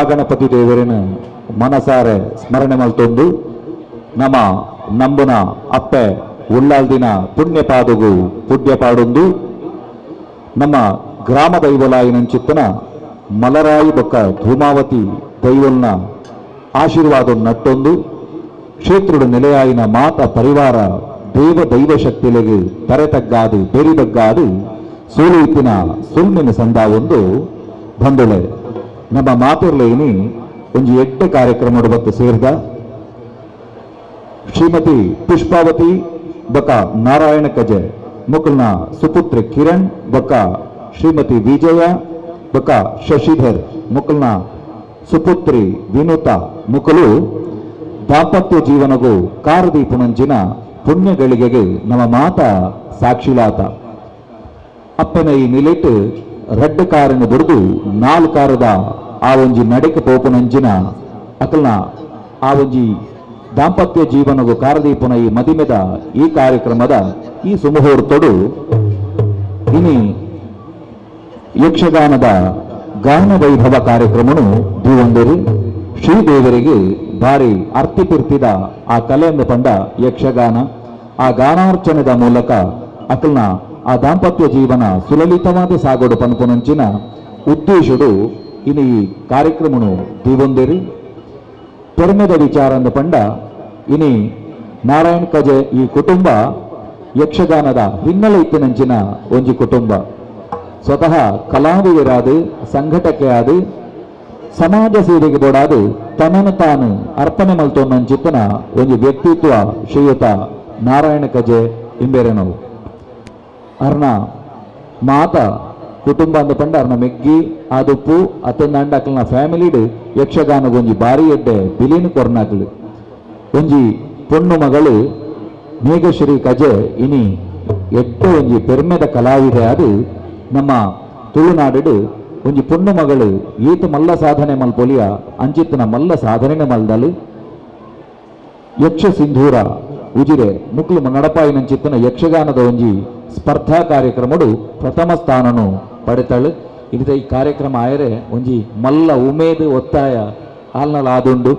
ಮಹಾಗಣಪತಿ ದೇವರಿನ ಮನಸಾರೆ ಸ್ಮರಣೆ ಮಲ್ತೊಂದು ನಮ್ಮ ನಂಬುನ ಅಪ್ಪೆ ಉಳ್ಳಾಲ್ದಿನ ಪುಣ್ಯ ಪಾದುಗು ಪುಣ್ಯ ಪಾಡೊಂದು ನಮ್ಮ ಗ್ರಾಮ ದೈವಲಾಯಿನಂಚಿತ್ತನ ಮಲರಾಯಿ ಬೊಕ್ಕ ಧೂಮಾವತಿ ದೈವಲ್ನ ಆಶೀರ್ವಾದ ನಟ್ಟೊಂದು ಕ್ಷೇತ್ರುಡು ನೆಲೆಯಾಯಿನ ಮಾತ ಪರಿವಾರ ದೇವ ದೈವ ಶಕ್ತಿಲೆಗೆ ತರೆತಗ್ಗಾದು ಬೆರಿಬಗ್ಗಾದು ಸೋಲುತ್ತಿನ ಸುಲ್ಮಿನ ಸಂದ ಒಂದು ಬಂದುಳೆ ನಮ್ಮ ಮಾತಿರ್ಲೇನಿ ಒಂದು 8 ಕಾರ್ಯಕ್ರಮ ಬತ್ತು ಸೇರಿದ ಶ್ರೀಮತಿ ಪುಷ್ಪಾವತಿ ಬಕ ನಾರಾಯಣ ಕಜೆ ಮುಕುಲ್ನ ಸುಪುತ್ರಿ ಕಿರಣ್ ಬಕ ಶ್ರೀಮತಿ ವಿಜಯ ಬಕ ಶಶಿಧರ್ ಮುಕುಲ್ನ ಸುಪುತ್ರಿ ವಿನುತಾ ಮುಕುಲು ದಾಂಪತ್ಯ ಜೀವನಗೂ ಕಾರದೀಪುನಂಚಿನ ಪುಣ್ಯಗಳಿಗೆಗೆ ನಮ್ಮ ಮಾತ ಸಾಕ್ಷಿಲಾತ ಅಪ್ಪನ ಈ ನಿಲಿಟ್ಟು ರಡ್ಡು ಕಾರನ್ನು ಬಿಡಿದು 4 ಕಾರದ ಆ ಒಂಜಿ ನಡಿಕೆ ಪೋಪುನಂಚಿನ ಅಕಲ್ನ ಆ ಒಂಜಿ ದಾಂಪತ್ಯ ಜೀವನಗೂ ಕಾರದೀಪುನ ಈ ಮದಿಮೆದ ಈ ಕಾರ್ಯಕ್ರಮದ ಈ ಸುಮುಹೂರ್ತಡು ಇನಿ ಯಕ್ಷಗಾನದ ಗಾನ ವೈಭವ ಕಾರ್ಯಕ್ರಮನು ದೀವಂದರು ಶ್ರೀದೇವರಿಗೆ ಭಾರಿ ಅರ್ಥಿಪಿರ್ತಿದ ಆ ಕಲೆಯನ್ನು ಪಂಡ ಯಕ್ಷಗಾನ ಆ ಗಾನಾರ್ಚನೆದ ಮೂಲಕ ಅಕಲ್ನ ಆ ದಾಂಪತ್ಯ ಜೀವನ ಸುಲಲಿತವಾದ ಸಾಗೋಡು ಪನ್ಪುನಂಚಿನ ಉದ್ದೇಶಡು ಇನ್ನು ಈ ಕಾರ್ಯಕ್ರಮನು ದೀವಂದರು ಪೆರ್ಮೆದ ವಿಚಾರ ಅಂದ ಪಂಡ ಇನಿ ನಾರಾಯಣ್ ಕಜೆ ಈ ಕುಟುಂಬ ಯಕ್ಷಗಾನದ ಹಿನ್ನೆಲೆ ಇತ್ತಿನಂಚಿನ ಒಂಜಿ ಕುಟುಂಬ ಸ್ವತಃ ಕಲಾವಿದರಾದು ಸಂಘಟಕ್ಕೆ ಆದು ಸಮಾಜ ಸೇವೆಗೆ ಬೋಡಾದು ತನ್ನನ್ನು ತಾನು ಅರ್ಪಣೆ ಮಲ್ತೊಂದಂಚಿತ್ತನ ಒಂದು ವ್ಯಕ್ತಿತ್ವ ಶ್ರೀಯುತ ನಾರಾಯಣ ಕಜೆ ಇಂಬೇರೆನವು ಅರ್ನ ಮಾತ ಕುಟುಂಬ ಅಂದ ಪಂಡ ಅರ್ನ ಮೆಗ್ಗಿ ಆದುಪ್ಪು ಅತ್ತೊಂದಂಡ ಅಕ್ಲನ ಫ್ಯಾಮಿಲಿಡ್ ಯಕ್ಷಗಾನ ಒಂಜಿ ಬಾರಿ ಎಡ್ಡೆ ಬಿಲಿನ ಕೊರ್ನಾಕ್ಲು ಒಂಜಿ ಪೊಣ್ಣು ಮಗಳು ಮೇಘಶ್ರೀ ಕಜೆ ಇನಿ ಎಡ್ಡೆ ಒಂಜಿ ಪೆರ್ಮೆದ ಕಲಾವಿದೆ ಅದು ನಮ್ಮ ತುಳುನಾಡು ಒಂಜಿ ಪೊಣ್ಣು ಮಗಳು ಈತ ಮಲ್ಲ ಸಾಧನೆ ಮಲ್ಪೊಲಿಯ ಅಂಚಿತ್ತನ ಮಲ್ಲ ಸಾಧನೆ ಮಲ್ದಲು ಯಕ್ಷ ಸಿಂಧೂರ ಉಜಿರೆ ಮುಕ್ಲು ನಡಪಾಯಿನಂಚಿತ್ತನ ಯಕ್ಷಗಾನದ ಒಂಜಿ ಸ್ಪರ್ಧಾ ಕಾರ್ಯಕ್ರಮಡು ಪ್ರಥಮ ಸ್ಥಾನನು ಪಡೆತಳು ಇದ ಈ ಕಾರ್ಯಕ್ರಮ ಆಯರೆ ಒಂಜಿ ಮಲ್ಲ ಉಮೇದು ಒತ್ತಾಯ ಹಾಲ್ನಲ್ಲಿ ಆದುಂಡು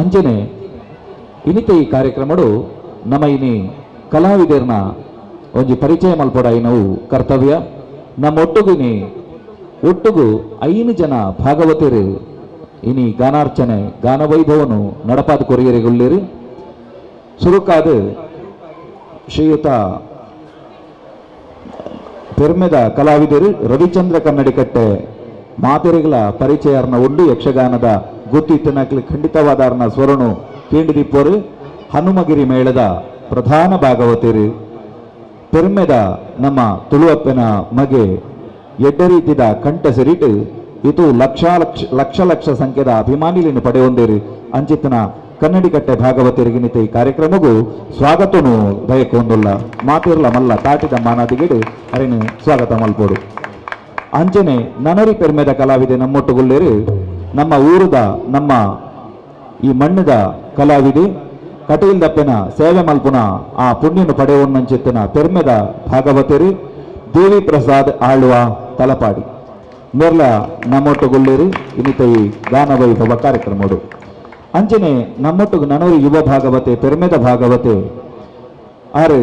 ಅಂಚನೆ ಇನಿತ ಈ ಕಾರ್ಯಕ್ರಮಡು ನಮ್ಮ ಇನಿ ಕಲಾವಿದರ್ನ ಒಂಜಿ ಪರಿಚಯ ಮಲ್ಪಡ ನಾವು ಕರ್ತವ್ಯ ನಮ್ಮ ಒಟ್ಟುಗು 5 ಜನ ಭಾಗವತರು ಇನಿ ಗಾನಾರ್ಚನೆ ಗಾನವೈಭವನು ನಡಪಾದ ಕೊರಿಯರಿಗೊಳ್ಳಿರು ಸುರುಕಾದ ಶ್ರೀಯುತ ಪೆರ್ಮೆದ ಕಲಾವಿದರು ರವಿಚಂದ್ರ ಕನ್ನಡಿಕಟ್ಟೆ ಮಾತೆರೆಗಳ ಪರಿಚಯರ್ನ ಉಂಡು ಯಕ್ಷಗಾನದ ಗುತ್ತಿತ್ತನಕ್ಲಿ ಖಂಡಿತವಾದಾರ್ನ ಸ್ವರನು ಕೇಂದ್ರಿಪ್ಪರು ಹನುಮಗಿರಿ ಮೇಳದ ಪ್ರಧಾನ ಭಾಗವತರು ಪೆರ್ಮೆದ ನಮ್ಮ ತುಳುವಪ್ಪನ ಮಗೆ ಎಡ್ಡ ರೀತಿದ ಕಂಠ ಸೆರಿಟ್ಟು ಇದು ಲಕ್ಷ ಸಂಖ್ಯೆದ ಅಭಿಮಾನಿಗಳನ್ನು ಪಡೆಯೊಂದೇರು ಅಂಚಿತ್ತನ ಕನ್ನಡಿಕಟ್ಟೆ ಭಾಗವತರಿಗಿನಿತ ಈ ಕಾರ್ಯಕ್ರಮಗೂ ಸ್ವಾಗತನು ದಯಕೊಂದುಲ್ಲ ಮಾತಿರ್ಲ ಮಲ್ಲ ತಾಟಿದ ಮಾನಾದಿಗಿಡು ಅರಿನು ಸ್ವಾಗತ ಮಲ್ಪೋಡು ಅಂಚನೆ ನನರಿ ಪೆರ್ಮೆದ ಕಲಾವಿದೆ ನಮ್ಮೊಟ್ಟುಗುಳ್ಳೇರು ನಮ್ಮ ಊರುದ ನಮ್ಮ ಈ ಮಣ್ಣದ ಕಲಾವಿದೆ ಕಟೀಲ್ದಪ್ಪನ ಸೇವೆ ಮಲ್ಪುನ ಆ ಪುಣ್ಯನು ಪಡೆಯುವನ್ನಂಚಿತ್ತನ ಪೆರ್ಮೆದ ಭಾಗವತರು ದೇವಿ ಪ್ರಸಾದ್ ಆಳ್ವ ತಲಪಾಡಿ ಮೇರ್ಲ ನಮ್ಮೊಟ್ಟುಗುಳ್ಳೇರು ಇನಿತ ಈ ಗಾನ ವೈಭವ ಕಾರ್ಯಕ್ರಮಡು ಅಂಚನೆ ನಮ್ಮೊಟ್ಟಿಗೆ ನನರು ಯುವ ಭಾಗವತೆ ಪೆರ್ಮೆದ ಭಾಗವತೆ ಆರು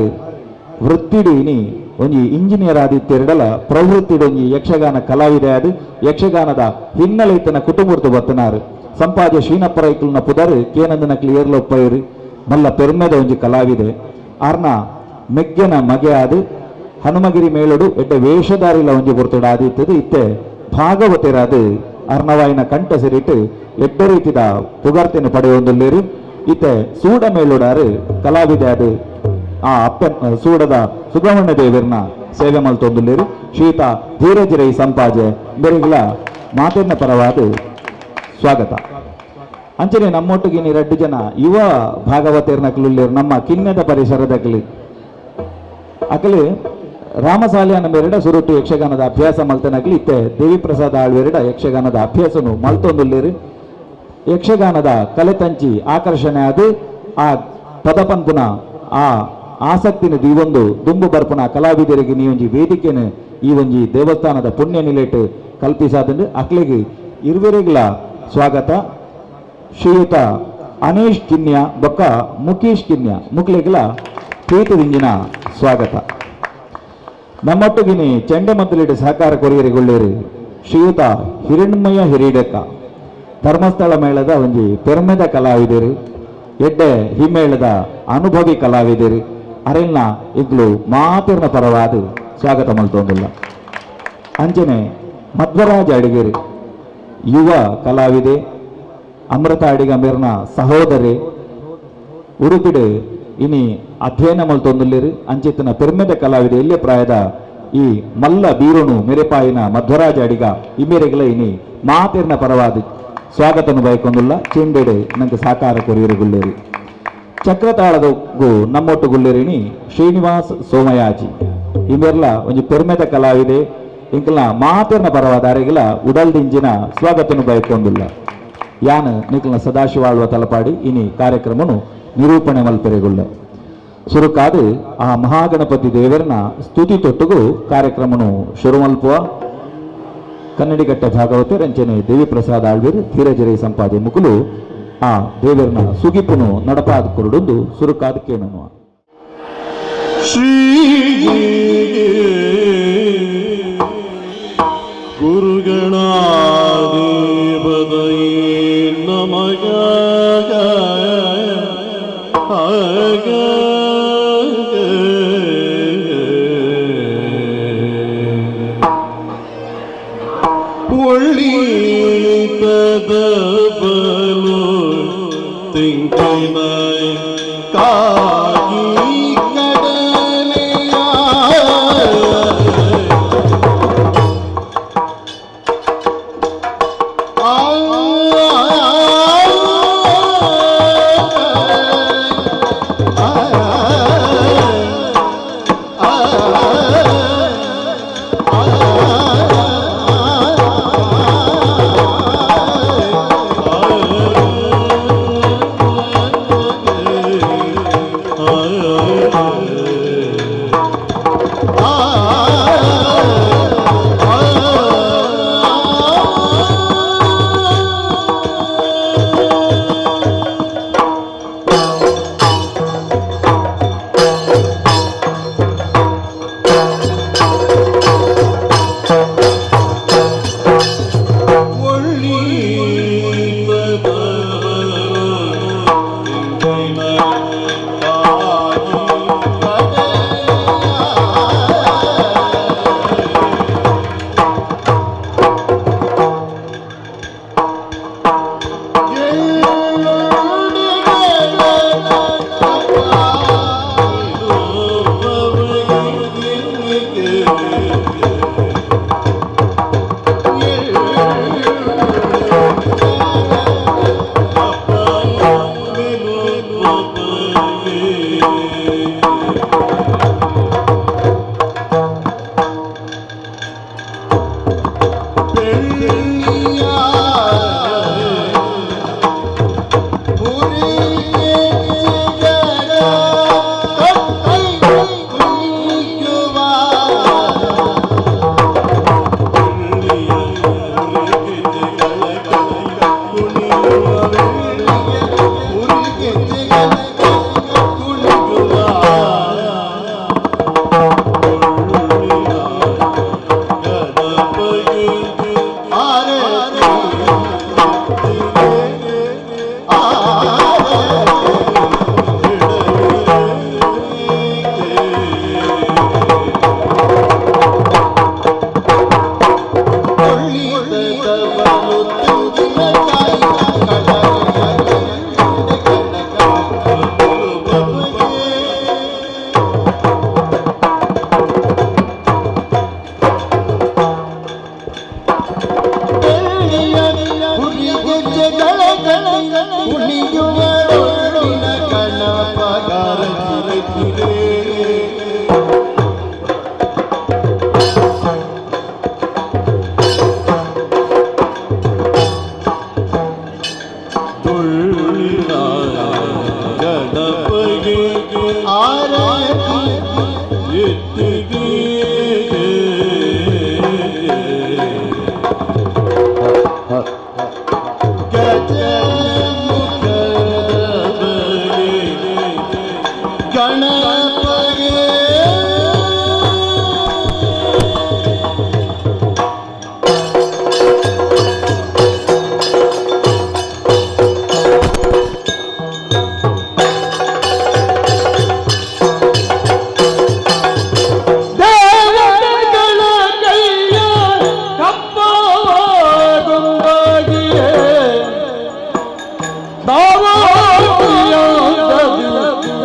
ವೃತ್ತಿಡು ಇನಿ ಒಂಜಿ ಇಂಜಿನಿಯರ್ ಆದಿತ್ಯರಡಲ ಪ್ರವೃತ್ತಿಡೊಂಜಿ ಯಕ್ಷಗಾನ ಕಲಾವಿದೆ ಆದು ಯಕ್ಷಗಾನದ ಹಿನ್ನೆಲೆ ಇತ್ತನ ಕುಟುಂಬರ್ದು ಬತ್ತನಾರು ಸಂಪಾದ್ಯ ಶ್ರೀನಪ್ಪ ರೈಕಲ್ನ ಪುದರು ಕೇನಂದನ ಕ್ಲಿಯರ್ಲೊಪ್ಪೈರು ಮಲ್ಲ ಪೆರ್ಮೆದ ಒಂಜಿ ಕಲಾವಿದೆ ಆರ್ನ ಮೆಗ್ಗೆನ ಮಗೆ ಆದು ಹನುಮಗಿರಿ ಮೇಳಡು ಎಡ್ಡೆ ವೇಷಧಾರಿಲ ಒಂಜಿ ಗುರ್ತುಡು ಆದಿತ್ತದು ಇತ್ತೆ ಭಾಗವತೆರಾದು ಅರ್ಣವಾಯಿನ ಕಂಠ ಸೇರಿಟ್ಟು ಎಡ್ಡ ರೀತಿದ ಪುಗಾರ್ತೆಯನ್ನು ಪಡೆಯೊಂದುಲ್ಲೇರು ಇತ್ತೆ ಸೂಡ ಮೇಲುಡಾರು ಕಲಾವಿದೆ ಅದು ಆ ಅಪ್ಪನ ಸೂಡದ ಸುಬ್ರಹ್ಮಣ್ಯ ದೇವರನ್ನ ಸೇವೆ ಮಲ್ತೊಂದುಲ್ಲೇರು ಶ್ರೀತ ಧೀರಜಿರೈ ಸಂಪಾಜೆ ಬೆರಿಗಳ ಮಾತಿನ ಪರವಾದ ಸ್ವಾಗತ ಅಂಚನೆ ನಮ್ಮೊಟ್ಟಿಗೆ 2 ಜನ ಯುವ ಭಾಗವತರ್ನಕ್ಲುಲ್ಲೇರು ನಮ್ಮ ಕಿನ್ನದ ಪರಿಸರದಕ್ಲಿ ಅಕಲಿ ರಾಮಸಾಲಿಯನ ಮೇರೆಡ ಸುರುಟ್ಟು ಯಕ್ಷಗಾನದ ಅಭ್ಯಾಸ ಮಲ್ತನಕ್ಲಿ ಇತ್ತೆ ದೇವಿ ಪ್ರಸಾದ ಆಳ್ವೆರಡ ಯಕ್ಷಗಾನದ ಅಭ್ಯಾಸನು ಮಲ್ತೊಂದುಲ್ಲೇರು ಯಕ್ಷಗಾನದ ಕಲೆತಂಚಿ ಆಕರ್ಷಣೆ ಅದು ಆ ಪದಪಂಪುನ ಆ ಆಸಕ್ತಿನ ದೀವೊಂದು ದುಂಬು ಬರ್ಪುನ ಕಲಾವಿದರಿಗೆ ನೀವೊಂಜಿ ವೇದಿಕೆನ ಈ ಒಂಜಿ ದೇವಸ್ಥಾನದ ಪುಣ್ಯ ನಿಲೇಟ್ ಕಲ್ಪಿಸಾದಂಡು ಅಕ್ಲಿಗೆ ಇರುವೆರೆಗಳ ಸ್ವಾಗತ ಶ್ರೀಯುತ ಅನೀಶ್ ಕಿನ್ಯ ಬೊಕ್ಕ ಮುಖೇಶ್ ಕಿನ್ಯ ಮುಕ್ಲೆಗಳ ಪ್ರೀತಿದಿಂಜಿನ ಸ್ವಾಗತ. ನಮ್ಮೊಟ್ಟಿಗಿನಿ ಚಂಡಮದ್ದಲಿಟ್ಟು ಸಹಕಾರ ಕೊರಿಯರಿಗೊಳ್ಳೇರಿ ಶ್ರೀಯುತ ಹಿರಣ್ಮಯ ಹಿರಿಡಕ್ಕ ಧರ್ಮಸ್ಥಳ ಮೇಳದ ಒಂಜಿ ಪೆರ್ಮೆದ ಕಲಾವಿದರು ಎಡ್ಡೆ ಹಿಮ್ಮೇಳದ ಅನುಭವಿ ಕಲಾವಿದರು ಅರೆಲ್ನ ಇಗ್ಲು ಮಾತಿರ್ನ ಪರವಾದ ಸ್ವಾಗತ ಮಲ್ತೊಂದಿಲ್ಲ. ಅಂಚನೆ ಮಧ್ವರಾಜ ಅಡಿಗೇರಿ ಯುವ ಕಲಾವಿದೆ ಅಮೃತ ಅಡಿಗಂಬೇರ್ನ ಸಹೋದರಿ ಉಡುಪಿಡು ಇನಿ ಅಧ್ಯಯನ ಮಲ್ತೊಂದಿಲ್ಲಿರು ಅಂಚಿತ್ತಿನ ಪೆರ್ಮೆದ ಕಲಾವಿದೆ ಎಲ್ಲೇ ಪ್ರಾಯದ ಈ ಮಲ್ಲ ಬೀರುಣು ಮೆರೆಪಾಯಿನ ಮಧ್ವರಾಜ ಅಡಿಗ ಇಮೇರೆಗಳ ಇನಿ ಮಾತಿರ್ನ ಪರವಾದ ಸ್ವಾಗತನು ಬಯಕೊಂದಿಲ್ಲ. ಚೆಂಡೆಡೆ ನಂಗೆ ಸಾಕಾರ ಕೊರಿಯರುಗುಳ್ಳೇರಿ ಚಕ್ರತಾಳದಗೂ ನಮ್ಮೊಟ್ಟುಗುಳ್ಳೇರಿನಿ ಶ್ರೀನಿವಾಸ್ ಸೋಮಯಾಜಿ ಇಮೇರ್ಲ ಒಂಜಿ ಪೆರ್ಮೆದ ಕಲಾವಿದೆ ಇಂಕಲ ಮಾತಿರ್ನ ಪರವಾದ ಅರೆಗಿಲ ಉಡಲ್ದಿಂಜಿನ ಸ್ವಾಗತನು ಬಯಕೊಂದಿಲ್ಲ. ಯಾನ್ ನಿಖಲ್ನ ಸದಾಶಿವಾಳ್ವ ತಲಪಾಡಿ ಇನಿ ಕಾರ್ಯಕ್ರಮನು ನಿರೂಪಣೆ ಮಲ್ಪೆರೆಗುಳ್ಳೆ ಸುರುಕಾದು ಆ ಮಹಾಗಣಪತಿ ದೇವರನ ಸ್ತುತಿ ತೊಟ್ಟುಗು ಕಾರ್ಯಕ್ರಮನು ಶುರು ಮಲ್ಪುವ. ಕನ್ನಡಿಗಟ್ಟೆ ಭಾಗವತೆ ರಂಚನೆ ದೇವಿ ಪ್ರಸಾದ್ ಆಳ್ವೀರ್ ಧೀರಜರಿ ಸಂಪಾದೆ ಮುಕುಲು ಆ ದೇವರನ ಸುಗಿಪುನು ನಡಪಾದ ಕೊರಡೊಂದು ಸುರುಕಾದ ಕೇಳನು. ಶ್ರೀ ಗುರುಗಣಾಧಿಪತಯೇ ನಮಃ. ಒಳ್ಳಿತದ ಬಲು ತಿಂಕಿನ ಕಾಗಿ ಕಡಲೆಯ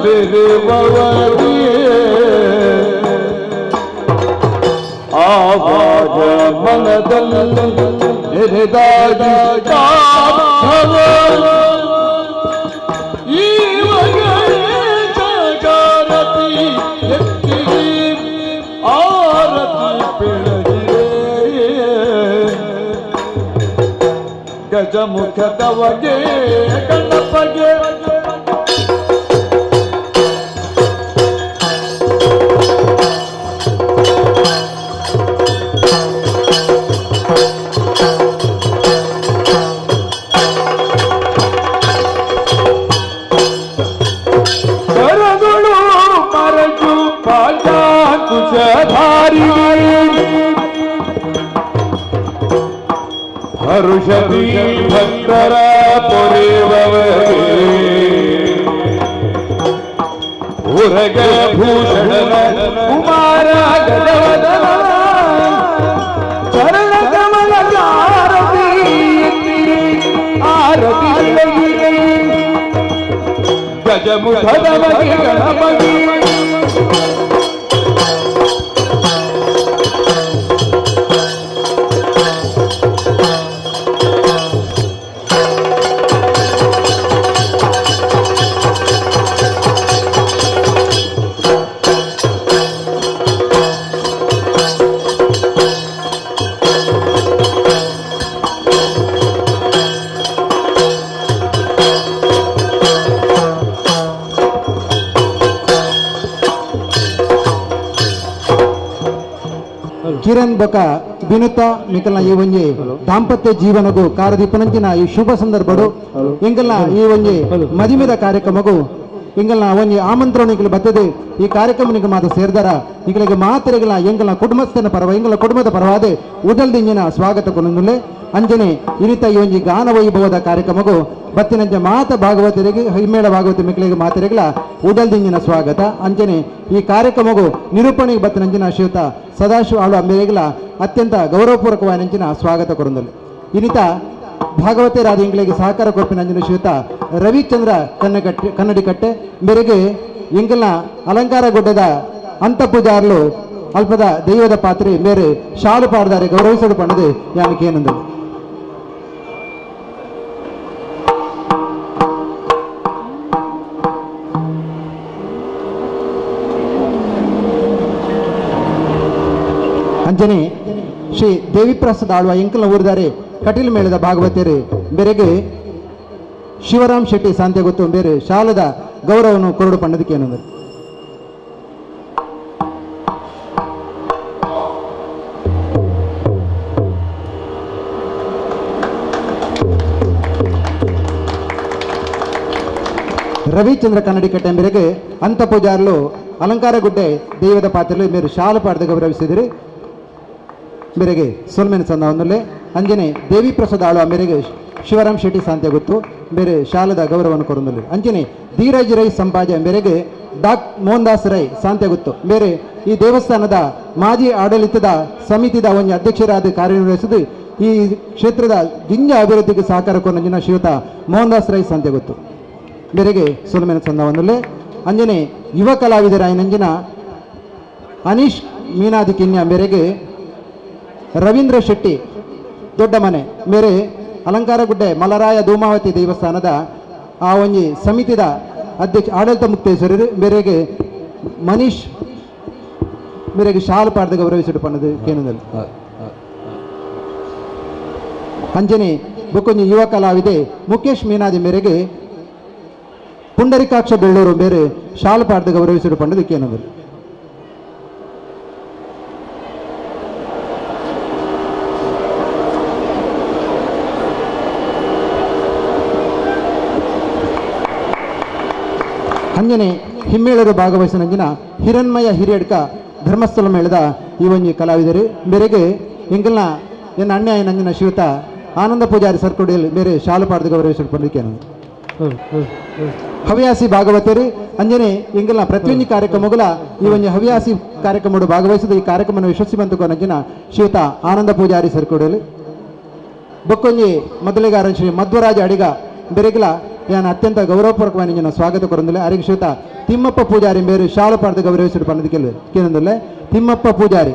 ಬೆರೆವವರೇ ಆವಾಗ ಮನದಲ್ಲಿ ನೆರೆದಾಗಿ ಗಜಮುಖದವಗೆ ಗಣಪಗೆ ಕರಗಳು ಮರಜು ಪಾಂಚಾಕುಶಧಾರಿ ಹರುಷದಿ ಭಕ್ತರ ಪೊರೆವವರೇ ಉರಗ ಭೂಷಣನ ಕುಮಾರ ಗಜವದನ ಚರಣ ಕಮಲ ಆರತಿ ಗಜಮುಖದವಗೆ ಗಣಪತಿ ಕಿರಣ್ ಬೊಕ ಬಿನುತ ಮಿಕಲ್ನ ಈ ಒಂಜಿ ದಾಂಪತ್ಯ ಜೀವನಗೂ ಕಾರದಿಪ್ಪನಂಚಿನ ಈ ಶುಭ ಸಂದರ್ಭಡು ಎಂಕಲ್ನ ಈ ಒಂಜಿ ಮದಿಮೆದ ಕಾರ್ಯಕ್ರಮಗೂ ಎಂಕಲ್ನ ಒಂಜಿ ಆಮಂತ್ರಣಗಳು ಬರ್ತದೆ ಈ ಕಾರ್ಯಕ್ರಮ ಮಾತ ಸೇರ್ದಾರ ಈಗಲಿಗೆ ಮಾತರೆಗಳ ಎಂಕಲ್ನ ಕುಟುಂಬಸ್ಥನ ಪರವ ಎಂಕಲ್ನ ಕುಟುಂಬದ ಪರವಾದೆ ಉದಲ್ದಿಂಜಿನ ಸ್ವಾಗತ ಕೊನುಲೆ ಅಂಜನೆ ಇರಿತ ಈ ಒಂಜಿ ಗಾನ ವೈಭವದ ಕಾರ್ಯಕ್ರಮಗೂ ಬತ್ತಿನಂಚ ಮಾತ ಭಾಗವತರಿಗೆ ಹಿಮ್ಮೇಳ ಭಾಗವತ ಮಿಕ್ಕಲಿಗೆ ಮಾತರೆಗಳ ಉದಲ್ದಿಂಜಿನ ಸ್ವಾಗತ ಅಂಜನೆ ಈ ಕಾರ್ಯಕ್ರಮಗೂ ನಿರೂಪಣೆಗೆ ಬತ್ತಿನಂಚಿನ ಶ್ರೀಯುತ ಸದಾಶಿವ ಆಳು ಅಂಬೇರೆಗಳ ಅತ್ಯಂತ ಗೌರವಪೂರ್ವಕವಾದ ಸ್ವಾಗತ ಕೊರಂದಲು ಇನ್ನಿತ ಭಾಗವತರಾದ ಎಂಗಳಿಗೆ ಸಹಕಾರ ಕೊಪ್ಪಿನ ಅಂಜನ ಶ್ರೀಯುತ ರವಿಚಂದ್ರ ಕನ್ನಡಿಕಟ್ಟೆ ಮೇರೆಗೆ ಎಂಕಲ್ನ ಅಲಂಕಾರಗೊಡ್ಡದ ಅಂತಪೂಜಾರ್ಲು ಅಲ್ಪದ ದೈವದ ಪಾತ್ರೆ ಮೇರೆ ಶಾಲು ಪಾಡ್ದಾರೆ ಗೌರವಿಸಲು ಪಣ್ಣದು ಯಾನಕ್ಕೆ ಏನಂದರು ಅಂಜನೆ ಶ್ರೀ ದೇವಿಪ್ರಸಾದ್ ಆಳ್ವ ಎಂಕಲ್ನ ಊರಿದಾರೆ ಕಟೀಲು ಮೇಳದ ಭಾಗವತರು ಬೇರೆಗೆ ಶಿವರಾಮ್ ಶೆಟ್ಟಿ ಸಾಂತೆ ಗೊತ್ತು ಬೇರೆ ಶಾಲದ ಗೌರವವನ್ನು ಕೊರಡು ಪಣ್ಣದಕ್ಕೆ ಏನಂದರು ರವಿಚಂದ್ರ ಕನ್ನಡಿಕಟ್ಟೆ ಮೇರೆಗೆ ಅಂತಪೂಜಾರ್ಲು ಅಲಂಕಾರಗುಡ್ಡೆ ದೈವದ ಪಾತ್ರೆಯಲ್ಲಿ ಮೇರೆ ಶಾಲು ಪಾಡ್ದ ಗೌರವಿಸಿದಿರಿ ಮೇರೆಗೆ ಸೊಲ್ಮೆನ ಸಂದವನ್ನಲ್ಲೇ ಅಂಜನೆ ದೇವಿ ಪ್ರಸಾದ್ ಆಳುವ ಮೇರೆಗೆ ಶಿವರಾಮ್ ಶೆಟ್ಟಿ ಸಾಂತೆ ಗೊತ್ತು ಬೇರೆ ಶಾಲದ ಗೌರವವನ್ನು ಕೊರಂದಲ್ಲಿ ಅಂಜನೆ ಧೀರಜ್ ರೈ ಸಂಪಾಜ ಮೇರೆಗೆ ಮೋಹನ್ ದಾಸ್ ರೈ ಸಾಂತೆ ಗೊತ್ತು ಬೇರೆ ಈ ದೇವಸ್ಥಾನದ ಮಾಜಿ ಆಡಳಿತದ ಸಮಿತಿದ ಒಂದು ಅಧ್ಯಕ್ಷರಾದ ಕಾರ್ಯನಿರ್ವಹಿಸಿದ್ದು ಈ ಕ್ಷೇತ್ರದ ಜಿಂಜ ಅಭಿವೃದ್ಧಿಗೆ ಸಹಕಾರ ಕೊರಂಜಿನ ಶ್ರೀಯುತ ಮೋಹನ್ ದಾಸ್ ರೈ ಸಾಂತೆ ಗೊತ್ತು ಮೇರೆಗೆ ಸೊಲ್ಮೆನ ಸಂದವನ್ನಲ್ಲೇ ಅಂಜನೆ ಯುವ ಕಲಾವಿದರ ನಂಜಿನ ಅನೀಶ್ ಮೀನಾದಿ ಕಿನ್ಯ ಮೇರೆಗೆ ರವೀಂದ್ರ ಶೆಟ್ಟಿ ದೊಡ್ಡ ಮನೆ ಮೇರೆ ಅಲಂಕಾರಗುಡ್ಡೆ ಮಲರಾಯ ಧೂಮಾವತಿ ದೇವಸ್ಥಾನದ ಆ ಒಂಜಿ ಸಮಿತಿದ ಅಧ್ಯಕ್ಷ ಆಡಳಿತ ಮುಕ್ತೇಶ್ವರರು ಮೇರೆಗೆ ಮನೀಶ್ ಮೇರೆಗೆ ಶಾಲು ಪಾಡ್ದ ಗೌರವಿಸಿಟ್ಟು ಪಣ್ಣದು ಕೇಂದ್ರದಲ್ಲಿ ಅಂಜನೆ ಬೊಕ್ಕೊಂಜಿ ಯುವ ಕಲಾವಿದೆ ಮುಖೇಶ್ ಮೀನಾದಿ ಮೇರೆಗೆ ಪುಂಡರಿಕಾಕ್ಷ ಬೆಳ್ಳೂರು ಬೇರೆ ಶಾಲು ಪಾಡ್ದ ಗೌರವಿಸಿಟ್ಟು ಪಣ್ಣದು ಕೇಂದ್ರದಲ್ಲಿ ಅಂಜನೆ ಹಿಮ್ಮೇಳರು ಭಾಗವಹಿಸಿನಂಜಿನ ಹಿರಣ್ಮಯ ಹಿರಿಯಡ್ಕ ಧರ್ಮಸ್ಥಳ ಮೇಳದ ಈ ಒಂಜಿ ಕಲಾವಿದರು ಬೇರೆಗೆ ಎಂಕಲ್ನ ಎನ್ನ ಅಣ್ಣ ನಂಜಿನ ಶ್ರೀಯುತ ಆನಂದ ಪೂಜಾರಿ ಸರ್ಕೋಡಿಯಲ್ಲಿ ಬೇರೆ ಶಾಲು ಪಾಡ್ದ ಗೌರವಿಸಿಕೊಂಡಿದ್ದೇನೆ ಹವ್ಯಾಸಿ ಭಾಗವತರು ಅಂಜನೆ ಎಂಕಲ್ನ ಪ್ರತಿಯೊಂದು ಕಾರ್ಯಕ್ರಮಗಳ ಈ ಒಂದು ಹವ್ಯಾಸಿ ಕಾರ್ಯಕ್ರಮ ಭಾಗವಹಿಸಿದ ಈ ಕಾರ್ಯಕ್ರಮವನ್ನು ಯಶಸ್ವಿವಂತಕೋ ನಂಜಿನ ಶ್ರೀಯುತ ಆನಂದ ಪೂಜಾರಿ ಸರ್ಕೋಡಿಯಲ್ಲಿ ಬೊಕ್ಕೊಂಜಿ ಮೊದಲಿಗಾರ ಶ್ರೀ ಮಧ್ವರಾಜ ಅಡಿಗ ಬೆರೆಗಲ ಯಾನ ಅತ್ಯಂತ ಗೌರವಪೂರ್ವಕವಾಗಿ ಸ್ವಾಗತ ಕೊರಂದಿಲ್ಲ ಅರಿಗೆ ಶ್ರೀಯುತ ತಿಮ್ಮಪ್ಪ ಪೂಜಾರಿ ಬೇರು ಶಾಲು ಪಡೆದು ಗೌರವಿಸಿರು ಪನ್ನದ ಕೇಳಿದಲ್ಲ ತಿಮ್ಮಪ್ಪ ಪೂಜಾರಿ.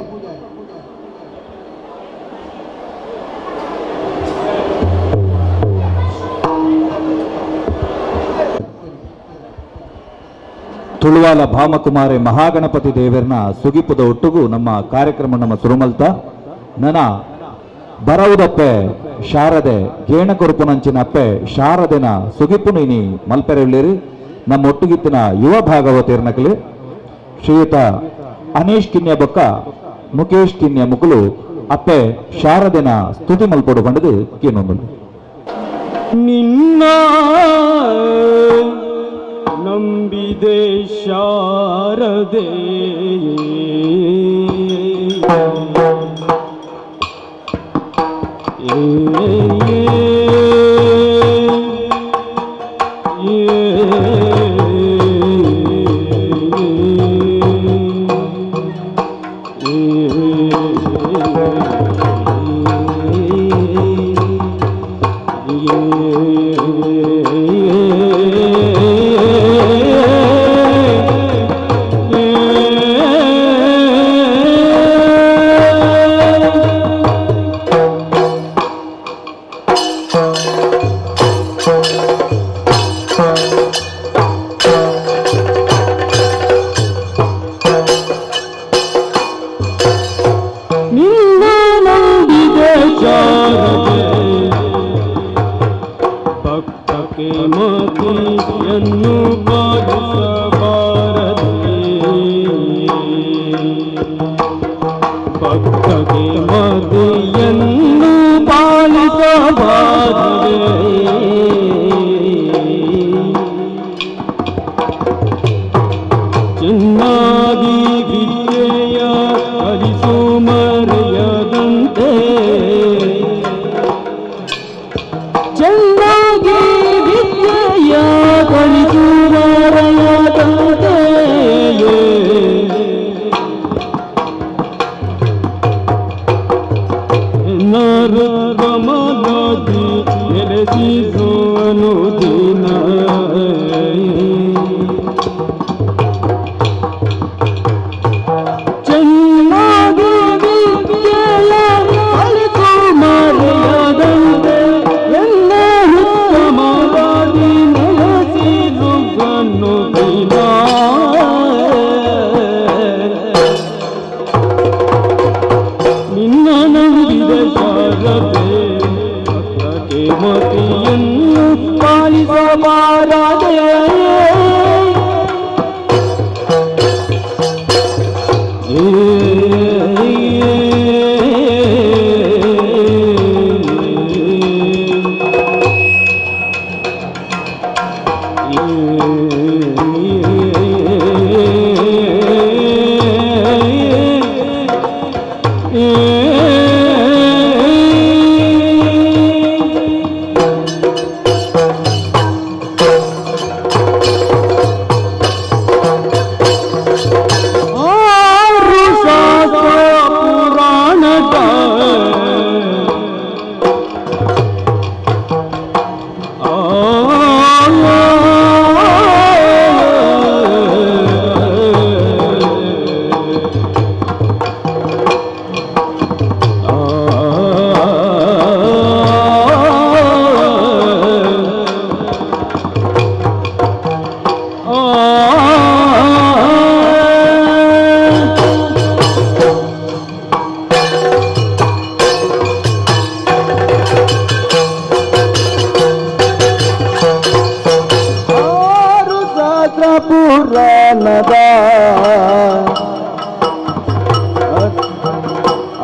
ತುಳುವಾಲ ಭಾಮಕುಮಾರಿ ಮಹಾಗಣಪತಿ ದೇವರನ್ನ ಸುಗಿಪುದ ಒಟ್ಟುಗೂ ನಮ್ಮ ಕಾರ್ಯಕ್ರಮ ನಮ್ಮ ಸುರುಮಲ್ತ ನನ ಬರವುದಪ್ಪೆ ಶಾರದೆ ಗೇಣ ಕೊರುಪುನಂಚಿನ ಅಪ್ಪೆ ಶಾರದೆನ ಸುಗಿಪುನಿನಿ ಮಲ್ಪೆರೆಳ್ಳಿರಿ ನಮ್ಮ ಒಟ್ಟುಗಿತ್ತಿನ ಯುವ ಭಾಗವತಿರ್ನಕಲು ಶ್ರೀಯುತ ಅನೀಶ್ ಕಿನ್ಯ ಬೊಕ್ಕ ಮುಖೇಶ್ ಕಿನ್ಯ ಮುಕುಲು ಅಪ್ಪೆ ಶಾರದೆನ ಸ್ತುತಿ ಮಲ್ಪೊಡು ಬಂಡದು ಕೇನೊಂದು ನಿನ್ನ ನಂಬಿದೆ ಶಾರದೆ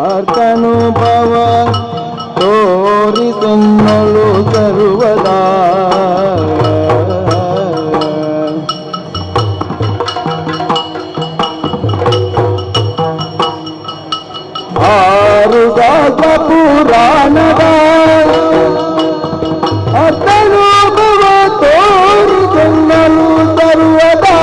ಅರ್ಥನುಭವ ತೋರಿಸೆನ್ನಲು ಸರ್ವದಾ ಆರು ದಾಸ ಪುರಾಣದ ಅರ್ಥನುಭವ ತೋರಿಸೆನ್ನಲು ಸರ್ವದಾ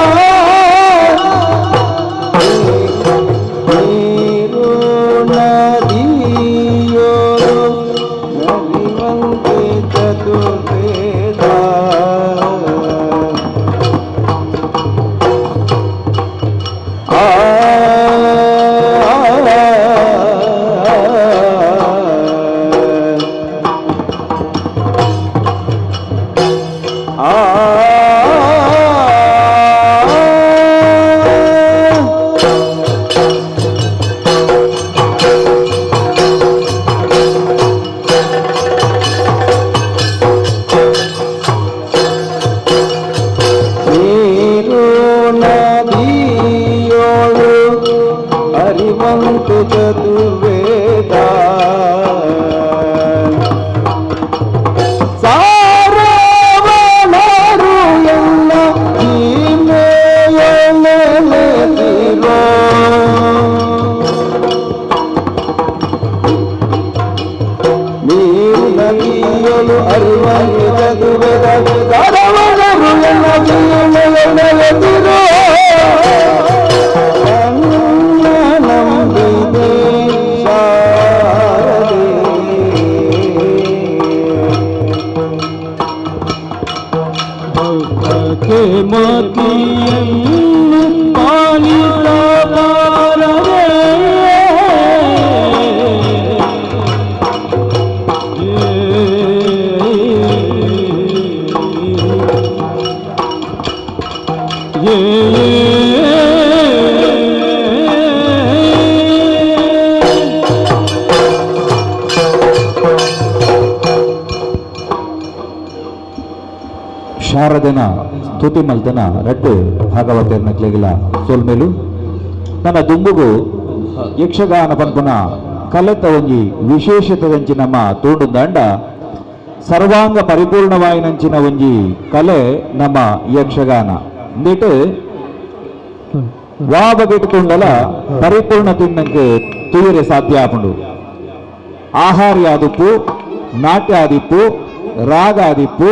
ಹರಿವಂತ ಚತುರ್ವೇದ ಸಾರವನರು ಎಲ್ಲ ಸೀಮೆಯಲ್ಲಿರೋ ನೀರು ನದಿಯಲು ಹರಿವಂತ ಚತುರ್ವೇದ ಸಾರವನರು ಎಲ್ಲ ಸೀಮೆಯಲ್ಲಿರೋ के मतिಯನ್ನು ಪಾಲಿಸಬಾರದೆ ಶಾರದನ ಸ್ತುತಿ ಮಲ್ತನ ರಡ್ಡು ಭಾಗವತರ್ನಕ್ಲೆಗಿಲ ಸೋಲ್ಮೇಲು ನನ್ನ ದುಂಬುಗು ಯಕ್ಷಗಾನ ಪನ್ಪುನ ಕಲೆತ ಒಂಜಿ ವಿಶೇಷತೆದಂಚಿ ನಮ್ಮ ತೋಂಡುಂದಾಂಡ ಸರ್ವಾಂಗ ಪರಿಪೂರ್ಣವಾಯಿನಂಚಿನ ಒಂಜಿ ಕಲೆ ನಮ್ಮ ಯಕ್ಷಗಾನ ಇಂದಿಟ್ಟು ವಾಬಗೆಟ್ಟುಕೊಂಡಲ ಪರಿಪೂರ್ಣ ತಿನ್ನಂಗೆ ತುಯಿರೆ ಸಾಧ್ಯ ಆಪುಂಡು ಆಹಾರ್ಯ ಆದಿಪ್ಪು ನಾಟ್ಯ ಆದಿಪ್ಪು ರಾಗ ಆದಿಪ್ಪು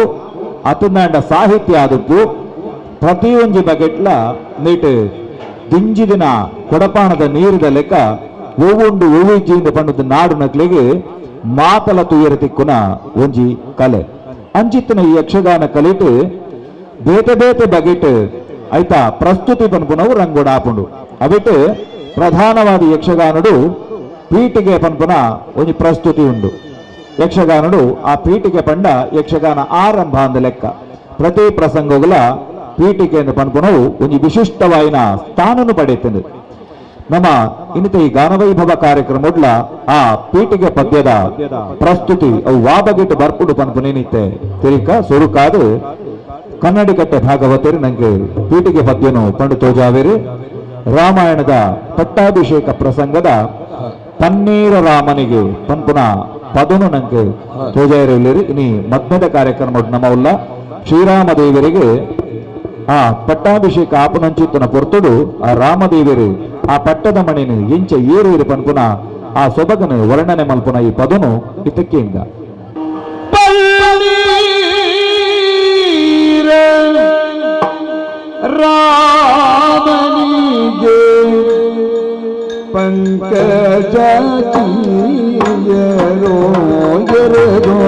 ಅತಂದಾಂಡ ಸಾಹಿತ್ಯ ಆದಪ್ಪು ಪ್ರತಿಯೊಂದು ಬಗೆಟ್ಲ ನೀಟ್ ದಿಂಜಿದಿನ ಕೊಡಪಾಣದ ನೀರಿದ ಲೆಕ್ಕ ಒವ್ವೊಂದು ಒವ್ವಿಜ್ಜಿಯಿಂದ ಪಂಡದ ನಾಡು ನಕ್ಲಿಗೆ ಮಾತಲ ತುಯರ ತಿಕ್ಕುನ ಒಂಜಿ ಕಲೆ ಅಂಚಿತ್ತಿನ ಈ ಯಕ್ಷಗಾನ ಕಲಿಟ್ ಬೇತೆ ಬೇತೆ ಬಗೆಟ್ ಐತ ಪ್ರಸ್ತುತಿ ಪನ್ಪುನವು ರಂಗೋಡ ಆಪುಂಡು ಅವಿಟ್ ಪ್ರಧಾನವಾದ ಯಕ್ಷಗಾನಡು ಪೀಠಿಗೆ ಪನ್ಪುನ ಒಂಜಿ ಪ್ರಸ್ತುತಿ ಉಂಡು ಯಕ್ಷಗಾನಡು ಆ ಪೀಠಿಗೆ ಪಂಡ ಯಕ್ಷಗಾನ ಆರಂಭ ಅಂದ ಲೆಕ್ಕ ಪ್ರತಿ ಪ್ರಸಂಗಗಳ ಪೀಠಿಕೆಯನ್ನು ಪನ್ಪುನವು ಒಂದು ವಿಶಿಷ್ಟವಾಯಿನ ಸ್ಥಾನನು ಪಡೆಯುತ್ತದೆ ನಮ್ಮ ಇನ್ನಿತ ಈ ಗಾನವೈಭವ ಕಾರ್ಯಕ್ರಮಡ್ಲ ಆ ಪೀಠಿಗೆ ಪದ್ಯದ ಪ್ರಸ್ತುತಿ ಅವು ವಾಬಗಿಟ್ಟು ಬರ್ಪುಡು ಪನ್ಪುನೇನಿತ್ತೆ ತಿರಿಕ ಸ್ವರುಕಾದ ಕನ್ನಡಿಗಟ್ಟೆ ಭಾಗವತರು ನಂಗೆ ಪೀಠಿಗೆ ಪದ್ಯನು ಪಂಡು ತೋಜಾವೇರಿ ರಾಮಾಯಣದ ಪಟ್ಟಾಭಿಷೇಕ ಪ್ರಸಂಗದ ಪನ್ನೀರ ರಾಮನಿಗೆ ಪನ್ಪುನ ಪದನು ನಂಗೆ ತೋಜಾಯಿರಲಿರಿ ಇನಿ ಮಧ್ಮದ ಕಾರ್ಯಕ್ರಮ ನಮ್ಮ ಉಲ್ಲ ಶ್ರೀರಾಮದೇವರಿಗೆ ಆ ಪಟ್ಟಾಭಿಷೇಕ ಆಪನಂಚಿತ್ತನ ಪೊರ್ತುಡು ಆ ರಾಮದೇವರು ಆ ಪಟ್ಟದ ಮಣಿನ ಎಂಚ ಏರು ಪನ್ಪುನ ಆ ಸೊಬಗನು ವರ್ಣನೆ ಮಲ್ಪುನ ಈ ಪದನು ಇತಕ್ಕಿಂದ ರಾಮನಿಗೆ पंकज चीयरो गिरगो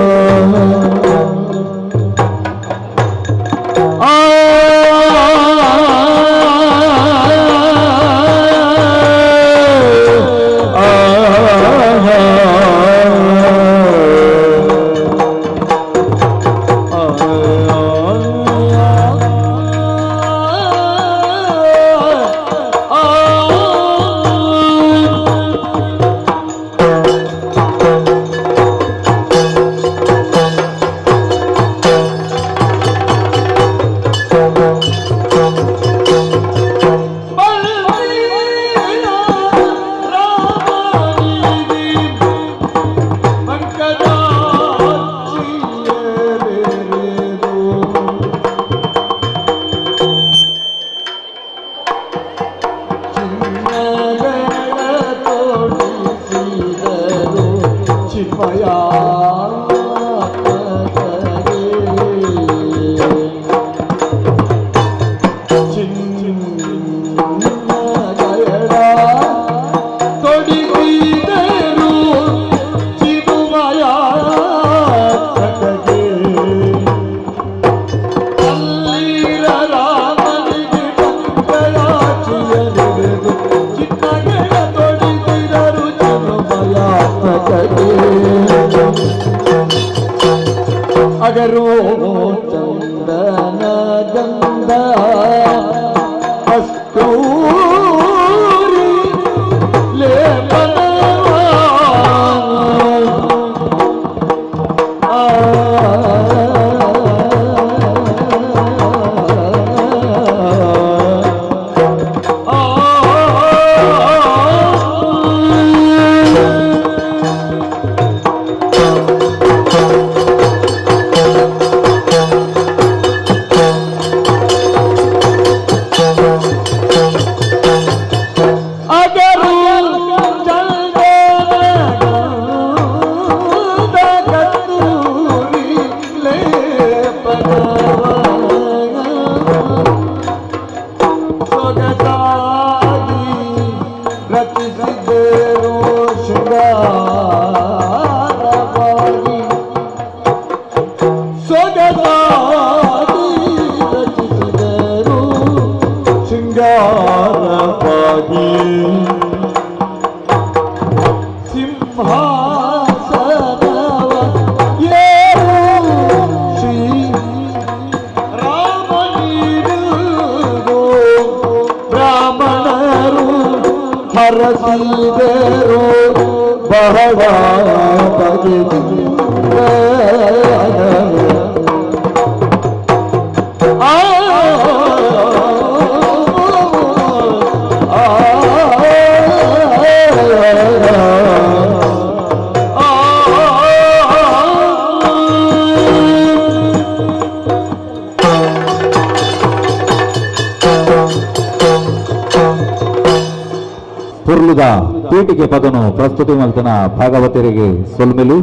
ಪುರ್ಲುದ ಪೀಠಿಕೆ ಪದನು ಪ್ರಸ್ತುತಿ ಮಲ್ತನ ಭಾಗವತರಿಗೆ ಸೊಲ್ಮೆಲು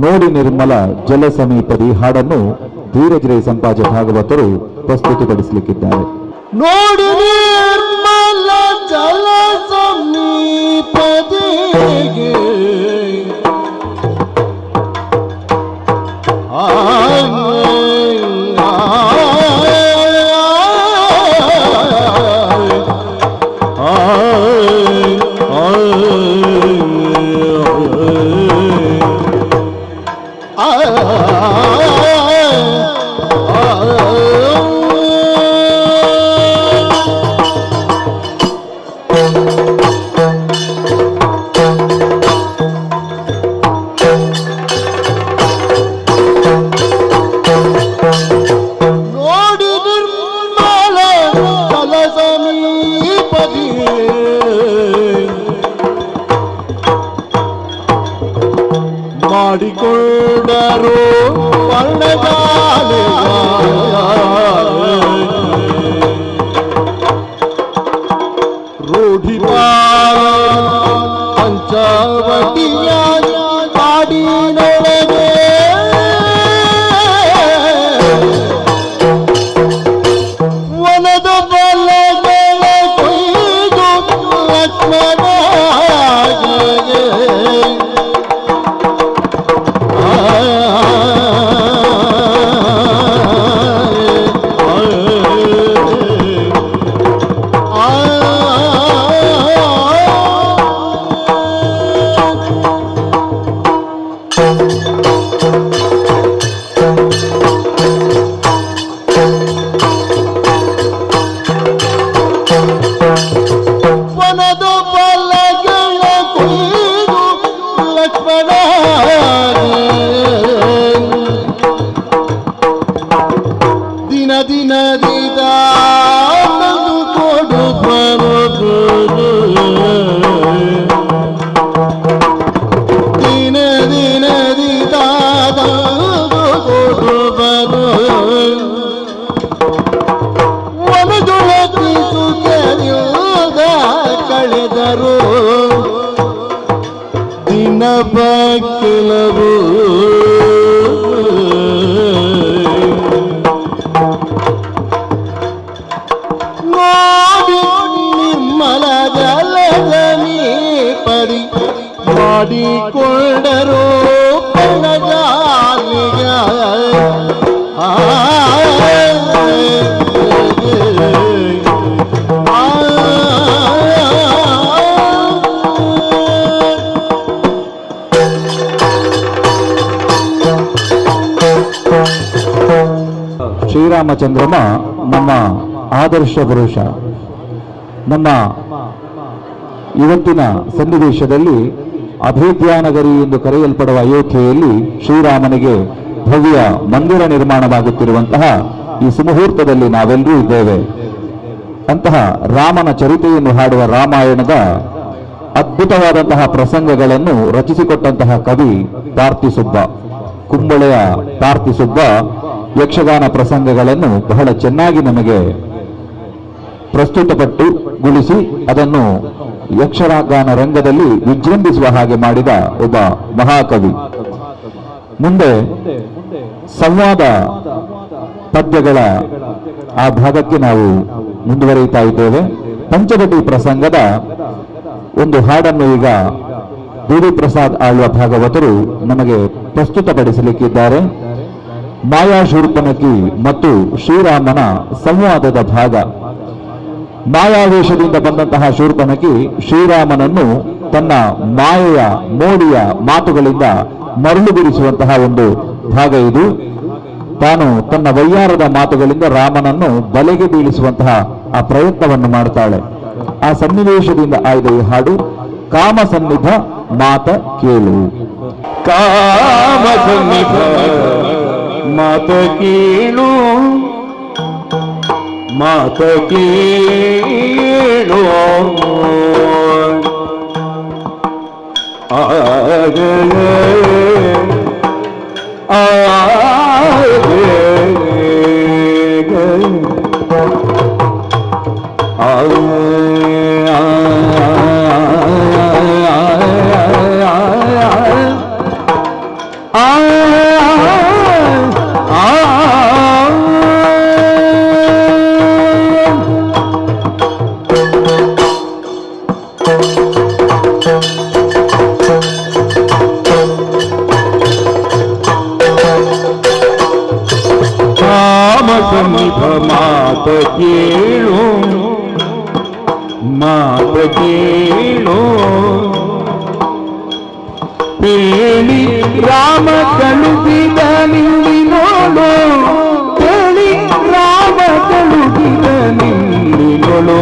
ನೋಡಿ ನಿರ್ಮಲ ಜಲ ಸಮೀಪದಿ ಹಾಡನ್ನು ಧೀರಜ್ ರೈ ಸಂಪಾಜ ಭಾಗವತರು ಪ್ರಸ್ತುತಿಪಡಿಸಲಿಕ್ಕಿದ್ದಾರೆ. ನೋಡಿ ನಿರ್ಮಲ ಜಲ ಸಮೀಪದಿಗೆ ಮಾಡಿಕೊಂಡರು ವರ್ಣಗಾಲೆ ರೂಢಿಪ ಪಂಚವಟಿಯ ಕಾಡಿನೊಳಗೆ ವನದ ಬಲಗಳ ಕೊಯ್ದು ಲಕ್ಷ್ಮಣ ಕಳೆದರು ದಿನ ಕೆಲವು ನೋಡಿ ನಿರ್ಮಲ ಜಲದ ನೀಪದಿ ಮಾಡಿಕೊಂಡರು ಪಣಗಾಲಿಗ ಶ್ರೀರಾಮಚಂದ್ರಮ ನಮ್ಮ ಆದರ್ಶ ಪುರುಷ. ನಮ್ಮ ಇವತ್ತಿನ ಸನ್ನಿವೇಶದಲ್ಲಿ ಅಭೇದ್ಯಾನಗರಿ ಎಂದು ಕರೆಯಲ್ಪಡುವ ಅಯೋಧ್ಯೆಯಲ್ಲಿ ಶ್ರೀರಾಮನಿಗೆ ಭವ್ಯ ಮಂದಿರ ನಿರ್ಮಾಣವಾಗುತ್ತಿರುವಂತಹ ಈ ಸುಮುಹೂರ್ತದಲ್ಲಿ ನಾವೆಲ್ಲರೂ ಇದ್ದೇವೆ. ಅಂತಹ ರಾಮನ ಚರಿತೆಯನ್ನು ಹಾಡುವ ರಾಮಾಯಣದ ಅದ್ಭುತವಾದಂತಹ ಪ್ರಸಂಗಗಳನ್ನು ರಚಿಸಿಕೊಟ್ಟಂತಹ ಕವಿ ಪಾರ್ಥಿಸುಬ್ಬ. ಕುಂಬಳೆಯ ಪಾರ್ಥಿಸುಬ್ಬ ಯಕ್ಷಗಾನ ಪ್ರಸಂಗಗಳನ್ನು ಬಹಳ ಚೆನ್ನಾಗಿ ನಮಗೆ ಪ್ರಸ್ತುತಪಟ್ಟುಗೊಳಿಸಿ ಅದನ್ನು ಯಕ್ಷಗಾನ ರಂಗದಲ್ಲಿ ವಿಜೃಂಭಿಸುವ ಹಾಗೆ ಮಾಡಿದ ಒಬ್ಬ ಮಹಾಕವಿ. ಮುಂದೆ ಸಂವಾದ ಪದ್ಯಗಳ ಆ ಭಾಗಕ್ಕೆ ನಾವು ಮುಂದುವರಿಯುತ್ತಾ ಇದ್ದೇವೆ. ಪಂಚವಟಿ ಪ್ರಸಂಗದ ಒಂದು ಹಾಡನ್ನು ಈಗ ದೇವಿ ಪ್ರಸಾದ್ ಆಳ್ವ ಭಾಗವತರು ನಮಗೆ ಪ್ರಸ್ತುತಪಡಿಸಲಿಕ್ಕಿದ್ದಾರೆ. ಮಾಯಾಶೂರ್ಪನಖಿ ಮತ್ತು ಶ್ರೀರಾಮನ ಸಂವಾದದ ಭಾಗ. ಮಾಯಾವೇಶದಿಂದ ಬಂದಂತಹ ಶೂರ್ಪನಖಿ ಶ್ರೀರಾಮನನ್ನು ತನ್ನ ಮಾಯೆಯ ಮೋಡಿಯ ಮಾತುಗಳಿಂದ ಮರಳು ಬಿಡಿಸುವಂತಹ ಒಂದು ಭಾಗ ಇದು. ತಾನು ತನ್ನ ವೈಯಾರದ ಮಾತುಗಳಿಂದ ರಾಮನನ್ನು ಬಲೆಗೆ ಬೀಳಿಸುವಂತಹ ಆ ಪ್ರಯತ್ನವನ್ನು ಮಾಡ್ತಾಳೆ. ಆ ಸನ್ನಿವೇಶದಿಂದ ಆಯ್ದ ಈ ಹಾಡು ಕಾಮ ಸನ್ನಿಧ ಮಾತ ಕೇಳು. ಕಾಮ ಸನ್ನಿಧ ಮಾತ ಕೇಳು, ಮಾತ ಕೇಳು. ಮಾತ ಕೇಳು, ಮಾತ ಕೇಳು. ಹೇಳಿ ರಾಮ ಕಳುಹಿದ ನಿಂದಿನೋಳು, ಹೇಳಿ ರಾಮ ಕಳುಹಿದ ನಿಂದಿನೋಳು.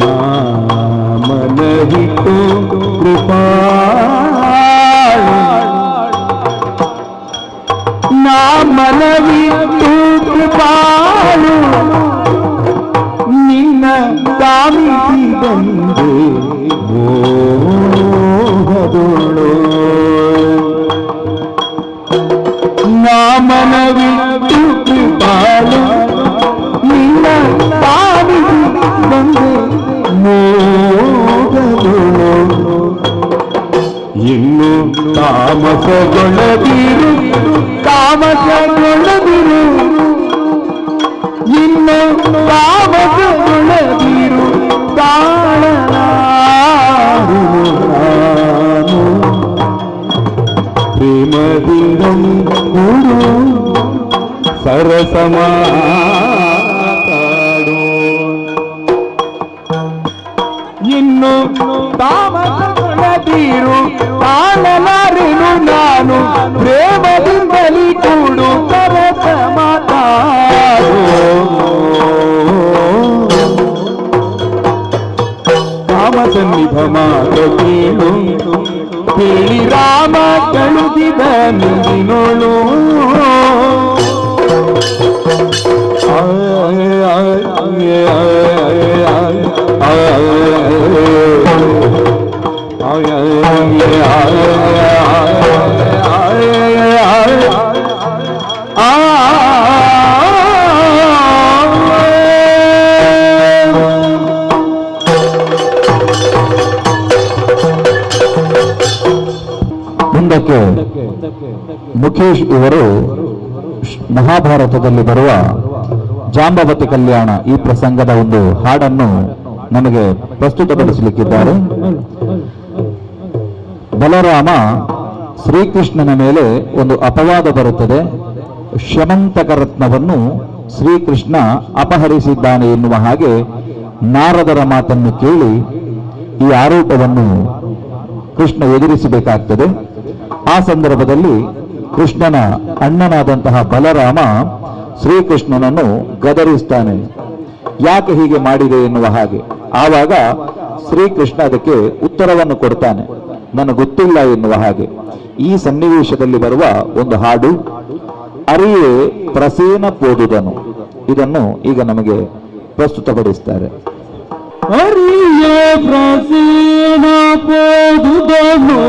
ನಾಮನಹಿತು ಕೃಪಾಳು, ನಾಮನವಿತು ಕೃಪಾಳು. ನಿನ್ನ ಕಾಮಿಸಿ ಬಂದೆ ಮೋಹದೋಳು. ನಾಮನವಿತು ಕೃಪಾಳು, ನಿನ್ನ ಕಾಮಿಸಿ ಬಂದೆ ಮೋಹದೋಳು. ಇನ್ನು ತಾಮಸಗೊಳ್ಳದಿರು, ತಾಮಸಗೊಳ್ಳದಿರು, ಇನ್ನು ತಾಮಸಗೊಳ್ಳದಿರು. ತಾಳಲಾರು ನಾನು ಪ್ರೇಮದಿಂದ ಕೂಡು, ಸರಸಮಾಡು. ಇನ್ನು ತಾಮಸಗೊಳ್ಳದಿರು, ತಾಳಲಾರೆನು ನಾನು ಪ್ರೇಮದಿಂದಲೇ ಕೂಡು, ಸರಸ ಮಾತಾಡು. ಕಾಮಸನ್ನಿಧ ಮಾತ ಕೇಳು, ಕೇಳಿ ರಾಮ ಕಳುಹಿದ ನಿಂದಿನೋಳು. ಮುಂದಕ್ಕೆ ಮುಖೇಶ್ ಇವರು ಮಹಾಭಾರತದಲ್ಲಿ ಬರುವ ಜಾಂಬವತಿ ಕಲ್ಯಾಣ ಈ ಪ್ರಸಂಗದ ಒಂದು ಹಾಡನ್ನು ನಮಗೆ ಪ್ರಸ್ತುತಪಡಿಸಲಿಕ್ಕಿದ್ದಾರೆ. ಬಲರಾಮ ಶ್ರೀಕೃಷ್ಣನ ಮೇಲೆ ಒಂದು ಅಪವಾದ ಬರುತ್ತದೆ. ಶ್ಯಮಂತಕ ರತ್ನವನ್ನು ಶ್ರೀಕೃಷ್ಣ ಅಪಹರಿಸಿದ್ದಾನೆ ಎನ್ನುವ ಹಾಗೆ ನಾರದರ ಮಾತನ್ನು ಕೇಳಿ ಈ ಆರೋಪವನ್ನು ಕೃಷ್ಣ ಎದುರಿಸಬೇಕಾಗ್ತದೆ. ಆ ಸಂದರ್ಭದಲ್ಲಿ ಕೃಷ್ಣನ ಅಣ್ಣನಾದಂತಹ ಬಲರಾಮ ಶ್ರೀಕೃಷ್ಣನನ್ನು ಗದರಿಸ್ತಾನೆ, ಯಾಕೆ ಹೀಗೆ ಮಾಡಿದೆ ಎನ್ನುವ ಹಾಗೆ. ಆವಾಗ ಶ್ರೀಕೃಷ್ಣ ಅದಕ್ಕೆ ಉತ್ತರವನ್ನು ಕೊಡ್ತಾನೆ, ನನಗೆ ಗೊತ್ತಿಲ್ಲ ಎನ್ನುವ ಹಾಗೆ. ಈ ಸನ್ನಿವೇಶದಲ್ಲಿ ಬರುವ ಒಂದು ಹಾಡು ಅರಿಯೇ ಪ್ರಸೇನ ಪೋದುದನು. ಇದನ್ನು ಈಗ ನಮಗೆ ಪ್ರಸ್ತುತಪಡಿಸ್ತಾರೆ. ಅರಿಯೇ ಪ್ರಸೇನ ಪೋದುದನು,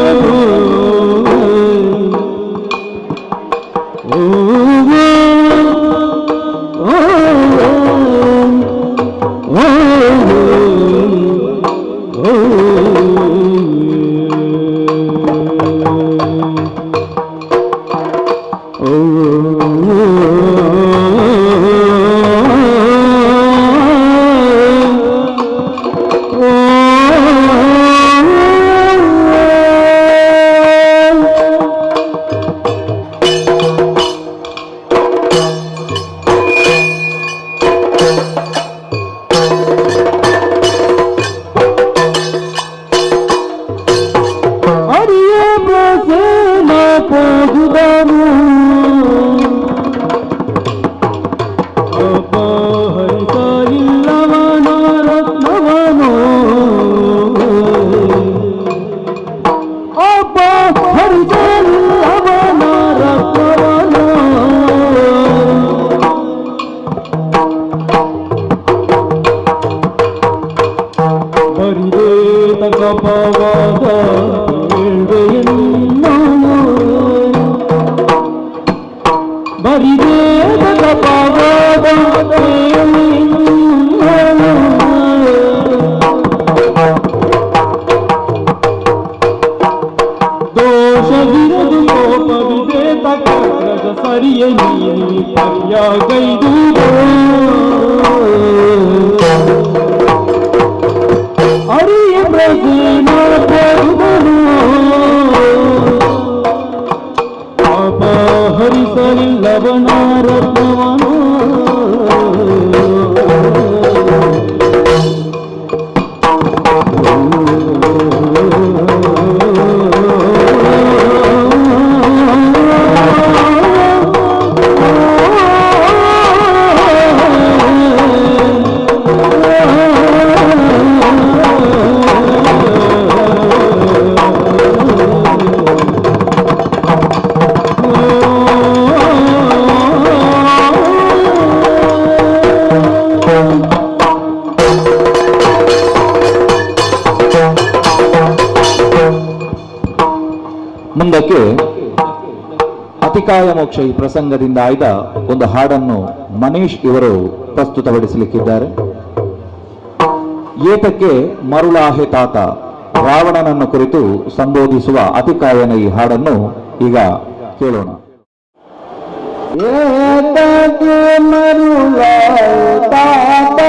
ಮುಂದಕ್ಕೆ ಅತಿಕಾಯ ಮೋಕ್ಷ ಈ ಪ್ರಸಂಗದಿಂದ ಆಯ್ದ ಒಂದು ಹಾಡನ್ನು ಮನೀಶ್ ಇವರು ಪ್ರಸ್ತುತಪಡಿಸಲಿಕ್ಕಿದ್ದಾರೆ. ಏತಕ್ಕೆ ಮರುಳಾಹೆ ತಾತ ರಾವಣನನ್ನು ಕುರಿತು ಸಂಬೋಧಿಸುವ ಅತಿಕಾಯನ ಈ ಹಾಡನ್ನು ಈಗ ಕೇಳೋಣ. ಏತಕ್ಕೆ ಮರುಳಾಹೆ ತಾತ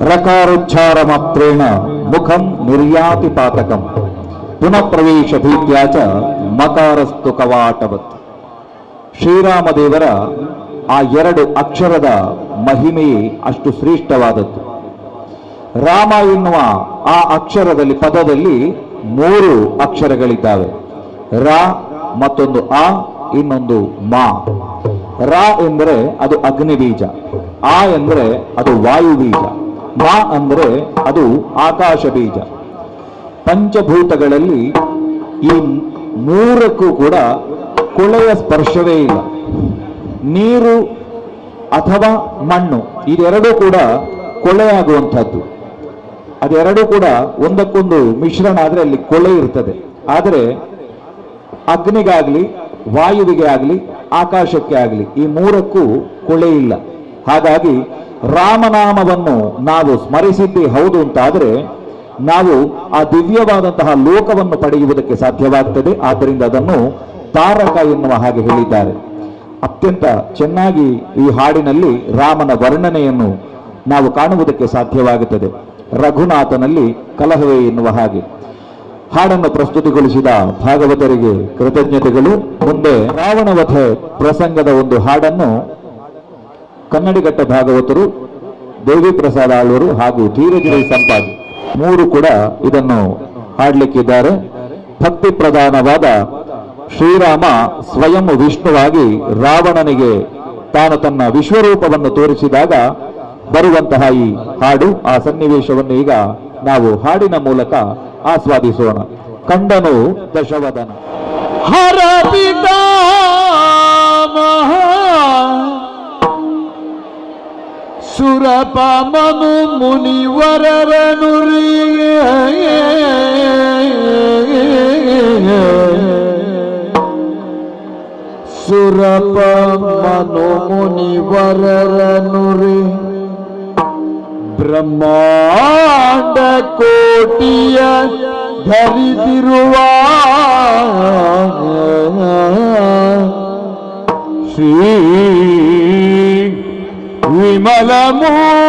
ರಕಾರೋಚ್ಚಾರ ಮಾತ್ರೇಣ ಮುಖಂ ನಿರ್ಯಾತಿ ಪಾತಕಂ ಪುನಃ ಪ್ರವೇಶ ಭೀತ್ಯಾಚ ಮಕಾರಸ್ತು ಕವಾಟವತ್. ಶ್ರೀರಾಮದೇವರ ಆ 2 ಅಕ್ಷರದ ಮಹಿಮೆಯೇ ಅಷ್ಟು ಶ್ರೇಷ್ಠವಾದದ್ದು. ರಾಮ ಎನ್ನುವ ಆ ಅಕ್ಷರದಲ್ಲಿ ಪದದಲ್ಲಿ 3 ಅಕ್ಷರಗಳಿದ್ದಾವೆ. ರ, ಮತ್ತೊಂದು ಆ, ಇನ್ನೊಂದು ಮಾ. ರ ಎಂದರೆ ಅದು ಅಗ್ನಿ ಬೀಜ, ಆ ಎಂದರೆ ಅದು ವಾಯು ಬೀಜ, ಮಾ ಅಂದರೆ ಅದು ಆಕಾಶ ಬೀಜ. ಪಂಚಭೂತಗಳಲ್ಲಿ ಈ 3ಕ್ಕೂ ಕೂಡ ಕೊಳೆಯ ಸ್ಪರ್ಶವೇ ಇಲ್ಲ. ನೀರು ಅಥವಾ ಮಣ್ಣು ಇದೆರಡೂ ಕೂಡ ಕೊಳೆಯಾಗುವಂಥದ್ದು. ಅದೆರಡೂ ಕೂಡ ಒಂದಕ್ಕೊಂದು ಮಿಶ್ರಣ ಆದರೆ ಅಲ್ಲಿ ಕೊಳೆ ಇರ್ತದೆ. ಆದರೆ ಅಗ್ನಿಗಾಗ್ಲಿ, ವಾಯುವಿಗೆ ಆಗಲಿ, ಆಕಾಶಕ್ಕೆ ಆಗಲಿ ಈ 3ಕ್ಕೂ ಕೊಳೆ ಇಲ್ಲ. ಹಾಗಾಗಿ ರಾಮನಾಮವನ್ನು ನಾವು ಸ್ಮರಿಸಿದ್ದೇ ಹೌದು ಅಂತಾದರೆ ನಾವು ಆ ದಿವ್ಯವಾದಂತಹ ಲೋಕವನ್ನು ಪಡೆಯುವುದಕ್ಕೆ ಸಾಧ್ಯವಾಗ್ತದೆ. ಆದ್ದರಿಂದ ಅದನ್ನು ತಾರಕ ಎನ್ನುವ ಹಾಗೆ ಹೇಳಿದ್ದಾರೆ. ಅತ್ಯಂತ ಚೆನ್ನಾಗಿ ಈ ಹಾಡಿನಲ್ಲಿ ರಾಮನ ವರ್ಣನೆಯನ್ನು ನಾವು ಕಾಣುವುದಕ್ಕೆ ಸಾಧ್ಯವಾಗುತ್ತದೆ. ರಘುನಾಥನಲ್ಲಿ ಕಲಹವೇ ಎನ್ನುವ ಹಾಗೆ ಹಾಡನ್ನು ಪ್ರಸ್ತುತಿಗೊಳಿಸಿದ ಭಾಗವತರಿಗೆ ಕೃತಜ್ಞತೆಗಳು. ಮುಂದೆ ರಾವಣವಧೆ ಪ್ರಸಂಗದ ಒಂದು ಹಾಡನ್ನು ಕನ್ನಡಿಗಟ್ಟ ಭಾಗವತರು, ದೇವಿ ಪ್ರಸಾದ ಆಳ್ವರು ಹಾಗೂ ಧೀರಜಿ ಸಂಪಾದಿ 3 ಕೂಡ ಇದನ್ನು ಹಾಡಲಿಕ್ಕಿದ್ದಾರೆ. ಭಕ್ತಿ ಪ್ರಧಾನವಾದ ಶ್ರೀರಾಮ ಸ್ವಯಂ ವಿಷ್ಣುವಾಗಿ ರಾವಣನಿಗೆ ತಾನು ತನ್ನ ವಿಶ್ವರೂಪವನ್ನು ತೋರಿಸಿದಾಗ ಬರುವಂತಹ ಈ ಹಾಡು, ಆ ಸನ್ನಿವೇಶವನ್ನು ಈಗ ನಾವು ಹಾಡಿನ ಮೂಲಕ ಆಸ್ವಾದಿಸೋಣ. ಕಂಡನು ದಶವದನ ಹರ ಪಿತಾಮಹ ಸುರಪ ಮನು ಮುನಿವರರನು ಸುರಪ ಮನು ಮುನಿವರರನು ಬ್ರಹ್ಮಾಂಡ ಕೋಟಿಯ ಧರಿಸಿರುವ ಶ್ರೀ ವಿಮಲ ಮೂರ್ತಿಯ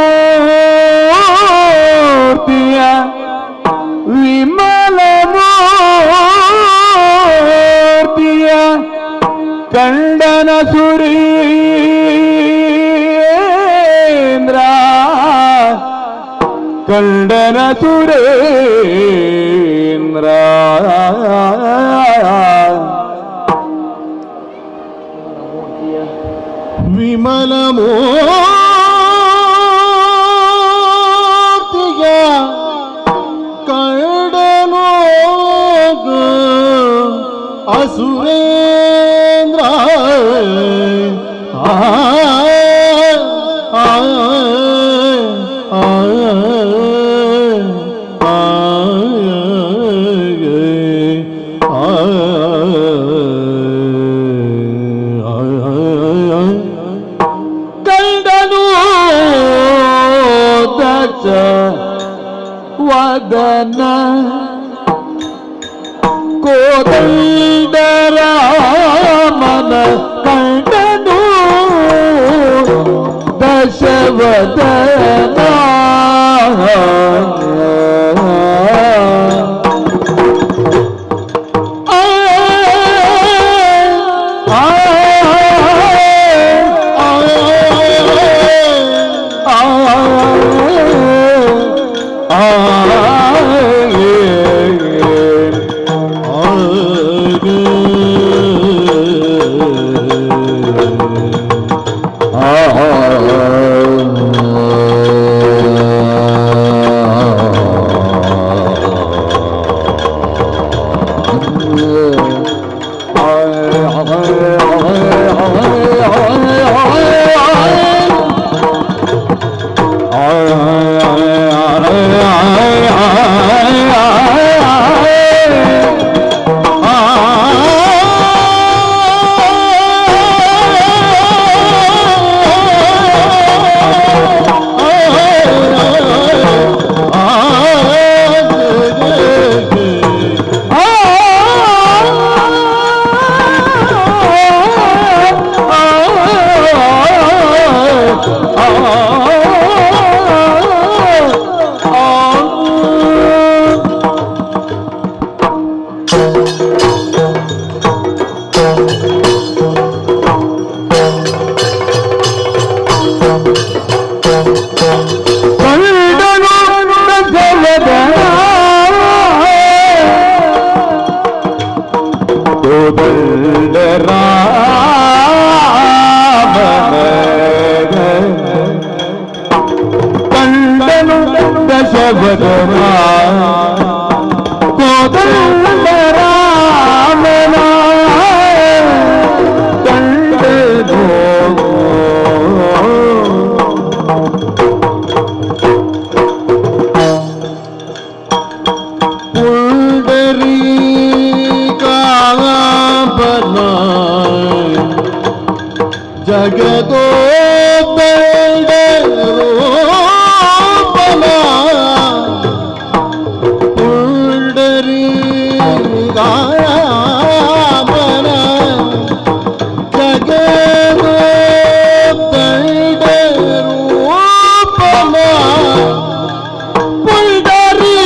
ಕಂಡನ ಸುರೇಂದ್ರ ಕಂಡನ ಸುರೇಂದ್ರ ವಿಮಲ ಮೂರ್ತಿಯ ಕಂಡನು ಅಸುರೇಂದ್ರ ಕಂಡನು ದಕ್ಷ ವದನ ಕೋದಂಡರಾಮನ ಕಂಡನು ದಶವದನ ಜಗದೋ ರೂಪನ ಪುಂಡರಿ ಗಾಮನ ಜಗದೋ ರೂಪನ ಪುಂಡರಿ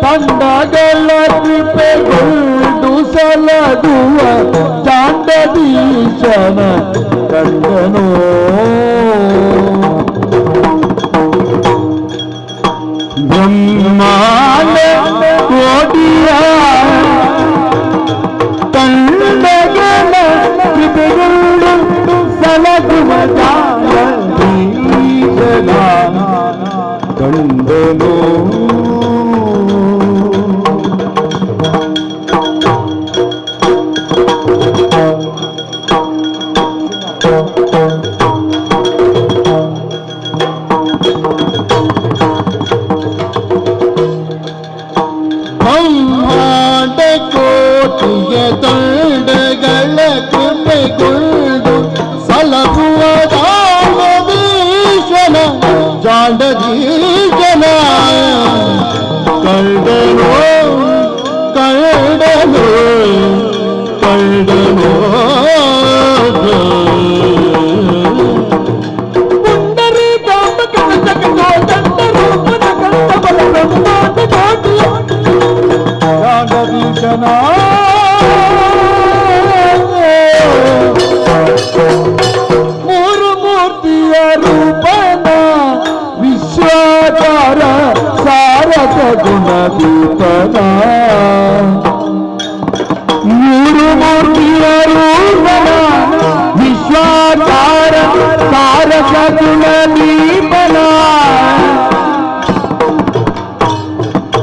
ತಂಡಗಳ ಕೃಪೆಗೊಂಡು ಸಲಗುವ ಚಾಂಡದೀಶನ ಕಂಡನೋ ಬ್ರಹ್ಮಾಂಡ ಕೋಟಿಯ ತಂಡಗಳ ಕೃಪೆಗೊಂಡು ಸಲಗುವ ಚಾಂಡದೀಶನ ಕಂಡನೋ ಬ್ರಹ್ಮಾಂಡ ಕೋಟಿಯ ತಂಡಗಳ ಕೃಪೆಗೊಂಡು ಸಲಹುವ ಜಾಂಡದೀಶನ ಜಾಂಡದೀಶನ ಕಂಡನೋ ಕಂಡನೋ ಕಂಡನೋ ಪುಂಡರಿ ಕಾಮ ಕನಕ ರೂಪದ ಕಂಡ ಬಲ ಬ್ರಹ್ಮಾಂಡ ಕೋಟಿಯ ಜಾಂಡದೀಶನ ಮೂರು ಮೂರ್ತಿಯ ರೂಪನ ವಿಶ್ವಾಕಾರ ಸಾರಸ ಗುಣದೀಪನ ಮೂರು ಮೂರ್ತಿಯ ರೂಪನ ವಿಶ್ವಾಕಾರ ಸಾರಸ ಗುಣದೀಪನ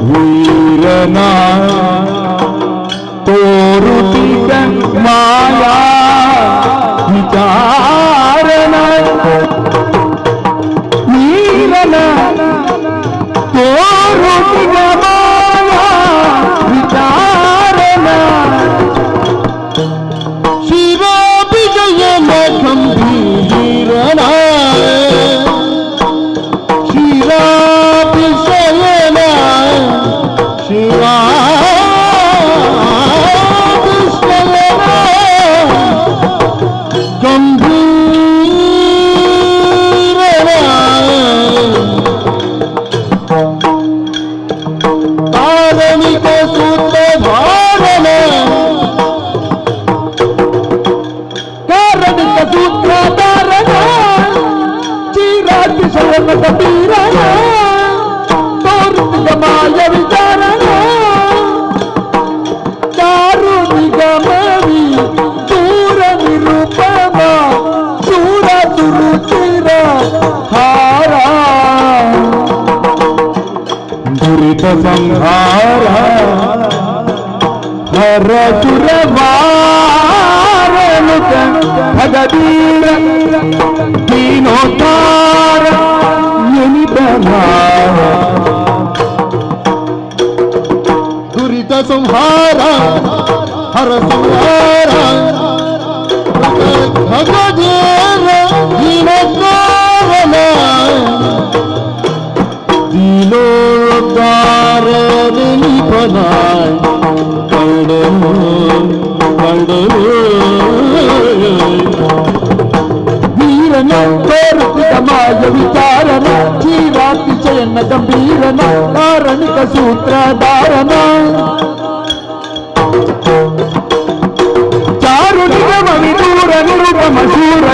ವೀರನ ತೋರುತಿದ ಮಾಯಾ ವಿಚಾರನ ವೀರನ ತೋರುತಿದ ಮಾಯಾ ವಿಚಾರನ ಶಿರಾಭಿಜಯನ ಗಂಭೀರನ ಶಿರಾಭಿಷಯನ ಶಿವಾ ಗಂಭೀರನ ಕಾರಣಿಕ ಸೂತ್ರಧಾರನ ಕಾರಣಿಕ ಸೂತ್ರಧಾರನ ಚಿರಾತಿಶಯನ ಕಬೀರನ ತೋರುತಿಗ ಮಾಯ ವಿಚಾರನ ಚಾರು ನಿಗಮವಿ ದೂರ ನಿರೂಪಮ ಚೂರ ಸುರುಚಿರ ಹಾರ ದುರಿತ ಸಂಹಾರ ಹರ ಸುರವಾರನುತ ಭಗವೀರ ದೀನೋದ್ಧಾರ ಎನಿತನಾರ ದುರಿತ ಸಂಹಾರ ಹರ ಸಂಹಾರ ಭಗವೀರ ದೀನೋದ್ಧಾರನ ದೀನೋದ್ಧಾರ ಎನಿಪನ ಕಂಡನು ಕಂಡನು ವೀರನ ತೋರುತಿದ ಮಾಯ ವಿಚಾರನ ಚೀರಾತಿಶಯನ ಗಂಭೀರನ ಕಾರಣಿಕ ಸೂತ್ರಧಾರನ ಚಾರು ನಿಗಮ ವಿದೂರ ನಿರುಪಮ ಶೂರ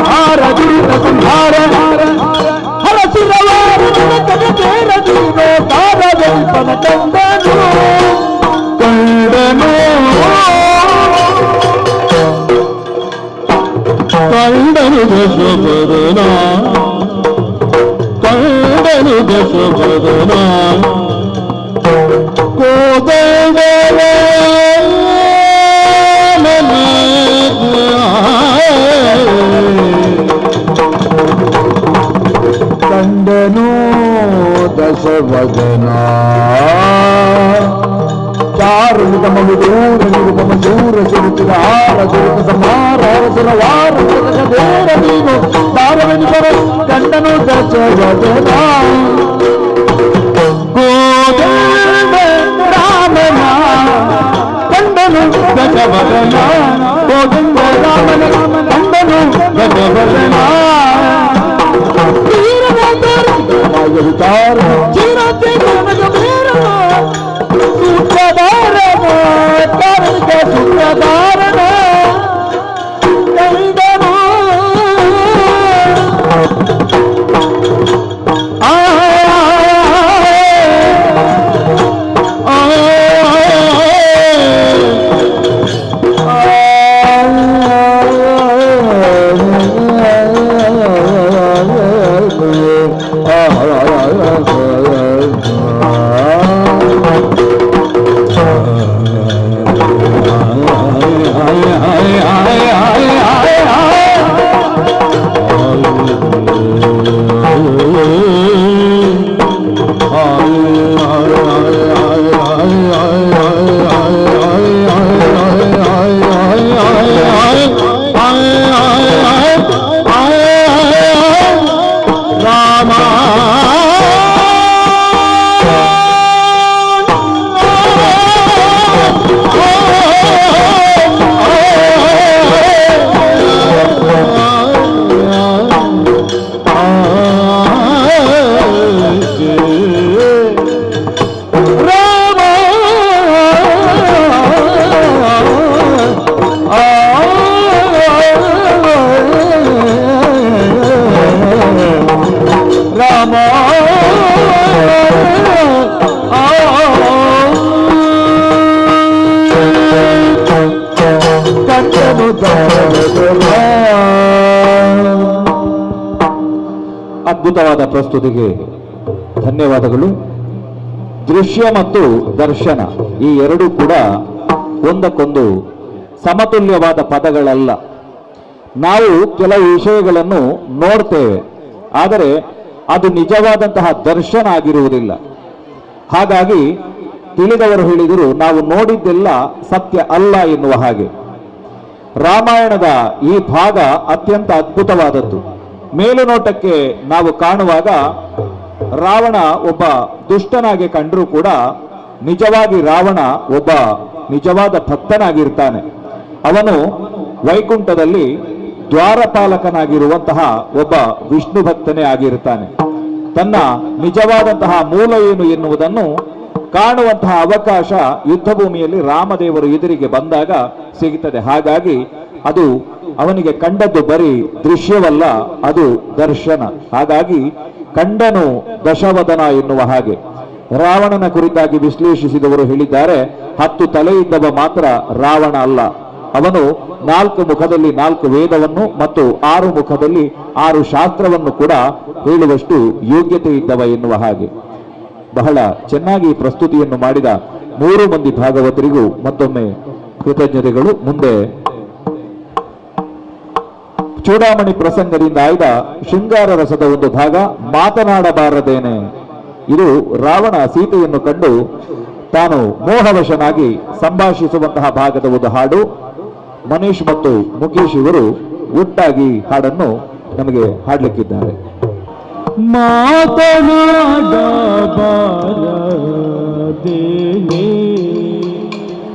ಹಾರ ದುರಿತ ಸಂಹಾರ ಹರಸುರವಾರ ಕಗತೇರ ದೀನೋ ಕಾರವೆಲ್ಪನ ಕಂಡನು ಕಂಡನು ಕಂಡನು ದಶಪದನ ಕಂಡನು ದಶಪದನ ಕೋದಂಡವ ಕಂಡ ಗಂಡನು ರಾಮನ ಕಂಡನು ಗಜವದನ ಗೋವಿಂದ ರಾಮನ ಕಂಡನು ಗಜವದನ ಅದ್ಭುತವಾದ ಪ್ರಸ್ತುತಿಗೆ ಧನ್ಯವಾದಗಳು. ದೃಶ್ಯ ಮತ್ತು ದರ್ಶನ ಈ ಎರಡೂ ಕೂಡ ಒಂದಕ್ಕೊಂದು ಸಮತುಲ್ಯವಾದ ಪದಗಳಲ್ಲ. ನಾವು ಕೆಲವು ವಿಷಯಗಳನ್ನು ನೋಡ್ತೇವೆ, ಆದರೆ ಅದು ನಿಜವಾದಂತಹ ದರ್ಶನ ಆಗಿರುವುದಿಲ್ಲ. ಹಾಗಾಗಿ ತಿಳಿದವರು ಹೇಳಿದರು, ನಾವು ನೋಡಿದ್ದೆಲ್ಲ ಸತ್ಯ ಅಲ್ಲ ಎನ್ನುವ ಹಾಗೆ. ರಾಮಾಯಣದ ಈ ಭಾಗ ಅತ್ಯಂತ ಅದ್ಭುತವಾದದ್ದು. ಮೇಲುನೋಟಕ್ಕೆ ನಾವು ಕಾಣುವಾಗ ರಾವಣ ಒಬ್ಬ ದುಷ್ಟನಾಗಿ ಕಂಡರೂ ಕೂಡ ನಿಜವಾಗಿ ರಾವಣ ಒಬ್ಬ ನಿಜವಾದ ಭಕ್ತನಾಗಿರ್ತಾನೆ. ಅವನು ವೈಕುಂಠದಲ್ಲಿ ದ್ವಾರಪಾಲಕನಾಗಿರುವಂತಹ ಒಬ್ಬ ವಿಷ್ಣು ಭಕ್ತನೇ ಆಗಿರ್ತಾನೆ. ತನ್ನ ನಿಜವಾದಂತಹ ಮೂಲ ಏನು ಎನ್ನುವುದನ್ನು ಕಾಣುವಂತಹ ಅವಕಾಶ ಯುದ್ಧ ಭೂಮಿಯಲ್ಲಿ ರಾಮದೇವರು ಎದುರಿಗೆ ಬಂದಾಗ ಸಿಗುತ್ತದೆ. ಹಾಗಾಗಿ ಅದು ಅವನಿಗೆ ಕಂಡದ್ದು ಬರೀ ದೃಶ್ಯವಲ್ಲ, ಅದು ದರ್ಶನ. ಹಾಗಾಗಿ ಕಂಡನು ದಶವದನ ಎನ್ನುವ ಹಾಗೆ ರಾವಣನ ಕುರಿತಾಗಿ ವಿಶ್ಲೇಷಿಸಿದವರು ಹೇಳಿದ್ದಾರೆ, 10 ತಲೆಯಿದ್ದವ ಮಾತ್ರ ರಾವಣ ಅಲ್ಲ, ಅವನು 4 ಮುಖದಲ್ಲಿ 4 ವೇದವನ್ನು ಮತ್ತು 6 ಮುಖದಲ್ಲಿ 6 ಶಾಸ್ತ್ರವನ್ನು ಕೂಡ ಹೇಳುವಷ್ಟು ಯೋಗ್ಯತೆ ಇದ್ದವ ಎನ್ನುವ ಹಾಗೆ. ಬಹಳ ಚೆನ್ನಾಗಿ ಪ್ರಸ್ತುತಿಯನ್ನು ಮಾಡಿದ 3 ಮಂದಿ ಭಾಗವತರಿಗೂ ಮತ್ತೊಮ್ಮೆ ಕೃತಜ್ಞತೆಗಳು. ಮುಂದೆ ಚೂಡಾಮಣಿ ಪ್ರಸಂಗದಿಂದ ಆಯ್ದ ಶೃಂಗಾರ ರಸದ ಒಂದು ಭಾಗ, ಮಾತನಾಡಬಾರದೇನೆ. ಇದು ರಾವಣ ಸೀತೆಯನ್ನು ಕಂಡು ತಾನು ಮೋಹವಶನಾಗಿ ಸಂಭಾಷಿಸುವಂತಹ ಭಾಗದ ಒಂದು ಹಾಡು. ಮನೀಶ್ ಮತ್ತು ಮುಖೇಶ್ ಇವರು ಒಟ್ಟಾಗಿ ಹಾಡನ್ನು ನಮಗೆ ಹಾಡಲಿಕ್ಕಿದ್ದಾರೆ. ಮಾತನಾಡಬಾರದೇನೆ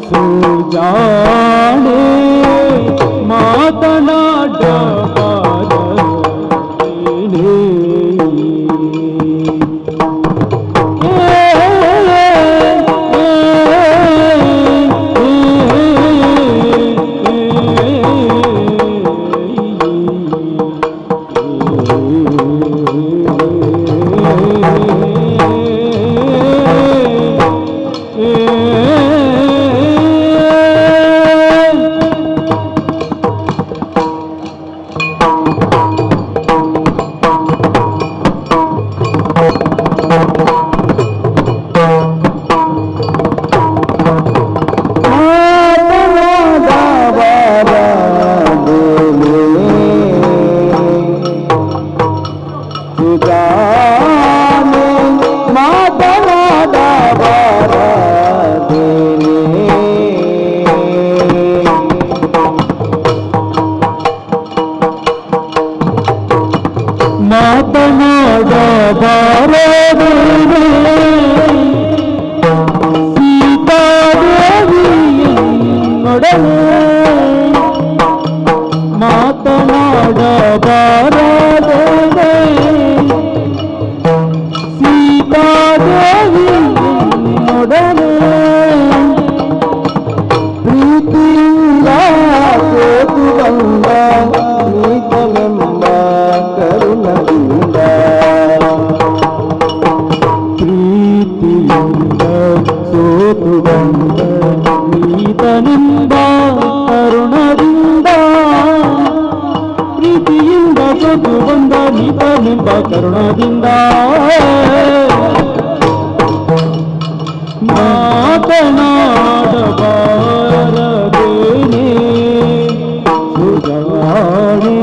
ಸುಜಾಣೆ, ಮಾತನಾಡಬಾರದೇನೆ ಕರುಣದಿಂದ ಮಾತನಾಡಬಾರದೇನೆ ಸುಧಾರಿ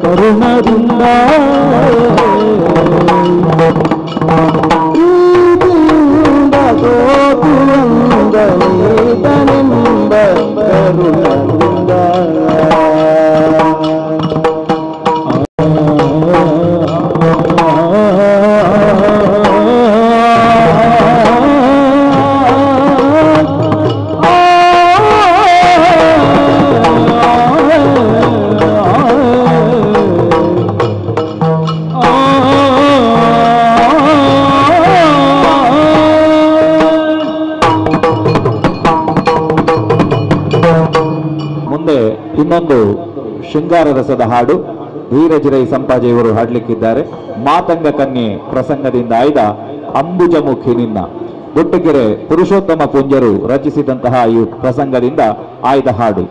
ಕರುಣದಿಂದ ಇನ್ನೊಂದು ಶೃಂಗಾರ ರಸದ ಹಾಡು ಧೀರಜಿರೈ ಸಂಪಾಜೆಯವರು ಹಾಡಲಿಕ್ಕಿದ್ದಾರೆ. ಮಾತಂಗ ಕನ್ಯೆ ಪ್ರಸಂಗದಿಂದ ಆಯ್ದ ಅಂಬುಜಮುಖಿ ನಿನ್ನ ಗುಟ್ಟಗೆರೆ ಪುರುಷೋತ್ತಮ ಪುಂಜರು ರಚಿಸಿದಂತಹ ಈ ಪ್ರಸಂಗದಿಂದ ಆಯ್ದ ಹಾಡು.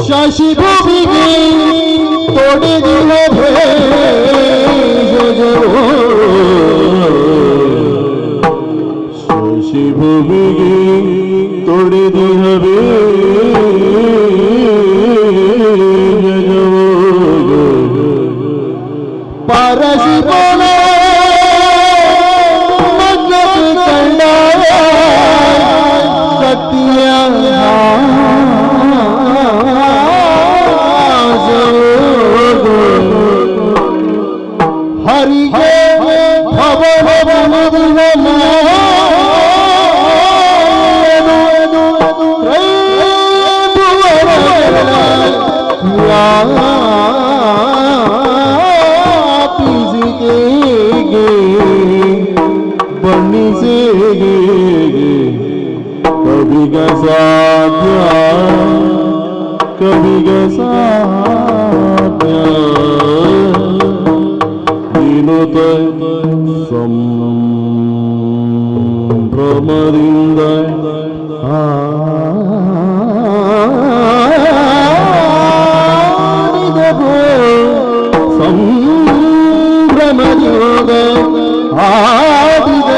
ಶಶಿ ಭೂಮಿಗೆ ತೊಡೆದಿನ ಶಶಿ ಭೂಮಿಗೆ ತೊಡೆದಿನ ಪರಶಿ ಬೋಲ ಕಂಡ ಸತ್ಯ ಹರಿಗೆ ಬಣ್ಣಿಸೇಗೆ ಕವಿಗ ಸಾಧ್ಯ ಕವಿಗ ಸಾಧ್ಯ ಸಂಭ್ರಮದಿಂದ ಸಂಭ್ರಮಯೋಗ ಆದಿದ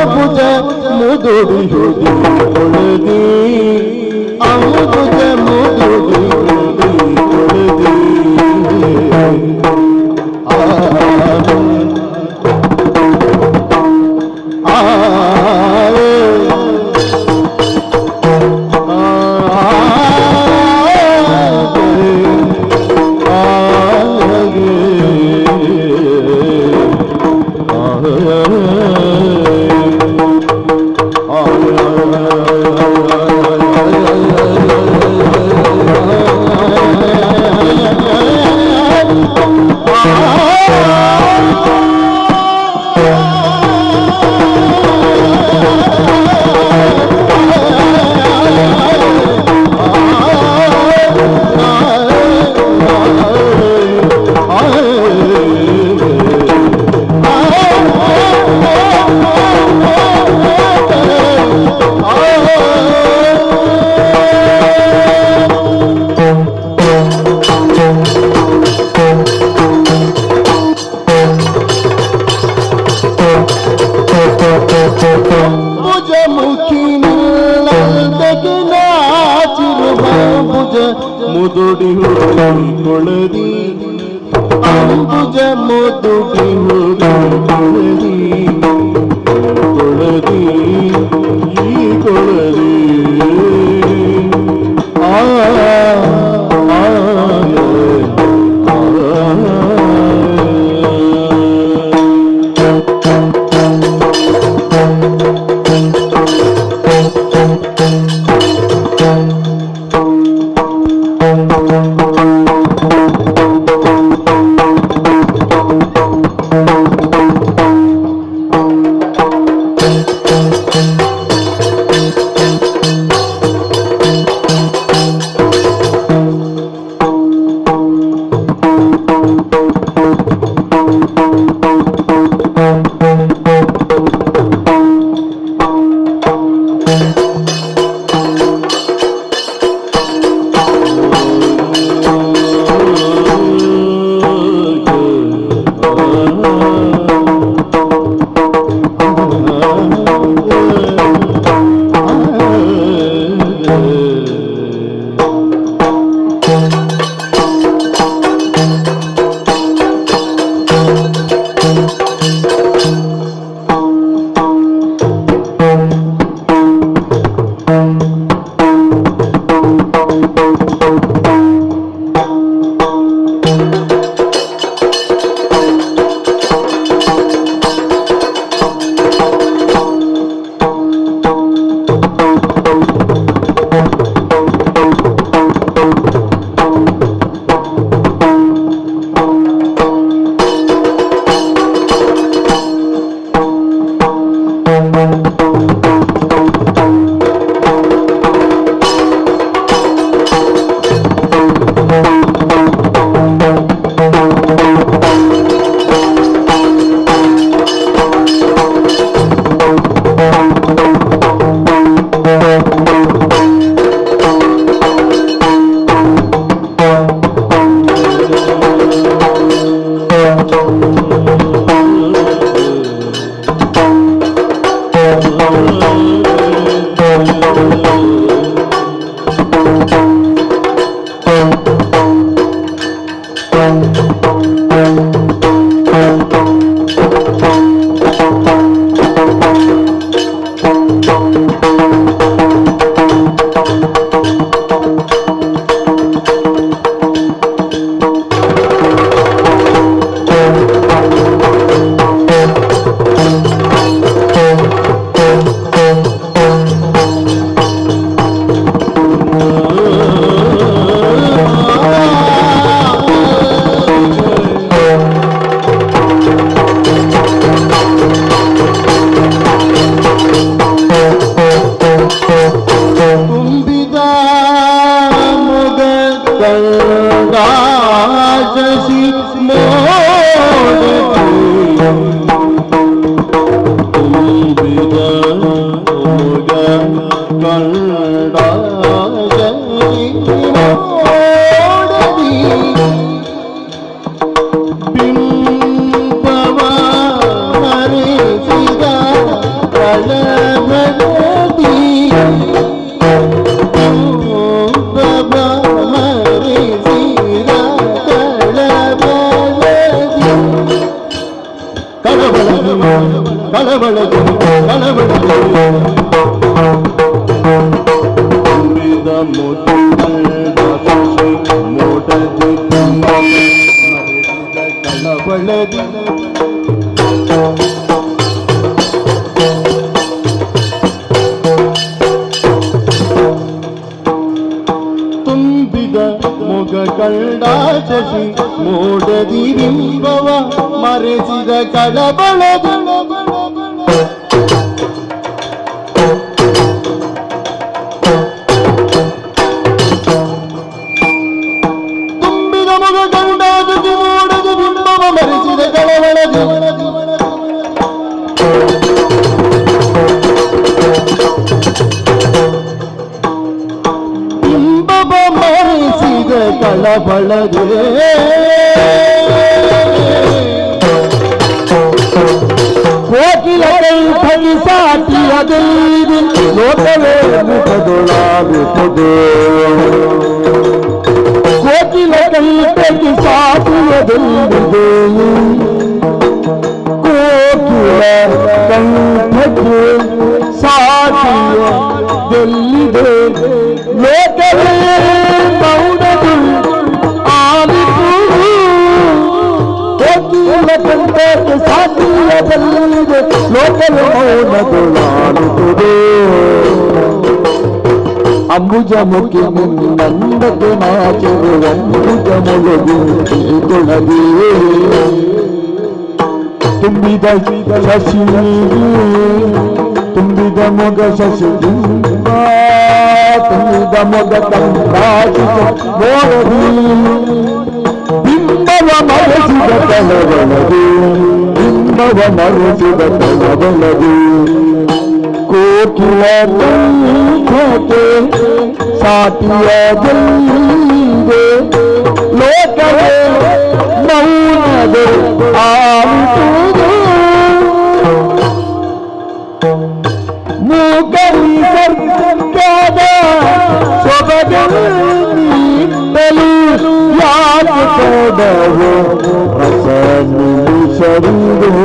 ಭುಜ ಮುದುಡಿ ಹೊಡೆದಿ ಅಂಬುಜ ಮುದುಡಿ ಹೊಡೆದಿ Oh ಮುದುಡಿ ಹುಡುಕೊಳ್ಳದಿ ಅಂಬುಜ ಮುದುಡಿ ಹುಡುಕೊಳ್ಳದಿ ಕೊಳದಿ ಈ ಕೊಳದಿ ಲೋಕವೇ ಮುಖದೊಳಾಗುತ್ತದೆ ಲೋಕವೇ ಮೌನದು ಆಲಿತು ಕೋಕಿಲ ಕಂಠಕ್ಕೆ ಸಾಕಿಲ್ಲದಲ್ಲಿದೆ ಲೋಕವೇ ಮೌನದು ಆಲಿತುದು ಅಂಬುಜಮುಖಿ ನಂದಕ್ಕೆ ನಾಚಿರುವ ಅಂಬುಜ ಮೊಳಗು ಕೊಳದಿ ತುಂಬಿದ ಶಶಿ ತುಂಬಿದ ಮೊಗ ಶಶಿ ತುಂಬಿದ ಮೊಗ ಕಂದಾಚಿ ಮೋರದಿ ಬಿಂಬವ ಮರೆಸಿದ ತಳವಳದಿ ಬಿಂಬವ ಮರೆಸಿದ ತಳವಳದಿ ಕೋಕಿಲ ಕಂಠಕ್ಕೆ ಸಾಟಿಯ ಜಲ್ಲಿದೆ ಲೋಕವೇ ಮೌನದೆ ಆಲಿಸುವುದು ಮೂಕರಿ ಸರ್ಗದ ಸೊಬಗಲು ಯಾಕೆ ಕೊಡವು ರಸ ನಿಮಿಷವಿದು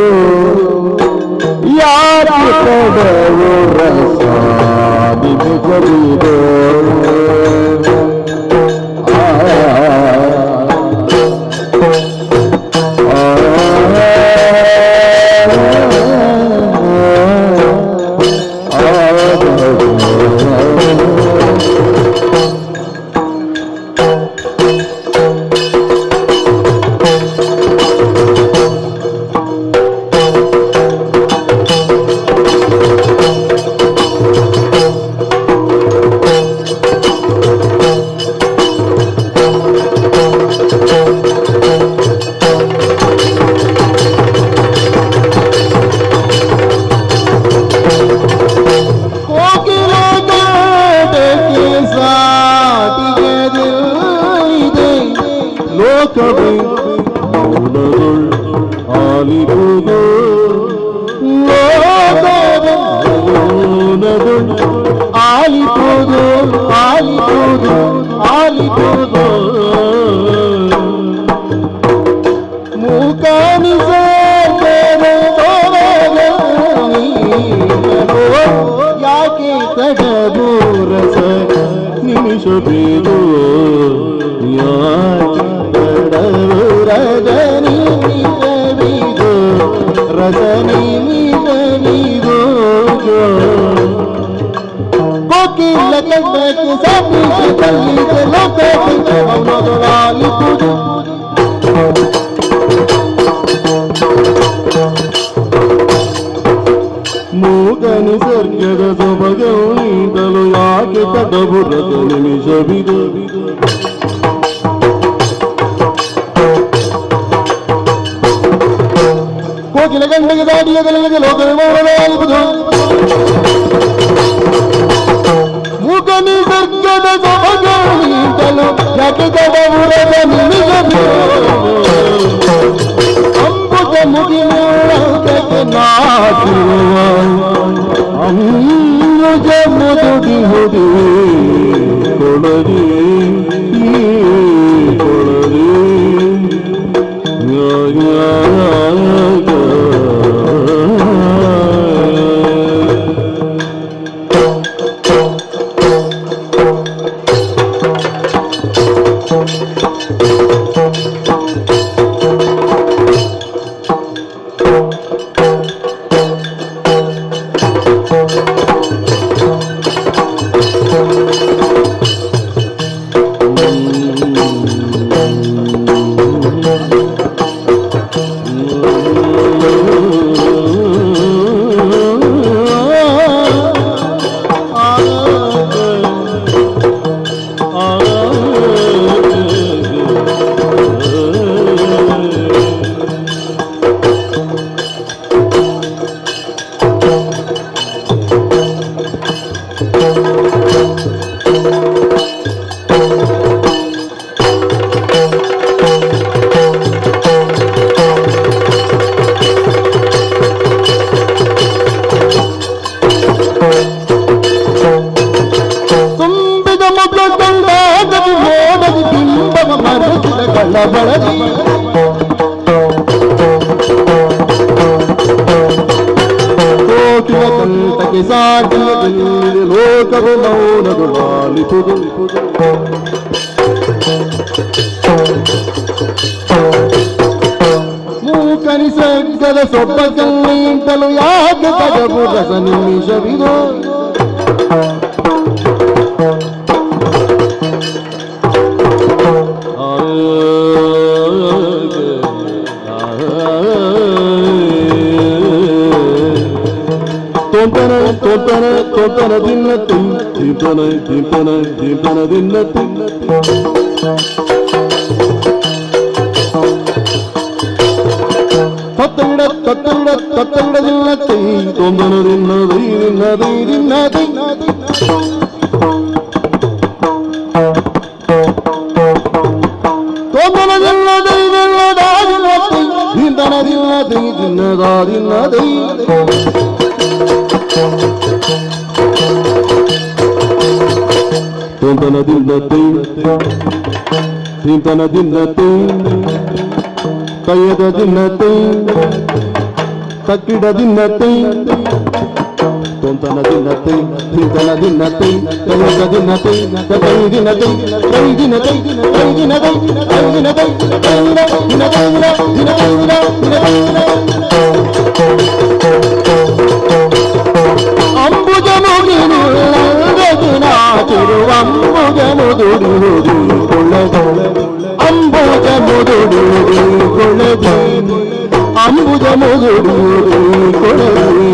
ಯಾಕೆ ಕೊಡವು ರಸ ನಿಮಿಷವಿದು ಮೂಗನಿ ಸರ್ಗದ ಸೊಬಗೌನಿದಲು ಯಾಕೆ ತಡಬುರದ ನಿಮಿಷವಿದು ಕೋಕಿಲ ಗಂಟೆಗೆ ದಾಟಿಯದಲ್ಲಿಗೆ ಲೋಕವೇ ಮೌನವಾಗುವುದು ಮೂಗನಿ ಸರ್ಗದ ಸೊಬಗೌನಿದಲು ಯಾಕೆ ತಡಬುರದ ನಿಮಿಷವಿದು ಅಂಬುಜ ಮುಗಿಲಕ್ಕೆ ನಾಚಿರುವ ಅಂಬುಜ ಮುದುಡಿ ಹುಡಿ ಕೊಳದಿ ಕೊಳದಿ ಬಳದಿ ಕೋಕಿಲ ಕಂಠಕ್ಕೆ ಲಿಂಗಕ್ಕೆ ಸಾಟಿಯಲ್ಲಿ ಲೋಕವು ಮೌನದು ಲಾಲಿಸುವುದು ಮೂಕನಿಸಗ್ಗದ ಸೊಬ್ಬ ಕಲ್ಲಿಂತಲೂ ಯಾಕೆ ತಗಬು ರಸ ನಿಮಿಷವಿದು ತೋತನ ದಿನ ತಿಂತನ ದಿನ ತತ್ತಗಿಡದಿಲ್ಲ ತೊಂದನ ದಿನ ಕೈಯದ ದಿನ್ನತೆ ತಕ್ಕಿಡ ದಿನ್ನತೆ ತೊಂತನ ದಿನ್ನತೆ ತಿಂತನ ದಿನ್ನತೆ ಕೈಯದ ದಿನ್ನತೆ ಕೈ ದಿನತೆ ಕೈ ದಿನತೆ ಕೈ ದಿನತೆ ಕೈ ದಿನತೆ ಅಂಬುಜ ಮುಗಿರುವಂಬುಜ ಮುದುಡುವುದು ಅಂಬುಜ ಮುದುಡುವುದು ಕೊಳದಿ ಅಂಬುಜ ಮುದುಡುವುದು ಕೊಳದಿ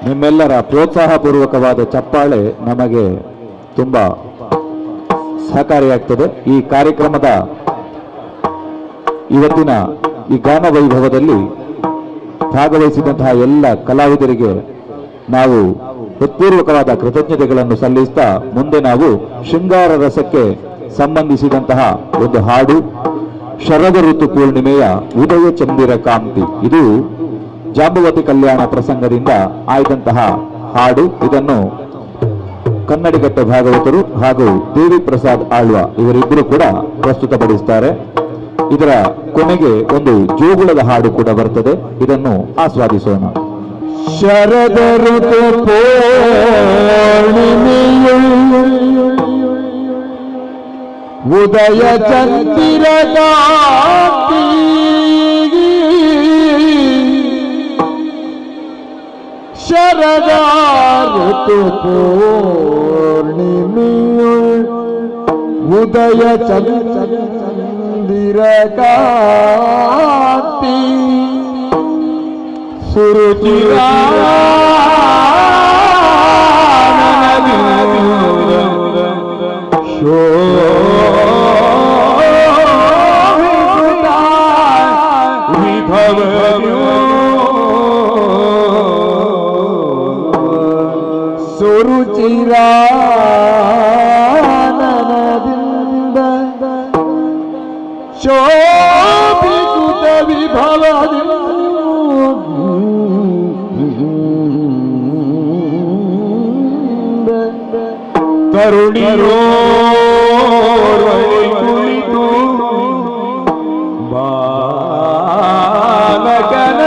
ನಿಮ್ಮೆಲ್ಲರ ಪ್ರೋತ್ಸಾಹಪೂರ್ವಕವಾದ ಚಪ್ಪಾಳೆ ನಮಗೆ ತುಂಬಾ ಸಹಕಾರಿಯಾಗ್ತದೆ. ಈ ಕಾರ್ಯಕ್ರಮದ ಇವತ್ತಿನ ಈ ಗಾನ ವೈಭವದಲ್ಲಿ ಭಾಗವಹಿಸಿದಂತಹ ಎಲ್ಲ ಕಲಾವಿದರಿಗೆ ನಾವು ಹೃತ್ಪೂರ್ವಕವಾದ ಕೃತಜ್ಞತೆಗಳನ್ನು ಸಲ್ಲಿಸ್ತಾ ಮುಂದೆ ನಾವು ಶೃಂಗಾರ ರಸಕ್ಕೆ ಸಂಬಂಧಿಸಿದಂತಹ ಒಂದು ಹಾಡು ಶರದ ಋತು ಪೂರ್ಣಿಮೆಯ ಉದಯ ಚಂದಿರ ಕಾಂತಿ, ಇದು ಜಾಂಬವತಿ ಕಲ್ಯಾಣ ಪ್ರಸಂಗದಿಂದ ಆಯ್ದಂತಹ ಹಾಡು. ಇದನ್ನು ಕನ್ನಡಿಗಟ್ಟ ಭಾಗವತರು ಹಾಗೂ ದೇವಿ ಪ್ರಸಾದ್ ಆಳ್ವ ಇವರಿಬ್ಬರು ಕೂಡ ಪ್ರಸ್ತುತಪಡಿಸುತ್ತಾರೆ. ಇದರ ಕೊನೆಗೆ ಒಂದು ಜೋಗುಳದ ಹಾಡು ಕೂಡ ಬರ್ತದೆ, ಇದನ್ನು ಆಸ್ವಾದಿಸೋಣ. ಶರದ ಋತು ಪೂರ್ಣಿಮೆಯು ಉದಯ ಚಂದಿರ ಕಾಂತಿ ಶರದ ಋತು ಪೂರ್ಣಿಮೆಯು ಉದಯ ಚಂದಿರ ಕಾಂತಿ ಸುರುಚಿರ ಸುರುಚಿರಾನನದಿಂದ ಶೋಭಿಸುತ್ತ ವಿಭವದಿಂದ ತರುಣಿರೋ ಕುಳಿತು ಬಾಲಕನ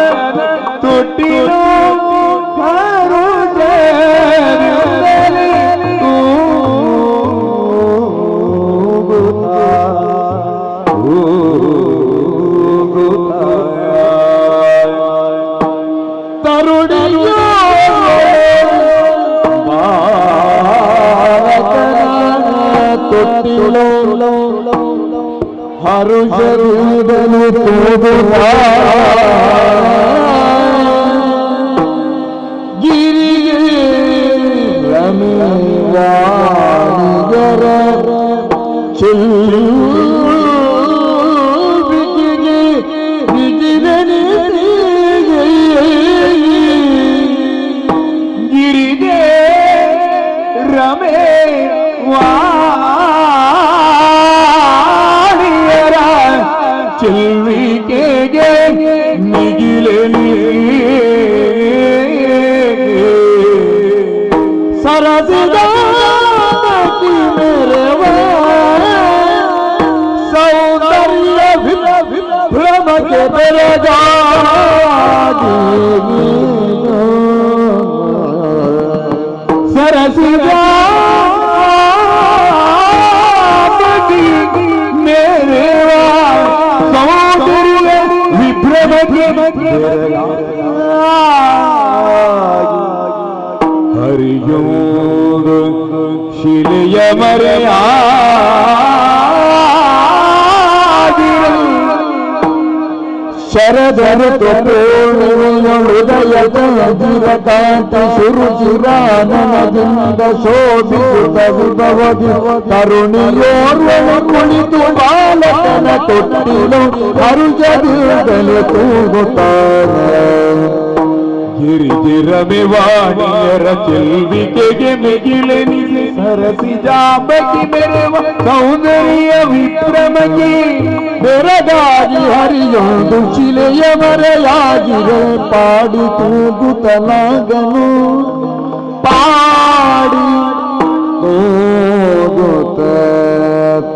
ತೊಟ್ಟಿರೋ ಹರುಷರಿದನು ತೋದುತ್ತಾ ಗಿರಿಗೆ ರಮೆಯಾಣಿಗರ ಚೆಲ್ವಿಕೆಗೆ ಮಿಗಿಲೆನಿ ಸರಸಿದ ಮೆರವ ಸೌಂದರ್ಯ ಭ್ರಮಕ್ಕೆ ಬೆರಗ ಸರಸಿದ ಮೇರೆವ ಸೌಂದರ್ಯ ವಿಭ್ರಮಕ್ಕೆ ಹರಿಯೋಗ ಶಿಲೆಯ ಮರೆಯ ಶರದರ ಹೃದಯದ ಕಾಂತಿ ಸುರುಚಿರಾನನದಿಂದ ಶೋಭಿಸುತ್ತ ವಿಭವದಿ ತರುಣಿಯೋರ್ವನು ಕುಳಿತು ಬಾಲಕನ ತೊಟ್ಟಿಲು ಹರುಜದಿಂದಲೇ ತೂಗುತ್ತಾನೆ ಗಿರಿಗಿರಮೆ ವಾಣಿಯರ ಚೆಲ್ವಿಕೆಗೆ ಮಿಗಿಲೆನಿಸಿ ಸರಸಿಜಾಂಬಕಿ ಮೆರೆವ ಸೌಂದರ್ಯ ವಿಕ್ರಮಕ್ಕೆ ಬೆರಗಾಗಿ ಹರಿಯೊಂದು ಶಿಲೆಯ ಮರೆಯಾಗಿರೆ ಪಾಡಿ ತೂಗುತ್ತಲಾಗನು ಪಾಡಿ ತೂಗುತ್ತ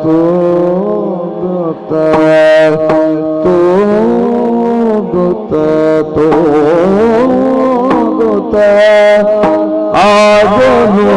ತೂಗುತ್ತ ತೂಗುತ್ತ ತೂಗುತ್ತ ಆಗನು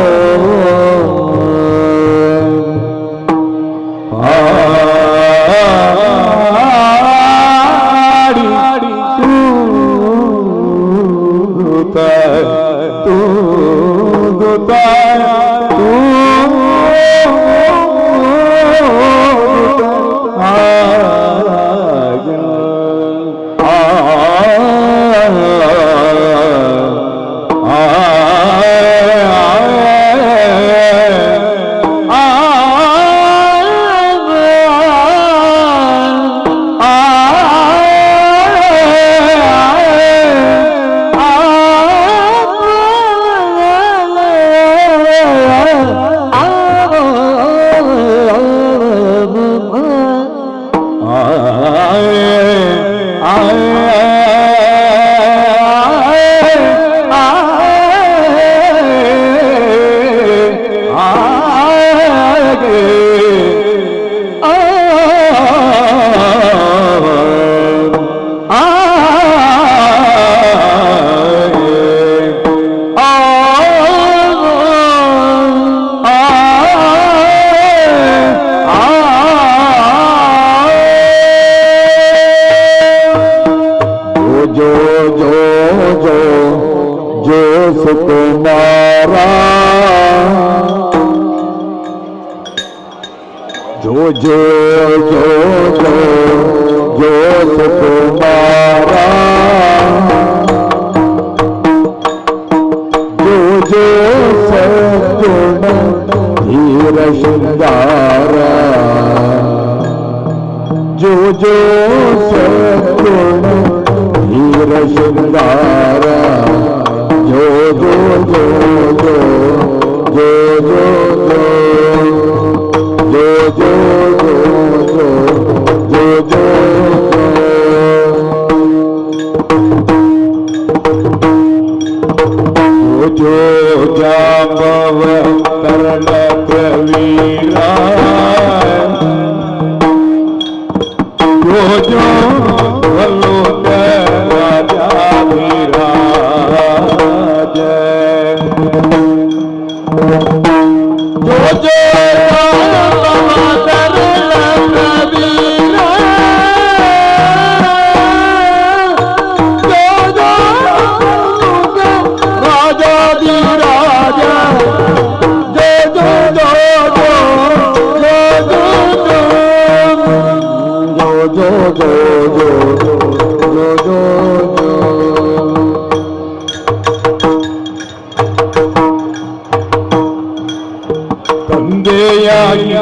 ತಂದೆಯಾಗಿ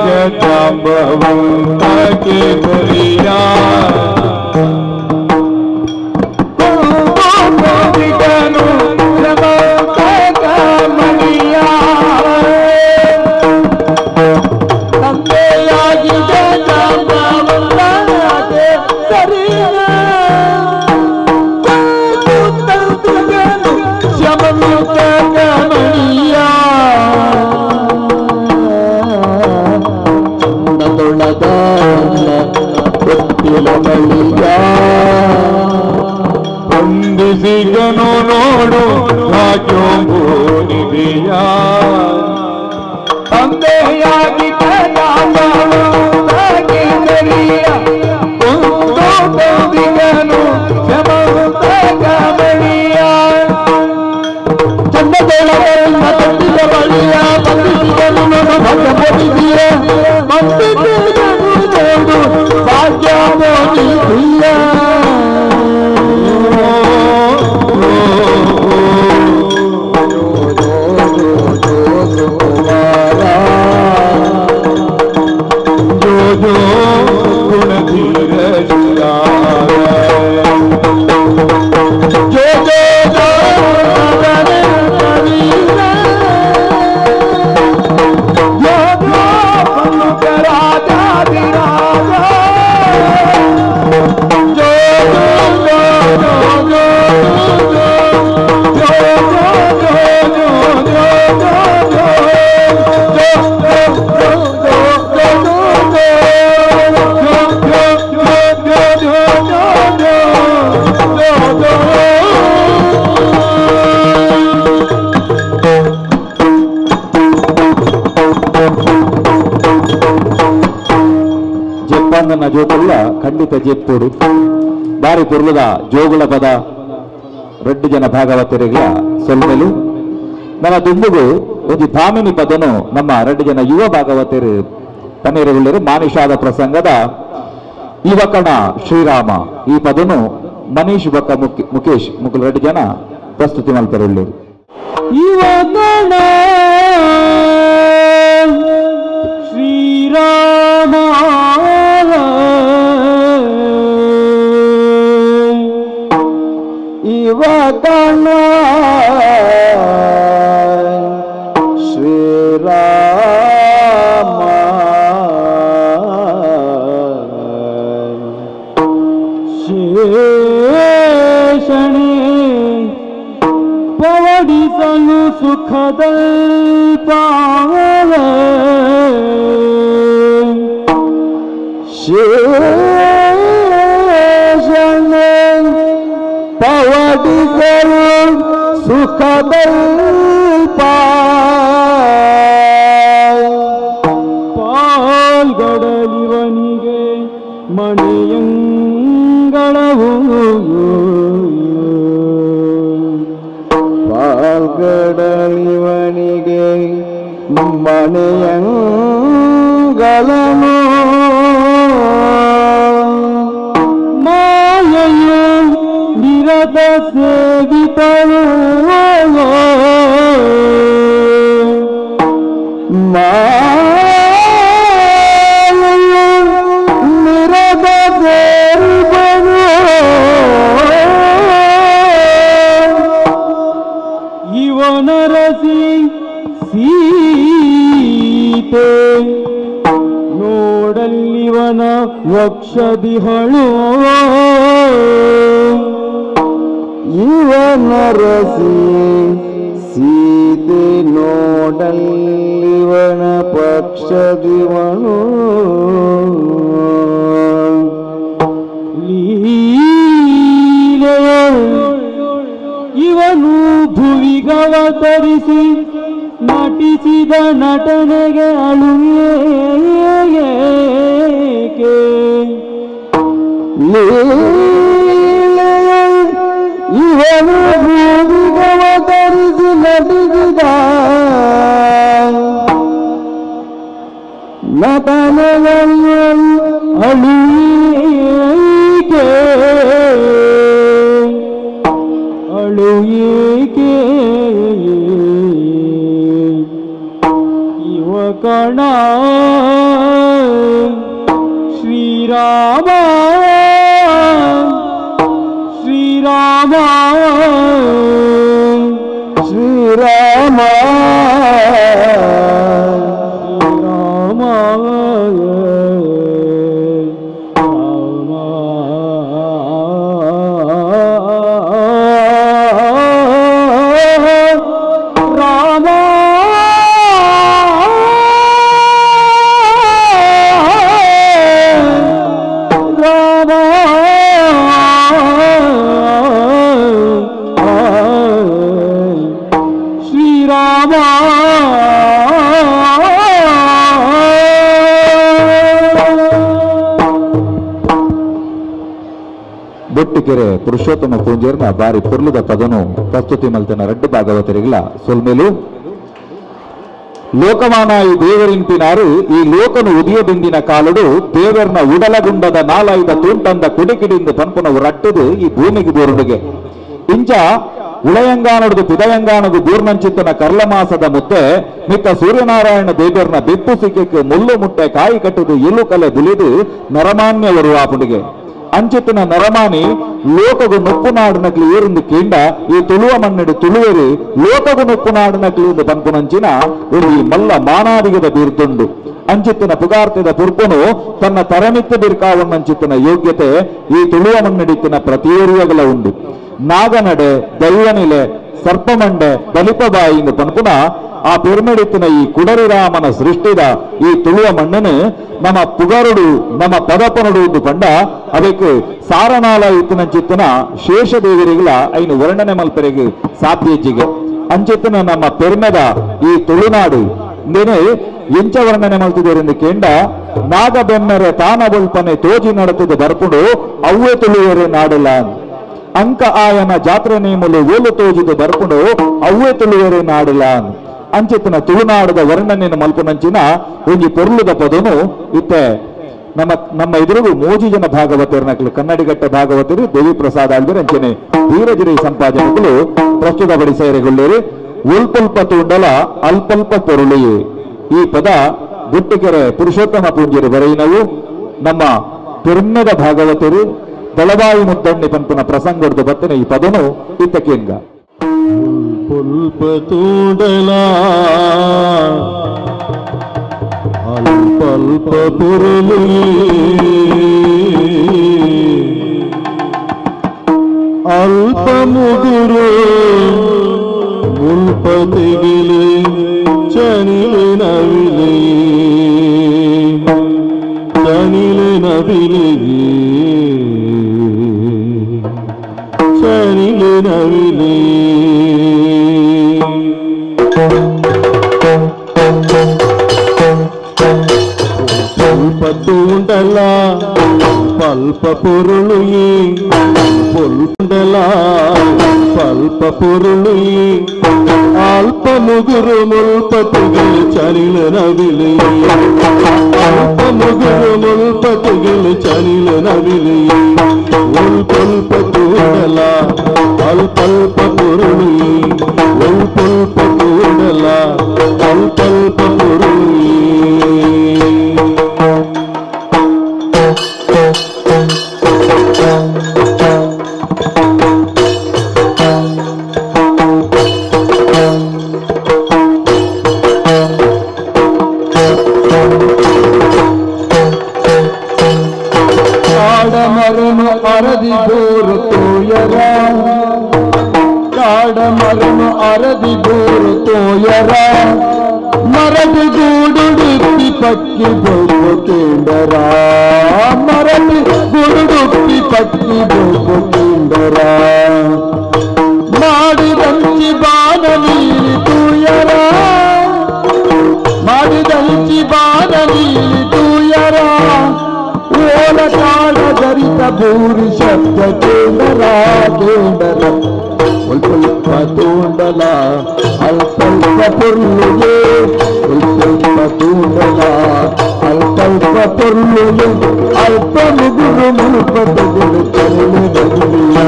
ಜಾಂಬವಂತಕ್ಕೆ ಸರಿಯ ಶಮಯುತ ಗಮನೀಯ ಚಂದದೊಳದ ಗೊತ್ತಿಲ ಬಳಿಯ ಹೊಂದಿಸಿಗನು ನೋಡು ಭಾಗ್ಯೋನಿದೆಯ ತಂದೆಯಾಗಿ ಒಂದಿಗನು ಶಮಯುತ ಗಮನೀಯ ಚಂದದೊಳದ ಗೊತ್ತಿಲ ಬಳಿಯ ಬಂದಿಸಿಗನು ನೋಡು ಭಾಗ್ಯೋನಿದೆಯ ಭಾಗ್ಯೋನಿದೆಯ ಜೋಗುಲ್ಲ ಖಂಡಿತ ಜೆಪ್ಪುಡು ಬಾರಿ ಪುರ್ಲದ ಜೋಗುಳ ಪದ ರೆಡ್ಡು ಜನ ಭಾಗವತರಿಗೆ ಸೊಲ್ಮೆಲು ನನ್ನ ದುಂಬುಗು ಒಂದು ಭಾಮಿನಿ ಪದನು ನಮ್ಮ ರೆಡ್ಡು ಜನ ಯುವ ಭಾಗವತರು ತನ್ನೇರುಳ್ಳರು ಮಾನಿಷಾದ ಪ್ರಸಂಗದ ಯುವಕಣ ಶ್ರೀರಾಮ ಈ ಪದನು ಮನೀಶ್ ಬಕ್ಕ ಮುಖೇಶ್ ಮುಗುಲ್ ರೆಡ್ಡು ಜನ ಪ್ರಸ್ತುತಿ ಮಲ್ಪರುಳ್ಳರು ಯುವಕಣ ಶ್ರೀರಾಮ ಯುವಕಣ ಶ್ರೀರಾಮ ಶೇಷಣೆ ಪವಡಿಸಲು ಸುಖದಲ್ಪ ಶೇಷಣೆ ಪವಡಿಸಲು ಸುಖದಲ್ಪ ಪಾಲ್ಗಡಲಿವನಿಗೆ ಮಣಿಯಂಗಳವು ಪಾಲ್ಗಡಲಿವನಿಗೆ ಮಣಿಯಂಗಳನು ಮಾಯೆಯು ನಿರತ ಸೇವಿತರು ಮಾಯೆಯು ನಿರತ ಸೇವಿತರು ಇವನರಸಿ ಸೀತೆ ನೋಡಲ್ಲಿವನ ವಕ್ಷದಿಹಳು ಇವನರಸಿ ಸೀತೆ ನೋಡಲ್ಲಿವನ ಪಕ್ಷದಿವನು ಇವನು ಭುವಿಗವತರಿಸಿ ನಟಿಸಿದ ನಟನೆಗೆ ಅಳುವೇಕೆ ಇವನು ಭೂಮಿಗವತರಿಸಿ ನಟಿಸಿದ ನಟನೆಗೆ ಅಳುವೇಕೆ ಅಳುವೇಕೆ ಯುವಕಣ ಶ್ರೀರಾಮ ಶ್ರೀರಾಮ ಶ್ರೀರಾಮ ಶ್ರೀರಾಮ ಬೊಟ್ಟಿಕೆರೆ ಪುರುಷೋತ್ತಮ ಪೂಂಜೇರ್ನ ಬಾರಿ ಪುರ್ಲುದ ಪದನು ಪ್ರಸ್ತುತಿ ಮಲ್ತನ ರೆಡ್ಡು ಭಾಗವತರಿಗಳ ಸೊಲ್ಮೇಲು ಲೋಕಮಾನ ಈ ದೇವರಿಂಪಿನಾರು ಈ ಲೋಕನು ಉದಿಯ ಬಿಂದಿನ ಕಾಲುಡು ದೇವರ್ನ ಉಡಲಗುಂಡದ ನಾಲಾಯ್ದ ತೂಂಟಂದ ಕುಡಿಕಿಡಿಂದು ಪನ್ಪುನವು ರಟ್ಟುದು ಈ ಭೂಮಿಗೆ ಬೋರುಡುಗೆ ಇಂಚ ಉಳಯಂಗಾನದು ಪಿದಯಂಗಾನದು ಬೂರ್ನಂಚಿತ್ತನ ಕರ್ಲಮಾಸದ ಮುದ್ದೆ ಮಿತ್ತ ಸೂರ್ಯನಾರಾಯಣ ದೇವರ್ನ ಬೆಪ್ಪು ಸಿಕ್ಕಕ್ಕೆ ಮುಳ್ಳು ಮುಟ್ಟೆ ಕಾಯಿ ಕಟ್ಟುದು ಇಲು ಕಲೆ ಬುಲಿದು ನರಮಾನ್ಯವರು ಆಪುಡಿಗೆ ಅಂಚಿತ್ತಿನ ನರಮಾನಿ ಲೋಕಗು ನೊಪ್ಪು ನಾಡಿನಕ್ಲಿ ಏರಿಂದು ಕೀಂಡ ಈ ತುಳುವ ಮಣ್ಣೆಡು ತುಳುವೆರು ಲೋಕಗು ನೊಪ್ಪು ನಾಡಿನಕ್ಲಿ ಇಂದು ಪಂಪುನಂಚಿನ ಒಂದು ಈ ಮಲ್ಲ ಮಾನಾದಿಗದ ಬೀರ್ದುಂಡು ಅಂಚಿತ್ತಿನ ಪುಗಾರ್ತಿದ ಪುರ್ಪುನು ತನ್ನ ತರಮಿತ್ತ ಬಿರ್ಕಾವನ್ನಂಚಿತ್ತಿನ ಯೋಗ್ಯತೆ ಈ ತುಳುವ ಮಣ್ಣೆಡಿತ್ತಿನ ಪ್ರತಿಯೇರಿಯಗಲ ಉಂಡು ನಾಗನಡೆ ದೈವನಿಲೆ ಸರ್ಪಮಂಡೆ ಬಲಿಪಬಾಯಿ ಇಂದು ಪನ್ಪುನ ಆ ಪಿರ್ಮಿಡಿತ್ತಿನ ಈ ಕುಡರಿರಾಮನ ಸೃಷ್ಟಿದ ಈ ತುಳುವ ಮಣ್ಣನು ನಮ್ಮ ಪುಗರುಡು ನಮ್ಮ ಪದಪನುಡು ಎಂದು ಪಂಡ ಅದಕ್ಕೆ ಸಾರನಾಲ ಇತ್ತಿನ ಚಿತ್ತನ ಶೇಷದೇವರಿಗಳ ಐನು ವರ್ಣನೆ ಮಲ್ಪರಿಗೆ ಸಾಧ್ಯಜಿಗೆ ಅಂಚಿತ್ತಿನ ನಮ್ಮ ಪೆರ್ಮೆದ ಈ ತುಳುನಾಡು ಇಂದೇನೆ ಎಂಚ ವರ್ಣನೆ ಮಲ್ತಿದ್ದೇರೆಂದು ಕೇಂಡ ನಾಗಬೆಮ್ಮೆರೆ ತಾನ ಬೊಲ್ಪನೆ ತೋಜಿ ನಡೆತದ ಬರ್ಪುಡು ಅವ್ವೇ ತುಳುವರೆ ನಾಡಲ್ಲ ಅಂಕ ಆಯನ ಜಾತ್ರೆ ನೇಮಲು ಓಲು ತೋಜಿದು ಬರ್ಪುಡು ಅವ್ವೇ ತುಳುವರೆ ನಾಡಲ್ಲ ಅಂಚಿತ್ತಿನ ತುಳುನಾಡದ ವರ್ಣನೆಯನ್ನು ಮಲ್ಪನಂಚಿನ ಒಂದು ಪೊರ್ಲುದ ಪದನು ಇತ್ತೆ ನಮ್ಮ ಎದುರುಗು ಮೋಜಿ ಜನ ಭಾಗವತರನಕ್ಲು ಕನ್ನಡಿಗಟ್ಟ ಭಾಗವತರು ದೇವಿ ಪ್ರಸಾದ ಆಳ್ವರ್ ಅಂಚನೆ ಧೀರಜಿರಿ ಸಂಪಾದಕರು ಪ್ರಸ್ತುತಪಡಿಸೇರಿಗೊಳ್ಳೇರಿ ಉಲ್ಪಲ್ಪ ತೂಂಡಲ ಅಲ್ಪಲ್ಪ ಪೊರುಳಿಯೇ ಈ ಪದ ಗುಟ್ಟಿಕೆರೆ ಪುರುಷೋತ್ತಮ ಪೂಂಜರಿ ಬರೆಯಿನವು ನಮ್ಮ ಪಿರ್ಮೆದ ಭಾಗವತರು ದಳವಾಯಿ ಮುದ್ದಣ್ಣಿ ಪಂಪನ ಪ್ರಸಂಗದ ಬತ್ತನೆ ಈ ಪದನು ಇತ್ತಕೇಂಗ ಪುಲ್ಪ ತೂಡಲ ಅಲ್ಪಲ್ಪ ಪುರುಳು ಅಲ್ಪ ಮುಗುರು ಮುಲ್ಪ ತೆಗಿಲು ಚನಿಲಿನ ವಿಲೆ ಚನಿಲಿನ ವಿಲೆಗೆ ಚನಿಲಿನ ವಿಲೆ ಪುಲ್ಪ ತೂಂಡಲ ಪಲ್ಪ ಪೊರುಳು ಪುಲ್ಪುಂಡಲ ಪಲ್ಪ ಪೊರುಳು ಅಲ್ಪ ಮುಗುರು ಮುಲ್ಪ ತೆಗಿಲು ಚನಿಲ ನವಿಲೆ ಅಲ್ಪ ಮುಗುರು ಮುಲ್ಪ ತೆಗಿಲು ಚನಿಲ ನವಿಲೆ ಉಲ್ಪಲ್ಪ ತೂಂಡಲ ಅಲ್ಪಲ್ಪ ಪೊರುಳು ಉಲ್ಪಲ್ಪ ತೂಂಡಲ ಅಲ್ಪಲ್ಪ ಪೊರುಳು ಅರದಿ ಬೋರು ತೋಯರ ಕಾಡ ಮರನು ಅರದಿ ಬೋರು ತೋಯರ ಮರದಿ ಗೂಡುಡುಪ್ಪಿ ಪಕ್ಕಿ ಬೋಗು ಕೇಂದರ ಮರದಿ ಗೂಡುಡುಪ್ಪಿ ಪಕ್ಕಿ ಬೋಗು ಕೇಂದರ ಮಾಡಿದಂಚಿ ಬಾನ ನೀಲಿ ತೂಯರ ಮಾಡಿದಂಚಿ ಬಾನ ನೀಲಿ ತೂಯರ ಓಲ ಕಾಳ ಧರಿತ ಭೂರಿ ಶಬ್ದ ಕೇಂದ್ರ ಕೇಂದ್ರ ಉಲ್ಪಲ್ಪ ತೂಂಡಲ ಅಲ್ಪಲ್ಪ ಪುರ್ಲುಗೆ ಉಲ್ಪಲ್ಪ ತೂಂಡಲ ಅಲ್ಪಲ್ಪ ಪುರ್ಲುಗೆ ಅಲ್ಪ ಮುಗುರು ಮುಲ್ಪ ತೆಗೆದು ಚನಿಲು ನಗುಲಿಯೇ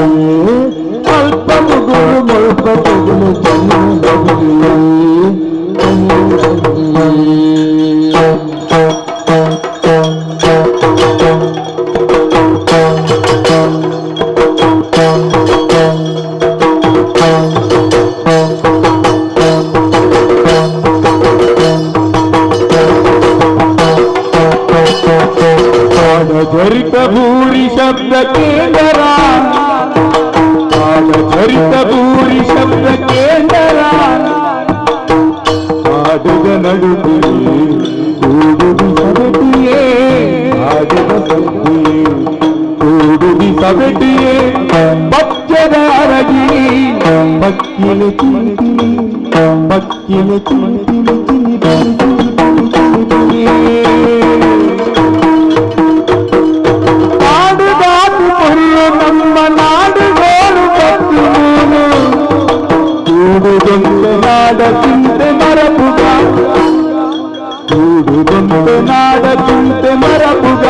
ಅಲ್ಪ ಮುಗುರು ಮುಲ್ಪ ತೆಗೆದು ಚನಿಲು ನಗುಲಿಯೇ ಧರಿತ ಭೂರಿ ಶಬ್ದ ಕೇಂದ್ರ ಧರಿತ ಭೂರಿ ಶಬ್ದ ಕೇಂದ್ರ ಆಡುಗ ನಡುತ್ತಿಯೇ ಕೂಡುದಿ ಸಬೆಟಿಯೇ ಆಡುಗ ಸದ್ದಿಯೇ ಕೂಡುದಿ ಸಬೆಟಿಯೇ ಪಚ್ಚದ ಅರಗಿ ಪಕ್ಕಿಲು ಚಿಲಿಪಿಲಿ ಪಕ್ಕಿಲು ಚಿಲಿಪಿಲಿ ನಮ್ಮ ನಾಡಕ್ಕಿಂತೆ ಮರಪುಗ ಕೂಡುಗೊಂದು ನಾಡಕ್ಕಿಂತೆ ಮರಪುಗ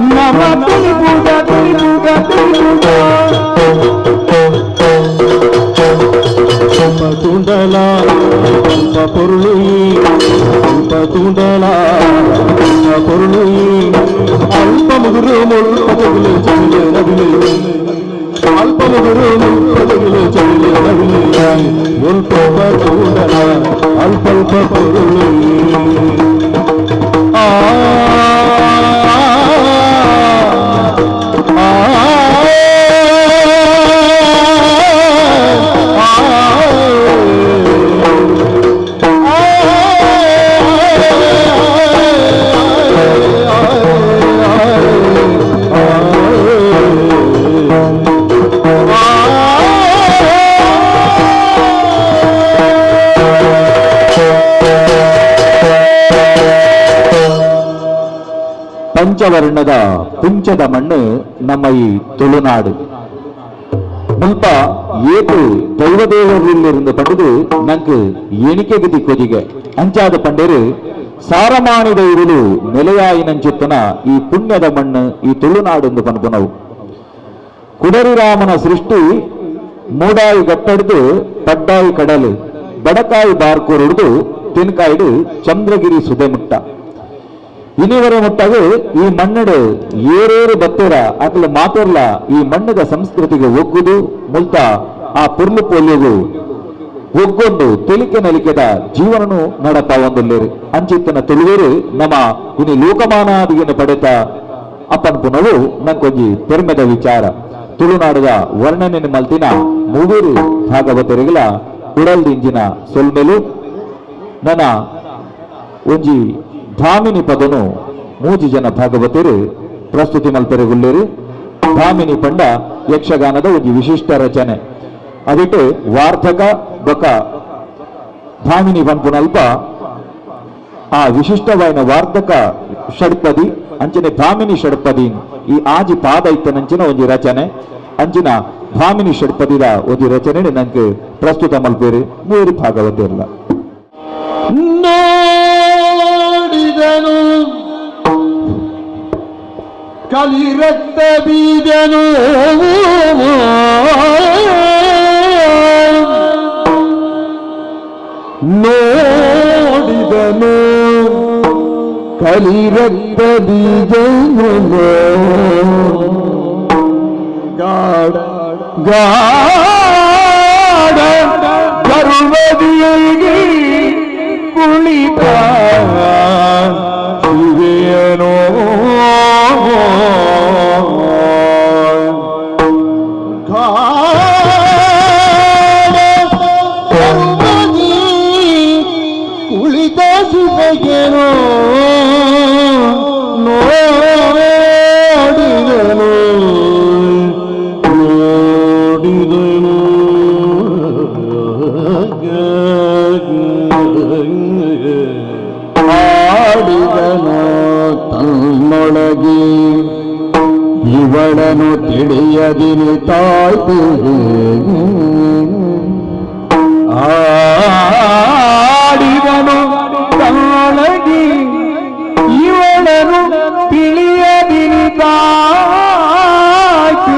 ನಮ ತಿಳಿಬುಗ ತಿಳಿಬುಗ ತಿಳಿಬುಗ ತುಂಡಲ ಪೊರುಳು ತುಂಡಲ ಪೊರುಳು ಅಲ್ಪ ಮುಗುರು ಮುಳ್ಳು ಚಂದ್ರ ನವಿಲೆ ಅಲ್ಪ ಮುಗುರು ಮುಳ್ಳು ಚಂದ್ರ ನವಿಲೆ ಮುಲ್ಪ ತುಂಡಲ ಅಲ್ಪ ಪೊರುಳು ಪಂಚವರ್ಣದ ಪುಂಚದ ಮಣ್ಣು ನಮ್ಮ ಈ ತುಳುನಾಡು ಮುಲ್ಪ ಏತು ದೈವದೇವರಿಲ್ಲಿருந்து ಪಡೆದು ನಂಗೆ ಎಣಿಕೆ ಬಿದ್ದಿ ಕೊದಿಗೆ ಅಂಚಾದ ಪಂಡೇರು ಸಾರಮಾಣಿದ ಇರುಳು ನೆಲೆಯಾಯಿನಂಚಿತ್ತನ ಈ ಪುಣ್ಯದ ಮಣ್ಣು ಈ ತುಳುನಾಡು ಎಂದು ಪನ್ಪುನವು ಕುಡರಿರಾಮನ ಸೃಷ್ಟಿ ಮೂಡಾಯಿ ಗಟ್ಟಡ್ದು ಪಡ್ಡಾಯಿ ಕಡಲು ಬಡಕಾಯಿ ಬಾರ್ಕೋರುಡ್ದು ತೆನ್ಕಾಯಿಡು ಚಂದ್ರಗಿರಿ ಸುದೆಮುಟ್ಟ ಇನಿವರ ಮುಟ್ಟಾಗ ಈ ಮಣ್ಣಡು ಏರೇರು ಬತ್ತೇರ ಅಕಲ ಮಾತೋರ್ಲ ಈ ಮಣ್ಣದ ಸಂಸ್ಕೃತಿಗೆ ಒಗ್ಗುದು ಮುಲ್ತ ಆ ಪುರ್ಲು ಪೋಲಿಯಗೂ ಒಗ್ಗೊಂಡು ತೆಲಿಕೆ ನಲಿಕೆದ ಜೀವನನು ನಡಪ ಒಂದಲ್ಲೇರು ಅಂಚಿತ್ತನ ತುಳುವೇರು ನಮ್ಮ ಇನಿ ಲೋಕಮಾನಾದಿಗಿನ ಪಡೆತ ಅಪ್ಪನ ಪುನವು ನಂಗೊಂಜಿ ಪೆರ್ಮೆದ ವಿಚಾರ ತುಳುನಾಡದ ವರ್ಣನೆ ಮಲ್ತಿನ ಮೂವೇರು ಭಾಗವತರಿಗಳ ಕುಡಲ್ದಿಂಜಿನ ಸೊಲ್ಮೆಲು ನನ್ನ ಒಂಜಿ ಭಾಮಿನಿ ಪದನು ಮೂಜಿ ಜನ ಭಾಗವತರು ಪ್ರಸ್ತುತಿ ಮಲ್ಪೆರೆಗುಳ್ಳೇರು ಭಾಮಿನಿ ಪಂಡ ಯಕ್ಷಗಾನದ ಒಂದು ವಿಶಿಷ್ಟ ರಚನೆ ಅದಿಟ್ಟು ವಾರ್ಧಕ ಬೊಕ ಭಾಮಿನಿ ಪಂಪುನಲ್ಪ ಆ ವಿಶಿಷ್ಟವಾದ ವಾರ್ಧಕ ಷಡ್ಪದಿ ಅಂಚನೆ ಭಾಮಿನಿ ಷಡ್ಪದಿ ಈ ಆಜಿ ಪಾದ ಇತ್ತನಂಚಿನ ಒಂದು ರಚನೆ ಅಂಚಿನ ಭಾಮಿನಿ ಷಡ್ಪದಿದ ಒಂದು ರಚನೆ ನಂಗೆ ಪ್ರಸ್ತುತ ಮಲ್ಪೇರು ಮೂರು ಭಾಗವತಿರಲ್ಲ ನೋಡಿದನು ಕಲಿರಕ್ತ ಬೀಜನು ನೋಡಿದನು ಕಲಿರಕ್ತ ಬೀಜನು ಗಾಢ ಗಾಢ ಗರ್ವದಿಯಗಿ ಕುಳಿತ ಶಿವೆಯನೋ ಕುಳಿತ ಶಿವೆಯನೋ ನೋಡಿದನು ನೋಡಿದನು ಆಡಿದನು ತನ್ನೊಳಗೆ ಇವಳನು ತಿಳಿಯದಿನಿ ತಾಯ್ತು ಆಡಿದನು ತನ್ನೊಳಗೆ ಇವಳನು ತಿಳಿಯದಿನಿ ತಾಯ್ತು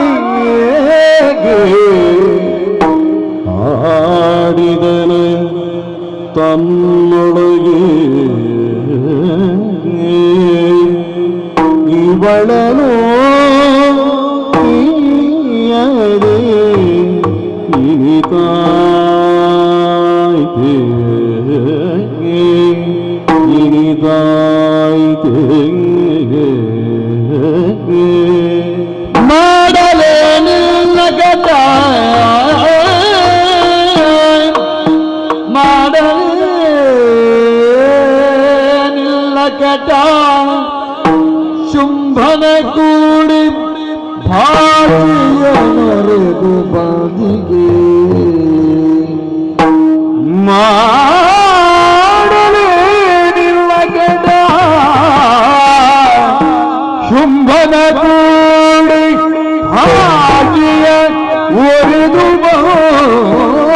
ಆಡಿದನು ತನ್ನೊಳಗೆ ಇವಳನು ತಿಳಿಯದೆ ಇನಿತಾಯ್ತೆ ಇನಿತಾಯ್ತೆ ಮಾಡಲೇನಿಲ್ಲ ಗತ ಮಾಡಲೇನಿಲ್ಲ ಗತ ಶುಂಭನ ಕೂಡಿ ಭಾಷೆಯನರೆದು ಬಾದಿಗೆ ಮಾಡಲೇನಿಲ್ಲ ಗತ ಶುಂಭನ ಕೂಡಿ ಭಾಷೆಯ ಒರೆದು ಬಾದಿಗೆ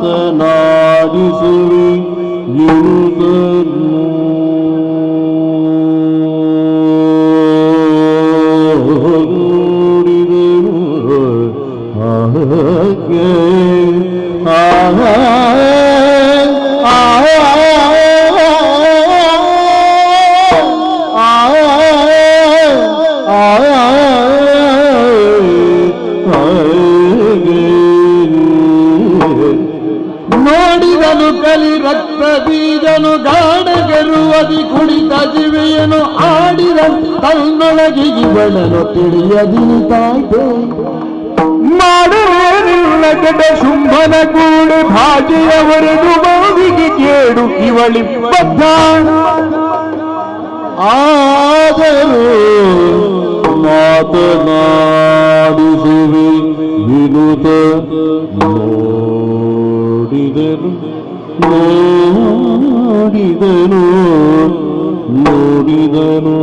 ಮಾತನಾಡಿಸುವಿ ಇರುತ್ತನು ನೋಡಿದನು ಕಲಿ ರಕ್ತ ಬೀಜನು ಗಾಢಗೆರುವದಿ ಕುಳಿತ ಜೀವಿಯನು ಆಡಿದ ತನ್ನೊಳಗೆ ಇವಳನು ತಿಳಿಯದಿನಿತಾಯ್ತು ಮಾಡುವೇನಿಲ್ಲ ಕೆಟ ಶುಂಭನ ಕೂಡಿ ಭಾಗಿಯವರೆದು ಬಾವಿಗೆ ಕೇಡು ಇವಳಿ ಬದ್ಧ ಆದರೂ ಮಾತನಾಡಿಸುವೆ ವಿನುತ ನೋಡಿದನು ನೋಡಿದನು ನೋಡಿದನು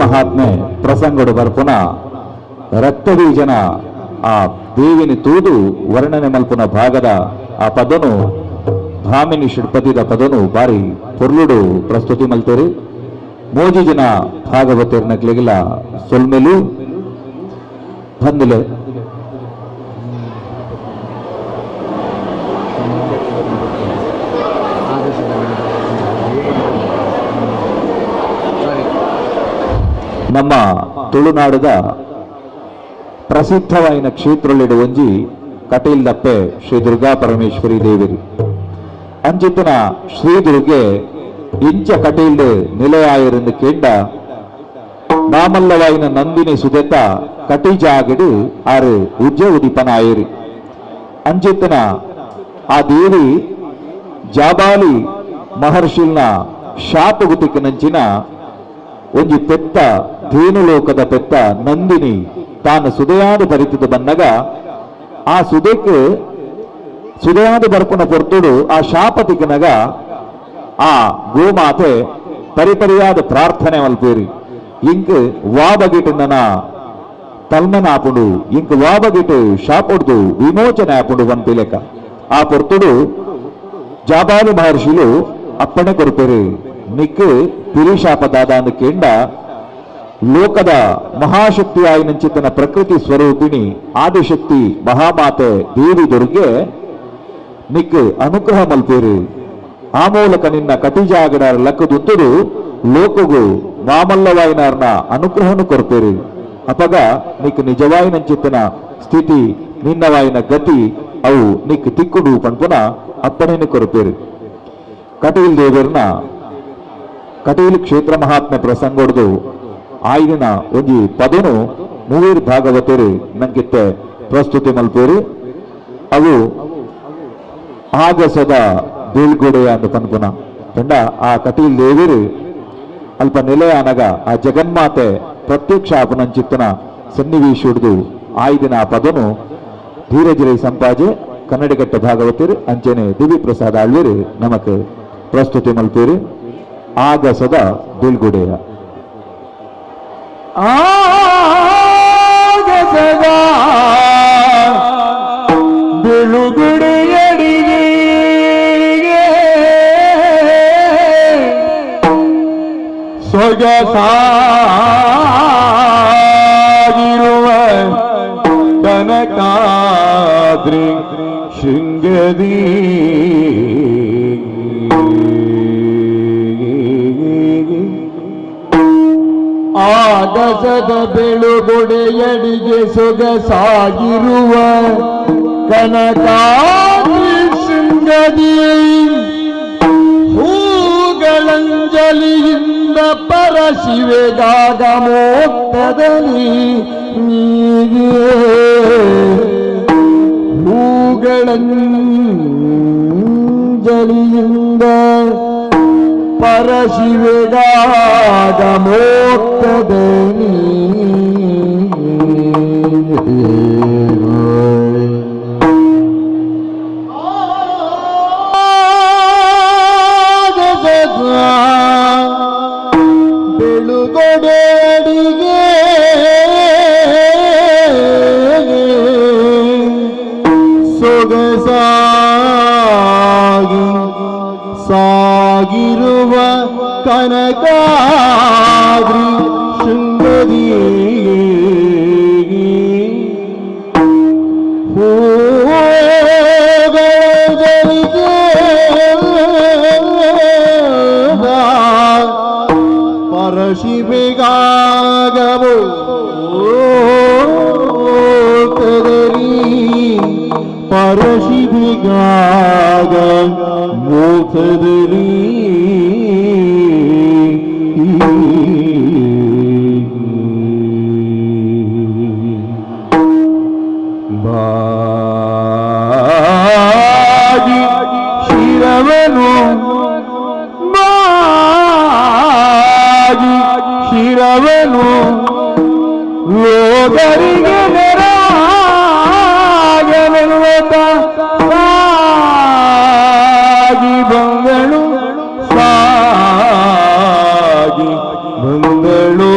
ಮಹಾತ್ಮೆ ಪ್ರಸಂಗಡು ಬರ್ಪುನ ರಕ್ತಬೀಜನ ಆ ದೇವಿನಿ ತೂದು ವರ್ಣನೆ ಮಲ್ಪುನ ಭಾಗದ ಆ ಪದನು ಭಾಮಿನಿ ಷಡ್ಪದಿದ ಪದನು ಬಾರಿ ಪೊರ್ಲುಡು ಪ್ರಸ್ತುತಿ ಮಲ್ತೇರಿ ಮೋಜಿ ಜನ ಭಾಗವತೇರ್ನಕ್ಲಿಗಿಲ ಸೊಲ್ಮೆಲು ಬಂದಿಲೆ ನಮ್ಮ ತುಳುನಾಡದ ಪ್ರಸಿದ್ಧವಾಯಿನ ಕ್ಷೇತ್ರಲಿಡು ಒಂಜಿ ಕಟೀಲ್ ದಪ್ಪೆ ಶ್ರೀ ದುರ್ಗಾ ಪರಮೇಶ್ವರಿ ದೇವಿರಿ ಅಂಚಿತ್ತಿನ ಶ್ರೀ ದುರ್ಗೆ ಇಂಚ ಕಟೀಲ್ಡ್ ನಿಲಯಾಯಿருந்து ಕೇಂಡ ನಾಮಲ್ಲವಾಯಿನ ನಂದಿನಿ ಸುದೆತ ಕಟೀಜಾಗಿಡು ಆರು ಉಜ್ಜ ಉದಿಪನಾಯಿರಿ ಅಂಚಿತ್ತಿನ ಆ ದೇವಿ ಜಾಬಾಲಿ ಮಹರ್ಷಿಲ್ನ ಶಾಪಗುತಿಕ ನಂಚಿನ ಒಂಜಿ ಪೆತ್ತ ಧೇನುಲೋಕದ ಪೆತ್ತ ನಂದಿನಿ ತಾನು ಸುದೆಯಾದು ಬರಿತಿದ್ದು ಬನ್ನಗ ಆ ಸುದೆಕ್ಕೆ ಸುದೆಯಾದು ಬರ್ಪುನ ಪೊರ್ತುಡು ಆ ಶಾಪ ತಿಕ್ಕನಗ ಆ ಗೋಮಾತೆ ಪರಿಪರಿಯಾದ ಪ್ರಾರ್ಥನೆ ಮಲ್ಪೇರಿ ಇಂಕ್ ವಾಬಗಿಟ್ಟು ನನ್ನ ತಲ್ಮನ ಆಪುಂಡು ಇಂಕ್ ವಾಬಗಿಟ್ಟು ಶಾಪುಡ್ದು ವಿಮೋಚನೆ ಆಪುಂಡು ಬಂಪಿಲೆಕ ಆ ಪೊರ್ತುಡು ಜಾಬಾಲಿ ಮಹರ್ಷಿಲು ಅಪ್ಪಣೆ ಕೊಡ್ಪೇರಿ ನಿಕ್ ಪಿರಿಶಾಪದಾದ ಅಂದ ಕೇಂಡ ಲೋಕದ ಮಹಾಶಕ್ತಿ ಆಯ್ನಂಚಿತನ ಪ್ರಕೃತಿ ಸ್ವರೂಪಿಣಿ ಆದಿಶಕ್ತಿ ಮಹಾಮಾತೆ ದೇವಿ ದುರ್ಗೆ ನಿಕ್ ಅನುಗ್ರಹ ಮಲ್ಪೇರಿ ಆ ಮೂಲಕ ನಿನ್ನ ಕಟಿಜಾಗಡ ಲಕ್ಕದುತ್ತರು ಲೋಕಗೂ ಮಾಮಲ್ಲವಾಯಿನಾರ್ನ ಅನುಗ್ರಹನು ಕೊರಪೇರು ಅಪಗ ನೀಕು ನಿಜವಾಯಿನ ಚಿತ್ತನ ಸ್ಥಿತಿ ನಿನ್ನವಾಯಿನ ಗತಿ ಅವು ನೀಕು ತಿಕ್ಕುಡು ಪಂಪುನ ಅಪ್ಪನೇನು ಕೊರಪೇರು ಕಟೀಲ್ ದೇವರನ್ನ ಕಟೀಲ್ ಕ್ಷೇತ್ರ ಮಹಾತ್ಮೆ ಪ್ರಸಂಗೋಡ್ದು ಆಯ್ದಿನ ಒಂಜಿ ಪದನು ಮೂವೇರು ಭಾಗವತರು ನಂಗಿತ್ತೆ ಪ್ರಸ್ತುತಿ ಮಲ್ಪೇರು ಅವು ಆಗಸದ ಬೀಳ್ಗೊಡೆಯ ಅಂತ ಪನ್ಪುನ ಪಂಡ ಆ ಕಟೀಲ್ ದೇವರು ಅಲ್ಪ ನೆಲೆ ಅನಗ ಆ ಜಗನ್ಮಾತೆ ಪ್ರತ್ಯಕ್ಷ ಆಪನಂಚಿತ್ತನ ಸನ್ನಿವೇಶುಡ್ದು ಆಯ್ದಿನ ಆ ಪದನು ಧೀರಜಿರೈ ಸಂಪಾಜೆ ಕನ್ನಡಿಗಟ್ಟ ಭಾಗವತರು ಅಂಚನೆ ದಿವಿ ಪ್ರಸಾದ ಆಳ್ವೇರು ನಮಕ್ ಪ್ರಸ್ತುತಿ ಮಲ್ಪೇರು ಆಗಸದ ಬೀಳ್ಗೊಡೆಯ ಆಗಸದ ಬೀಳುಗುಡೆಯಡಿಗೆ ಸೊಗಸಾಗಿರುವ ಕನಕಾದ್ರಿ ಶೃಂಗದಿ ಆಗಸದ ಬೆಳುಗೊಡೆಯಡಿಗೆ ಸೊಗಸಾಗಿರುವ ಕನಕಾದ್ರಿ ಶೃಂಗದಿ ಹೂಗಳಂಜಲಿಯಿಂದ ಪರಶಿವೆಗಾಗ ಮೋಕ್ಷದಲ್ಲಿ ನೀಗೆ ಹೂಗಳಂಜಲಿಯಿಂದ ಪರಶಿವೆಗಾಗ ಮೋಕ್ಷದಲ್ಲಿ ಬೆಳುಗೊಡೆಯಡಿಗೆ ಸೊಗಸಾಗಿ ಸಾಗಿರುವ ಕನಕಾದ್ರಿ ಶೃಂಗದಿ ಪರಶಿವೆಗಾಗವೋ ಪರಶಿವೆಗಾಗ ಮೋಕ್ಷದಲ್ಲಿ ಬಾಗಿ ಶಿರವನು ಬಾಗಿ ಶಿರವನು ಲೋಕರಿಗೆ ನೆರವಾಗನೆನ್ನುತ್ತ ಸಾಗಿ ಬಂದಳು ಸಾಗಿ ಬಂದಳು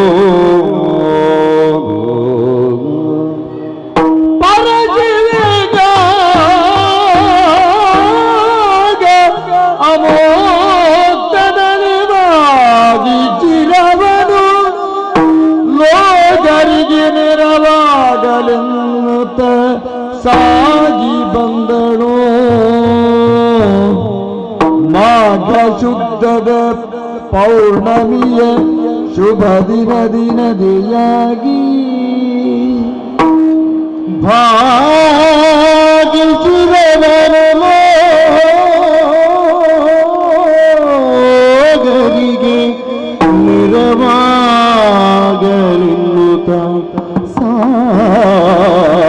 ಪರಶಿವೆಗಾಗ ಅಮೋಕ್ಷದಲ್ಲಿ ಬಾಗಿ ಚಿರವನು ಲೋಕರಿಗೆ ನೆರವಾಗಲೆನ್ನುತ್ತ ಸಾಗಿ ಬಂದಳು ಮಾಘ ಶುದ್ಧದ ಪೌರ್ಣಮಿಯ ಶುಭ ದಿನದಿಯಾಗಿ ಭಾಗಿಸಿದವನು ಲೋಕರಿಗೆ ನೆರವಾಗಲೆನ್ನುತ್ತ ಸಾಗಿ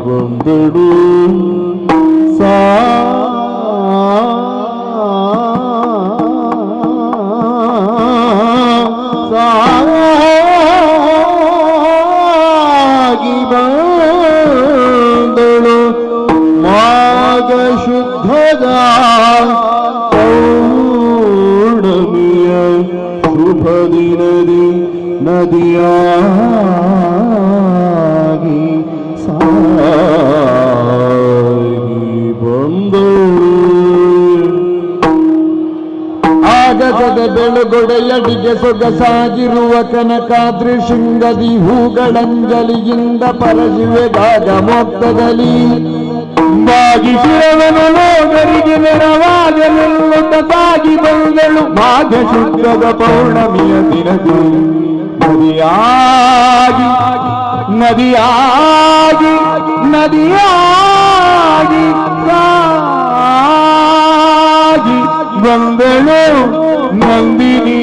ಬಂದಳು ಸಾಗಿ ಬಂದಳು ಮಾಘ ಶುದ್ಧದ ಪೌರ್ಣಮಿಯ ಶುಭ ದಿನದಿ ನದಿಯಾಗಿ ಸಾಗಿ ಬಂದಳು ಆಗಸದ ಬೆಳುಗೊಡೆಯಡಿಗೆ ಸೊಗಸಾಗಿರುವ ಕನಕಾದ್ರಿ ಶೃಂಗದಿ ಹೂಗಳಂಜಲಿಯಿಂದ ಪರಶಿವೆಗಾಗ ಮೋಕ್ಷದಲ್ಲಿ ಬಾಗಿ ಶಿರವನು ಲೋಕರಿಗೆ ನೆರವಾಗಲೆಲ್ಲುತ್ತ ಸಾಗಿ ಬಂದಳು ಮಾಘ ಶುದ್ಧದ ಪೌರ್ಣಮಿಯ ದಿನದಿ ನದಿಯಾಗಿ ನದಿಯಾಗಿ ನದಿಯಾಗಿ ಸಾಗಿ ಬಂದಳು ನಂದಿನಿ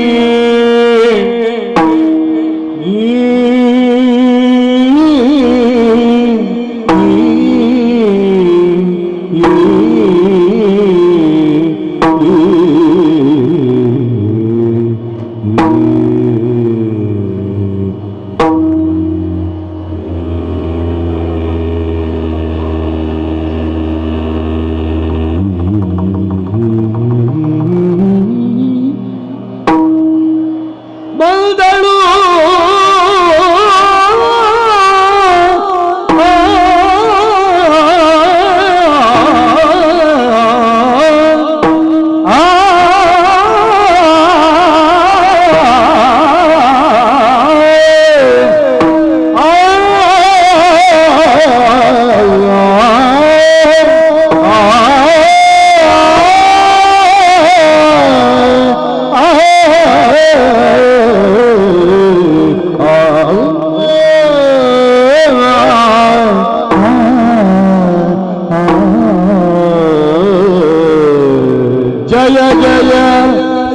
ಜಯ ಜಯ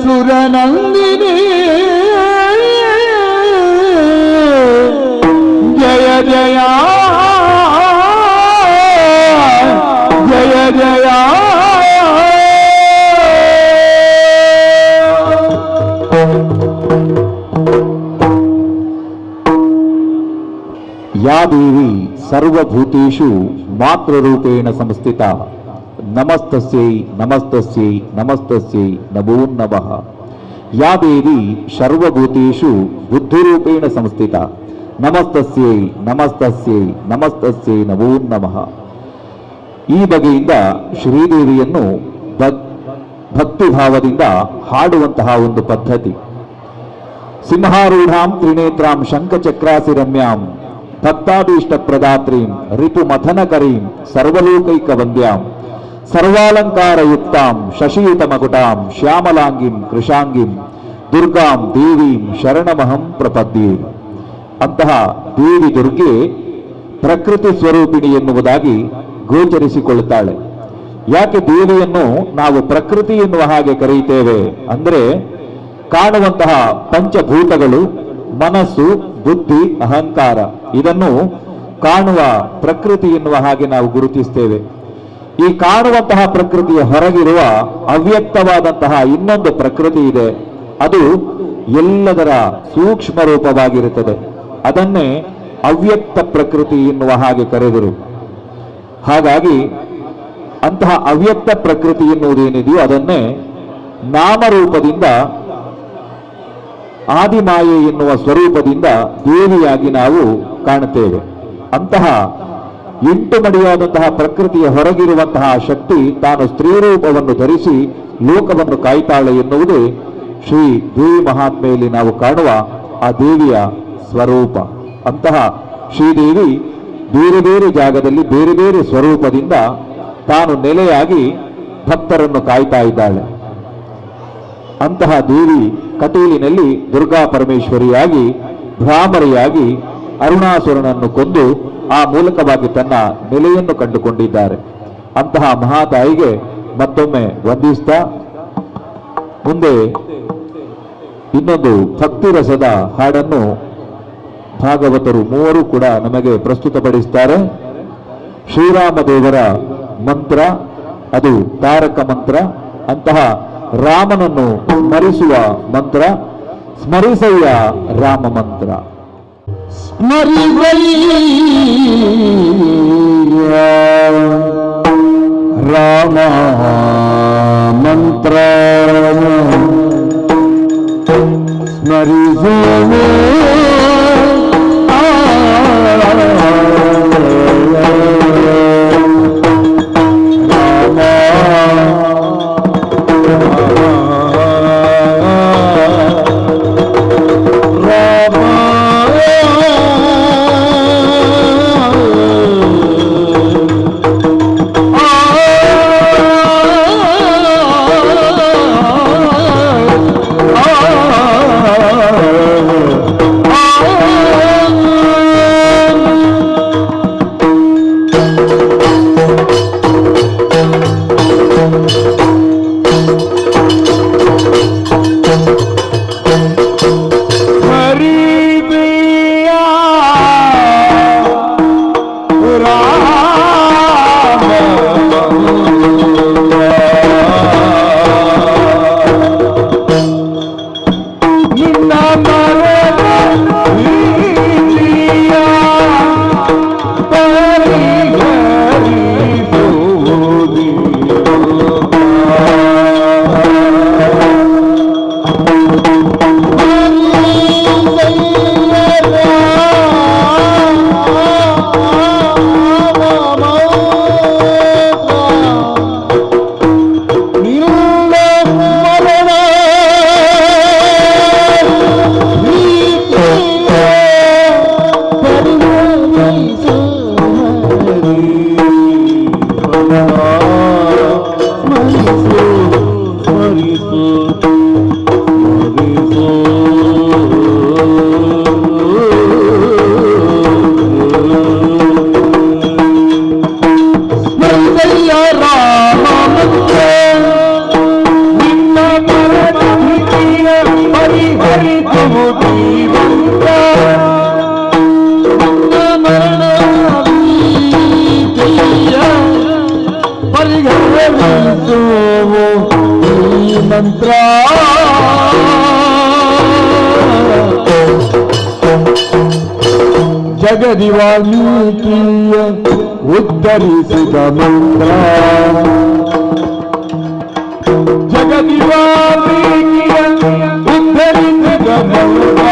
ಸುರನಂದಿನಿ ಜಯ ಜಯ ಜಯ ಜಯ या देवी सर्वभूतेषु मातृरूपेण संस्थिता नमस्तस्यै नमस्तस्यै नमस्तस्यै नमो नमः। या देवी सर्वभूतेषु बुद्धिरूपेण संस्थिता नमस्तस्यै नमस्तस्यै नमस्तस्यै नमो नमः। ಈ ಬಗೆಯಿಂದ ಶ್ರೀದೇವಿಯನ್ನು ಭಕ್ತಿಭಾವದಿಂದ ಹಾಡುವಂತಹ ಒಂದು ಪದ್ಧತಿ. ಸಿಂಹಾರೂಢಾಂ ತ್ರಿನೇತ್ರಾಂ ಶಂಖಚಕ್ರಾಸಿ ರಮ್ಯಾಂ ಭಕ್ತಾಭೀಷ್ಟ ಪ್ರದಾತ್ರೀಂ ರಿಪುಮಥನಕರೀಂ ಸರ್ವಲೋಕೈಕ ವಂದ್ಯಾಂ ಸರ್ವಾಲಂಕಾರಯುಕ್ತಾಂ ಶಶಿಯುತ ಮಕುಟಾಂ ಶ್ಯಾಮಲಾಂಗಿಂ ಕೃಶಾಂಗಿಂ ದುರ್ಗಾಂ ದೇವೀಂ ಶರಣಮಹಂ ಪ್ರಪದ್ಯೆ. ಅಂತಹ ದೇವಿ ದುರ್ಗೆ ಪ್ರಕೃತಿ ಸ್ವರೂಪಿಣಿ ಎನ್ನುವುದಾಗಿ ಗೋಚರಿಸಿಕೊಳ್ಳುತ್ತಾಳೆ. ಯಾಕೆ ದೇವಿಯನ್ನು ನಾವು ಪ್ರಕೃತಿ ಎನ್ನುವ ಹಾಗೆ ಕರೆಯುತ್ತೇವೆ ಅಂದರೆ, ಕಾಣುವಂತಹ ಪಂಚಭೂತಗಳು ಮನಸ್ಸು, ಬುದ್ಧಿ, ಅಹಂಕಾರ ಇದನ್ನು ಕಾಣುವ ಪ್ರಕೃತಿ ಎನ್ನುವ ಹಾಗೆ ನಾವು ಗುರುತಿಸ್ತೇವೆ. ಈ ಕಾಣುವಂತಹ ಪ್ರಕೃತಿಯ ಹೊರಗಿರುವ ಅವ್ಯಕ್ತವಾದಂತಹ ಇನ್ನೊಂದು ಪ್ರಕೃತಿ ಇದೆ. ಅದು ಎಲ್ಲದರ ಸೂಕ್ಷ್ಮ ರೂಪವಾಗಿರುತ್ತದೆ. ಅದನ್ನೇ ಅವ್ಯಕ್ತ ಪ್ರಕೃತಿ ಎನ್ನುವ ಹಾಗೆ ಕರೆದರು. ಹಾಗಾಗಿ ಅಂತಹ ಅವ್ಯಕ್ತ ಪ್ರಕೃತಿ ಎನ್ನುವುದೇನಿದೆಯೋ ಅದನ್ನೇ ನಾಮರೂಪದಿಂದ ಆದಿಮಾಯೆ ಎನ್ನುವ ಸ್ವರೂಪದಿಂದ ದೇವಿಯಾಗಿ ನಾವು ಕಾಣುತ್ತೇವೆ. ಅಂತಹ ಎಂಟು ಮಡಿಯಾದಂತಹ ಪ್ರಕೃತಿಯ ಹೊರಗಿರುವಂತಹ ಶಕ್ತಿ ತಾನು ಸ್ತ್ರೀ ರೂಪವನ್ನು ಧರಿಸಿ ಲೋಕವನ್ನು ಕಾಯ್ತಾಳೆ ಎನ್ನುವುದೇ ಶ್ರೀ ದೇವಿ ಮಹಾತ್ಮೆಯಲ್ಲಿ ನಾವು ಕಾಣುವ ಆ ದೇವಿಯ ಸ್ವರೂಪ. ಅಂತಹ ಶ್ರೀದೇವಿ ಬೇರೆ ಬೇರೆ ಜಾಗದಲ್ಲಿ ಬೇರೆ ಬೇರೆ ಸ್ವರೂಪದಿಂದ ತಾನು ನೆಲೆಯಾಗಿ ಭಕ್ತರನ್ನು ಕಾಯ್ತಾ ಇದ್ದಾಳೆ. ಅಂತಹ ದೇವಿ ಕಟೀಲಿನಲ್ಲಿ ದುರ್ಗಾ ಪರಮೇಶ್ವರಿಯಾಗಿ ಭ್ರಾಮರಿಯಾಗಿ ಅರುಣಾಸುರನನ್ನು ಕೊಂದು ಆ ಮೂಲಕವಾಗಿ ತನ್ನ ನೆಲೆಯನ್ನು ಕಂಡುಕೊಂಡಿದ್ದಾರೆ. ಅಂತಹ ಮಹಾತಾಯಿಗೆ ಮತ್ತೊಮ್ಮೆ ವಂದಿಸ್ತಾ ಮುಂದೆ ಇನ್ನೊಂದು ಭಕ್ತಿರಸದ ಹಾಡನ್ನು ಭಾಗವತರು ಮೂವರು ಕೂಡ ನಮಗೆ ಪ್ರಸ್ತುತಪಡಿಸುತ್ತಾರೆ. ಶ್ರೀರಾಮದೇವರ ಮಂತ್ರ, ಅದು ತಾರಕ ಮಂತ್ರ. ಅಂತಹ ರಾಮನನ್ನು ಸ್ಮರಿಸುವ ಮಂತ್ರ, ಸ್ಮರಿಸಯ್ಯ ರಾಮ ಮಂತ್ರ. ರಾಮ ಮಂತ್ರ ಸ್ಮರಿಸುವೆ ಪರಿಗಣಿಸುವು ಈ ಮಂತ್ರ ಜಗದಿ ವಾಲ್ಮೀಕಿಯ ಉದ್ಧರಿಸಿದ ಮಂತ್ರ ಜಗದಿ ವಾಲ್ಮೀಕಿಯ ಉದ್ಧರಿಸಿದ ಮಂತ್ರ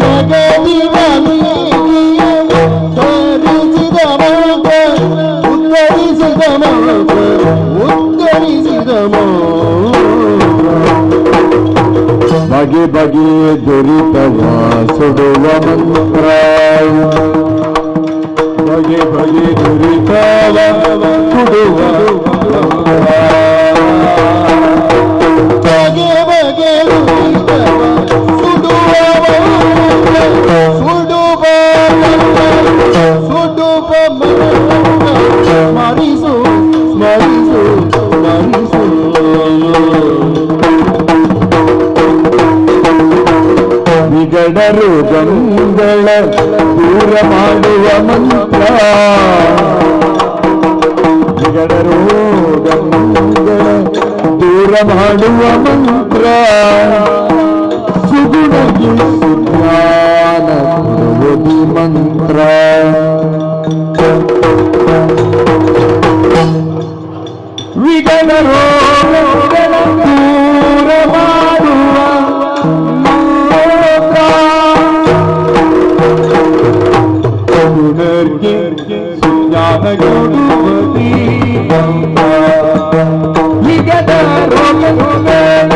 ಜಗದಿ ವಾಲ್ಮೀಕಿಯ ಉದ್ಧರಿಸಿದ ಮಂತ್ರ ಉದ್ಧರಿಸಿದ ಮಂತ್ರ ಉದ್ಧರಿಸಿದ ಮಂತ್ರ ಬಗೆ ಬಗೆ ದುರಿತವ ಸುಡುವ ಮಂತ್ರ ಬಗೆ ಬಗೆ ದುರಿತವ ಸುಡುವ ಬಗೆ ಬಗೆ ದುರಿತವ ಸುಡುವ ಸುಡುವ ಸುಡುವ ಸ್ಮರಿಸು ಸ್ಮರಿಸು ಸ್ಮರಿಸು ವಿಗಡರು ಗಂಗಳ ದೂರ ಮಾಡುವ ಮಂತ್ರ ವಿಗಡರು ಗಂಗಳ ದೂರ ಮಾಡುವ ಮಂತ್ರ ಸುಗುಣಗಿ ಸುಜ್ಞಾನ ಕೊಡುವುದು ಮಂತ್ರ ವಿಗಡರು ದೂರ ಮಾಡುವ ಗುಣರ್ಗೆ ಸುಜ್ಞಾನ ಕೊಡುವತಿ ವಿಗಡ ರೋಗಗಳ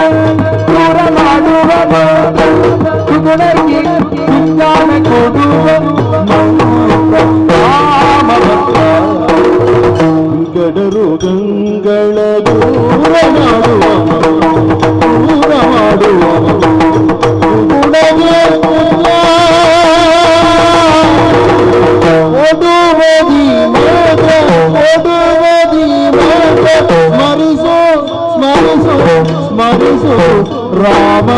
ದೂರ ಮಾಡುವ ಗುಣರ್ಗೆ ಸುಜ್ಞಾನ ಕೊಡುವ ವಿಗಡರು ಗಂಗಳ ದೂರ ಮಾಡುವ ದೂರ ಮಾಡುವ ಗುಣವೇ ಓಡುವದಿ ಮಾತ್ರ ಓಡುವದಿ ಮಾತ್ರ ಸ್ಮರಿಸು ಸ್ಮರಿಸು ಸ್ಮರಿಸು ರಾಮ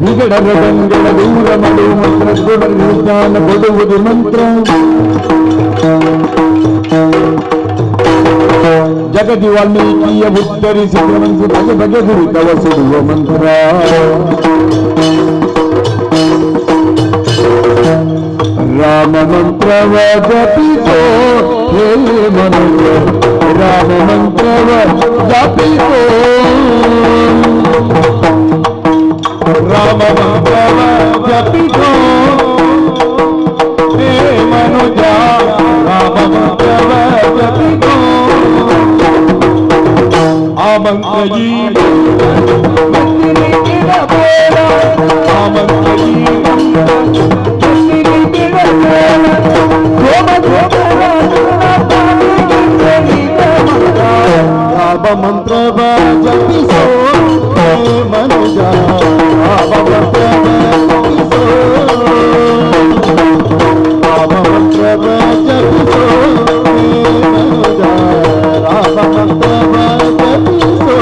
ವಿಗಡರ ಗಂಗಳ ದೂರ ಮಾಡುವ ಮಂತ್ರ ಗುಣರ್ಗೆ ಜ್ಞಾನ ಕೊಡುವುದು ಮಂತ್ರ ಜಗದಿ ವಾಲ್ಮೀಕಿಯ ಉತ್ತರಿಸಿದ ಮಂತ್ರ ಬಗೆ ಬಗೆ ದುರಿತವ ಸುಡುವ ಮಂತ್ರ ರಾಮ ಮಂತ್ರವ ಜಪಿಸೋ ಹೇ ಮನುಜ ರಾಮ ಮಂತ್ರವ ಜಪಿಸೋ ರಾಮ ಮಂತ್ರವ ಜಪಿಸೋ ಹೇ ಮನುಜ ರಾಮ ಮಂತ್ರವ ಜಪಿಸೋ ಆಮಂತ್ರಜೀ ಆಮಂತ್ರಜೀ ರಾಮ ಮಂತ್ರವ ಜಪಿಸೋ ಮನುಜ ರಾಮ ಮಂತ್ರವ ಜಪಿಸೋ ರಾಮ ಮಂತ್ರವ ಜಪಿಸೋ ಮನುಜ ರಾಮ ಮಂತ್ರವ ಜಪಿಸೋ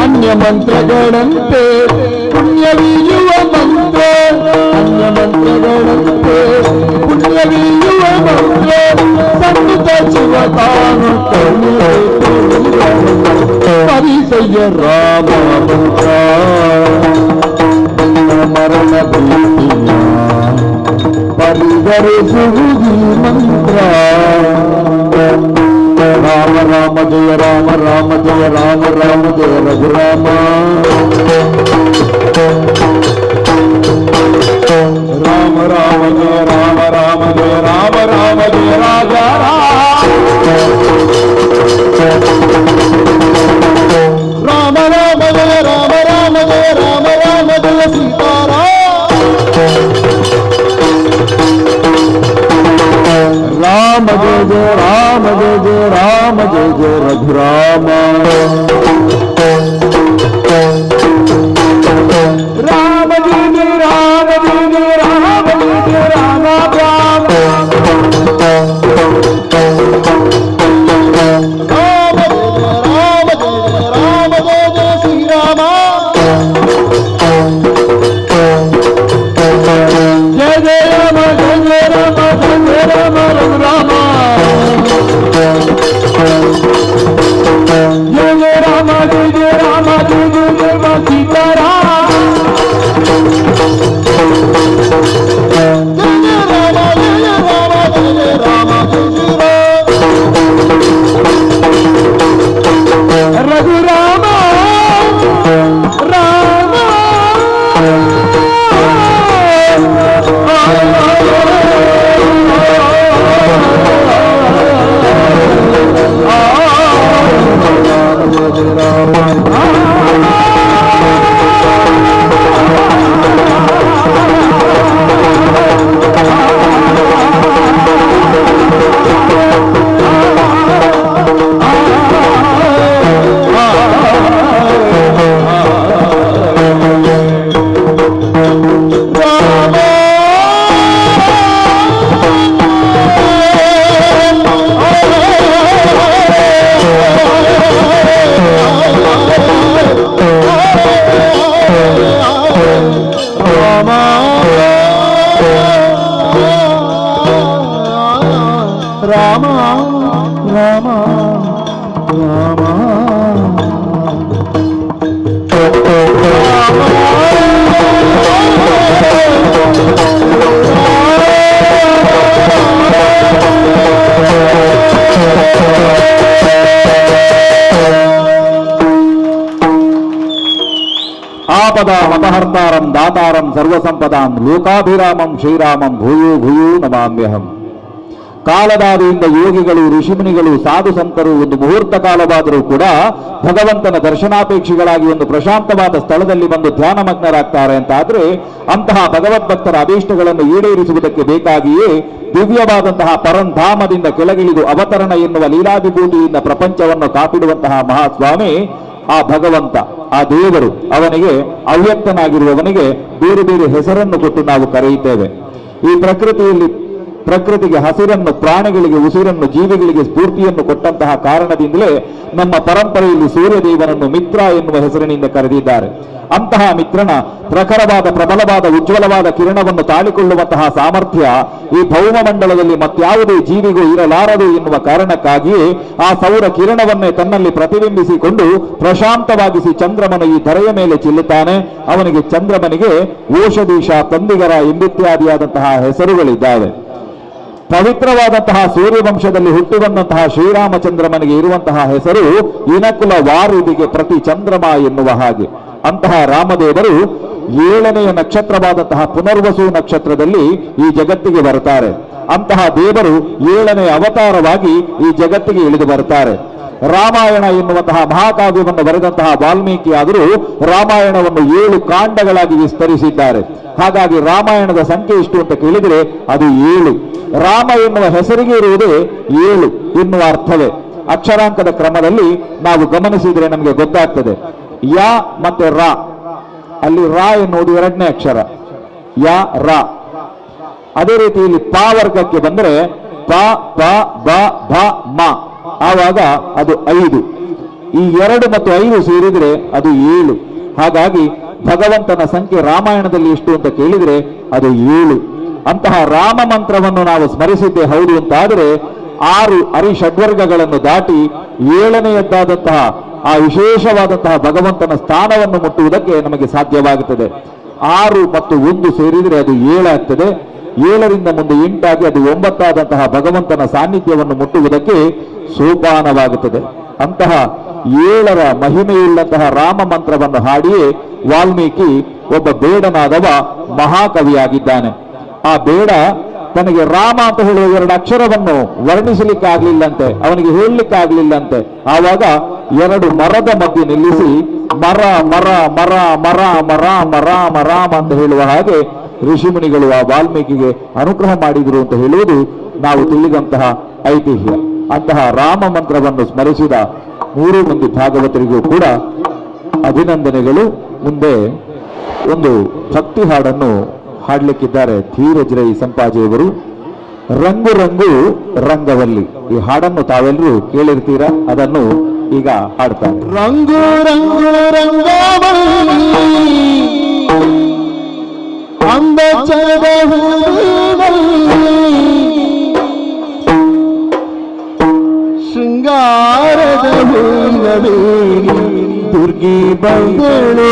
ಅನ್ಯ ಮಂತ್ರಗಳಂತೆ ಪುಣ್ಯವೀಯುವ ಮಂತ್ರ ಅನ್ಯ ಮಂತ್ರಗಳಂತೆ ಪುಣ್ಯವೀಯುವ ಮಂತ್ರ ಸಂತ ಶಿವ ತಾನು ಪರಿಸಯ್ಯ ರಾಮ ಮಂತ್ರ ಮರಣ ಭೀತಿಯ ಪರಿಗಣಿಸುವುದು ಮಂತ್ರ ರಾಮ ರಾಮ ಜಯ ರಾಮ ರಾಮ ಜಯ ರಾಮ ರಾಮ ಜಯ ರಘುರಾಮ ರಾಮ ರಾಮ ಜಯ ರಾಮ ರಾಮ ಜಯ ರಾಮ ರಾಮ ಜಯ ರಾಜಾ ರಾಮ ರಾಮ ಜಯ ರಾಮ ರಾಮ ಜಯ ರಾಮ ರಾಮ ಜಯ ಸೀತಾರಾಮ ರಾಮ ಜಯ ಜಯ ರಾಮ ಜಯ ಜಯ ರಾಮ ಜಯ ಜಯ ರಘುರಾಮ ರಾಮ ಜಯ ಜಯ ರಾಮ ಜಯ ಜಯ ರಾಮ ಜಯ ಜಯ ರಾಮ ರಾಮ ರಾಮ ಜಯ ರಾಮ ಜಯ ಶ್ರೀರಾಮ ಆಪದಾಂ ಅಪಹರ್ತಾರಂ ದಾತಾರಂ ಸರ್ವಸಂಪದಾಂ ಲೋಕಾಭಿರಾಮಂ ಶ್ರೀರಾಮಂ ಭೂಯೋ ಭೂಯೋ ನಮಾಮ್ಯಹಂ. ಕಾಲದಾದಿಯಿಂದ ಯೋಗಿಗಳು, ಋಷಿಮುನಿಗಳು, ಸಾಧು ಸಂತರು ಒಂದು ಮುಹೂರ್ತ ಕಾಲವಾದರೂ ಕೂಡ ಭಗವಂತನ ದರ್ಶನಾಪೇಕ್ಷಿಗಳಾಗಿ ಒಂದು ಪ್ರಶಾಂತವಾದ ಸ್ಥಳದಲ್ಲಿ ಬಂದು ಧ್ಯಾನಮಗ್ನರಾಗ್ತಾರೆ ಅಂತ ಆದ್ರೆ, ಅಂತಹ ಭಗವದ್ಭಕ್ತರ ಅಭೀಷ್ಟಗಳನ್ನು ಈಡೇರಿಸುವುದಕ್ಕೆ ಬೇಕಾಗಿಯೇ ದಿವ್ಯವಾದಂತಹ ಪರಂಧಾಮದಿಂದ ಕೆಳಗಿಳಿದು ಅವತರಣ ಎನ್ನುವ ಲೀಲಾಭಿಭೂತಿಯಿಂದ ಪ್ರಪಂಚವನ್ನು ಕಾಪಿಡುವಂತಹ ಮಹಾಸ್ವಾಮಿ ಆ ಭಗವಂತ, ಆ ದೇವರು, ಅವನಿಗೆ ಅವ್ಯಕ್ತನಾಗಿರುವವನಿಗೆ ಬೇರೆ ಬೇರೆ ಹೆಸರನ್ನು ಕೊಟ್ಟು ನಾವು ಕರೆಯುತ್ತೇವೆ. ಈ ಪ್ರಕೃತಿಗೆ ಹಸಿರನ್ನು, ಪ್ರಾಣಿಗಳಿಗೆ ಉಸಿರನ್ನು, ಜೀವಿಗಳಿಗೆ ಸ್ಫೂರ್ತಿಯನ್ನು ಕೊಟ್ಟಂತಹ ಕಾರಣದಿಂದಲೇ ನಮ್ಮ ಪರಂಪರೆಯಲ್ಲಿ ಸೂರ್ಯದೇವನನ್ನು ಮಿತ್ರ ಎನ್ನುವ ಹೆಸರಿನಿಂದ ಕರೆದಿದ್ದಾರೆ. ಅಂತಹ ಮಿತ್ರನ ಪ್ರಖರವಾದ, ಪ್ರಬಲವಾದ, ಉಜ್ವಲವಾದ ಕಿರಣವನ್ನು ತಾಳಿಕೊಳ್ಳುವಂತಹ ಸಾಮರ್ಥ್ಯ ಈ ಭೌಮ ಮಂಡಲದಲ್ಲಿ ಮತ್ಯಾವುದೇ ಜೀವಿಗೂ ಇರಲಾರದು ಎನ್ನುವ ಕಾರಣಕ್ಕಾಗಿಯೇ ಆ ಸೌರ ಕಿರಣವನ್ನೇ ತನ್ನಲ್ಲಿ ಪ್ರತಿಬಿಂಬಿಸಿಕೊಂಡು ಪ್ರಶಾಂತವಾಗಿಸಿ ಚಂದ್ರಮನ ಈ ಧರೆಯ ಮೇಲೆ ಚೆಲ್ಲುತ್ತಾನೆ. ಅವನಿಗೆ ಚಂದ್ರಮನಿಗೆ ಓಷಧೀಶ, ತಂದಿಗರ ಎಂಬಿತ್ಯಾದಿಯಾದಂತಹ ಹೆಸರುಗಳಿದ್ದಾವೆ. ಪವಿತ್ರವಾದಂತಹ ಸೂರ್ಯವಂಶದಲ್ಲಿ ಹುಟ್ಟಿ ಬಂದಂತಹ ಶ್ರೀರಾಮಚಂದ್ರಮನಿಗೆ ಇರುವಂತಹ ಹೆಸರು ಇನಕುಲ ವಾರಿದಿಗೆ ಪ್ರತಿ ಚಂದ್ರಮ ಎನ್ನುವ ಹಾಗೆ. ಅಂತಹ ರಾಮದೇವರು 7ನೆಯ ನಕ್ಷತ್ರವಾದಂತಹ ಪುನರ್ವಸು ನಕ್ಷತ್ರದಲ್ಲಿ ಈ ಜಗತ್ತಿಗೆ ಬರುತ್ತಾರೆ. ಅಂತಹ ದೇವರು 7ನೇ ಅವತಾರವಾಗಿ ಈ ಜಗತ್ತಿಗೆ ಇಳಿದು ಬರುತ್ತಾರೆ. ರಾಮಾಯಣ ಎನ್ನುವಂತಹ ಮಹಾಕಾವ್ಯವನ್ನು ಬರೆದಂತಹ ವಾಲ್ಮೀಕಿ ಆದರೂ ರಾಮಾಯಣವನ್ನು 7 ಕಾಂಡಗಳಾಗಿ ವಿಸ್ತರಿಸಿದ್ದಾರೆ. ಹಾಗಾಗಿ ರಾಮಾಯಣದ ಸಂಖ್ಯೆ ಎಷ್ಟು ಅಂತ ಕೇಳಿದರೆ ಅದು 7. ರಾಮ ಎನ್ನುವ ಹೆಸರಿಗೆ ಇರುವುದೇ 7 ಎನ್ನುವ ಅರ್ಥವೇ. ಅಕ್ಷರಾಂಕದ ಕ್ರಮದಲ್ಲಿ ನಾವು ಗಮನಿಸಿದರೆ ನಮಗೆ ಗೊತ್ತಾಗ್ತದೆ. ಯ ಮತ್ತೆ ರ, ಅಲ್ಲಿ ರ ಎನ್ನುವುದು 2ನೇ ಅಕ್ಷರ, ಯ ರ. ಅದೇ ರೀತಿ ಇಲ್ಲಿ ಪ ವರ್ಗಕ್ಕೆ ಬಂದರೆ ಪ ಪ ಬ ಭ ಮ, ಆವಾಗ ಅದು 5. ಈ 2 ಮತ್ತು 5 ಸೇರಿದರೆ ಅದು 7. ಹಾಗಾಗಿ ಭಗವಂತನ ಸಂಖ್ಯೆ ರಾಮಾಯಣದಲ್ಲಿ ಎಷ್ಟು ಅಂತ ಕೇಳಿದರೆ ಅದು 7. ಅಂತಹ ರಾಮ ಮಂತ್ರವನ್ನು ನಾವು ಸ್ಮರಿಸಿದ್ದೇ ಹೌದು ಅಂತಾದರೆ 6 ಅರಿಷಡ್ವರ್ಗಗಳನ್ನು ದಾಟಿ 7ನೇಯದ್ದಾದಂತಹ ಆ ವಿಶೇಷವಾದಂತಹ ಭಗವಂತನ ಸ್ಥಾನವನ್ನು ಮುಟ್ಟುವುದಕ್ಕೆ ನಮಗೆ ಸಾಧ್ಯವಾಗುತ್ತದೆ. 6 ಮತ್ತು 1 ಸೇರಿದರೆ ಅದು 7 ಆಗ್ತದೆ. 7ರಿಂದ ಮುಂದೆ 8 ಆಗಿ ಅದು 9 ಆದಂತಹ ಭಗವಂತನ ಸಾನ್ನಿಧ್ಯವನ್ನು ಮುಟ್ಟುವುದಕ್ಕೆ ಸೋಪಾನವಾಗುತ್ತದೆ. ಅಂತಹ 7ರ ಮಹಿಮೆಯುಳ್ಳಂತಹ ರಾಮ ಮಂತ್ರವನ್ನು ಹಾಡಿಯೇ ವಾಲ್ಮೀಕಿ ಒಬ್ಬ ಬೇಡನಾದವ ಮಹಾಕವಿಯಾಗಿದ್ದಾನೆ. ಆ ಬೇಡ ತನಗೆ ರಾಮ ಅಂತ ಹೇಳುವ 2 ಅಕ್ಷರವನ್ನು ವರ್ಣಿಸಲಿಕ್ಕೆ ಆಗ್ಲಿಲ್ಲಂತೆ, ಅವನಿಗೆ ಹೇಳಲಿಕ್ಕೆ ಆಗ್ಲಿಲ್ಲಂತೆ. ಆವಾಗ 2 ಮರದ ಮಧ್ಯೆ ನಿಲ್ಲಿಸಿ ಮರ ಮರ ಮರ ಮರ ಮರ ಮರಾಮ ರಾಮ ಅಂತ ಹೇಳುವ ಹಾಗೆ ಋಷಿಮುನಿಗಳು ಆ ವಾಲ್ಮೀಕಿಗೆ ಅನುಗ್ರಹ ಮಾಡಿದರು ಅಂತ ಹೇಳುವುದು ನಾವು ತಿಳಿದಂತಹ ಐತಿಹ್ಯ. ಅಂತಹ ರಾಮ ಮಂತ್ರವನ್ನು ಸ್ಮರಿಸಿದ 3 ಮಂದಿ ಭಾಗವತರಿಗೂ ಕೂಡ ಅಭಿನಂದನೆಗಳು. ಮುಂದೆ ಒಂದು ಭಕ್ತಿ ಹಾಡನ್ನು ಹಾಡ್ಲಿಕ್ಕಿದ್ದಾರೆ ಧೀರಜ್ ರೈ ಸಂಪಾಜೆಯವರು. ರಂಗು ರಂಗು ರಂಗವಲ್ಲಿ, ಈ ಹಾಡನ್ನು ತಾವೆಲ್ಲರೂ ಕೇಳಿರ್ತೀರಾ, ಅದನ್ನು ಈಗ ಹಾಡ್ತಾರೆ. ರಂಗು ರಂಗು ರಂಗವಲ್ಲಿ ಅಂದ ಚರದ ಶೃಂಗಾರದ ಹೂವಿನವೇಣಿ ದುರ್ಗಿ ಬಂದಳು,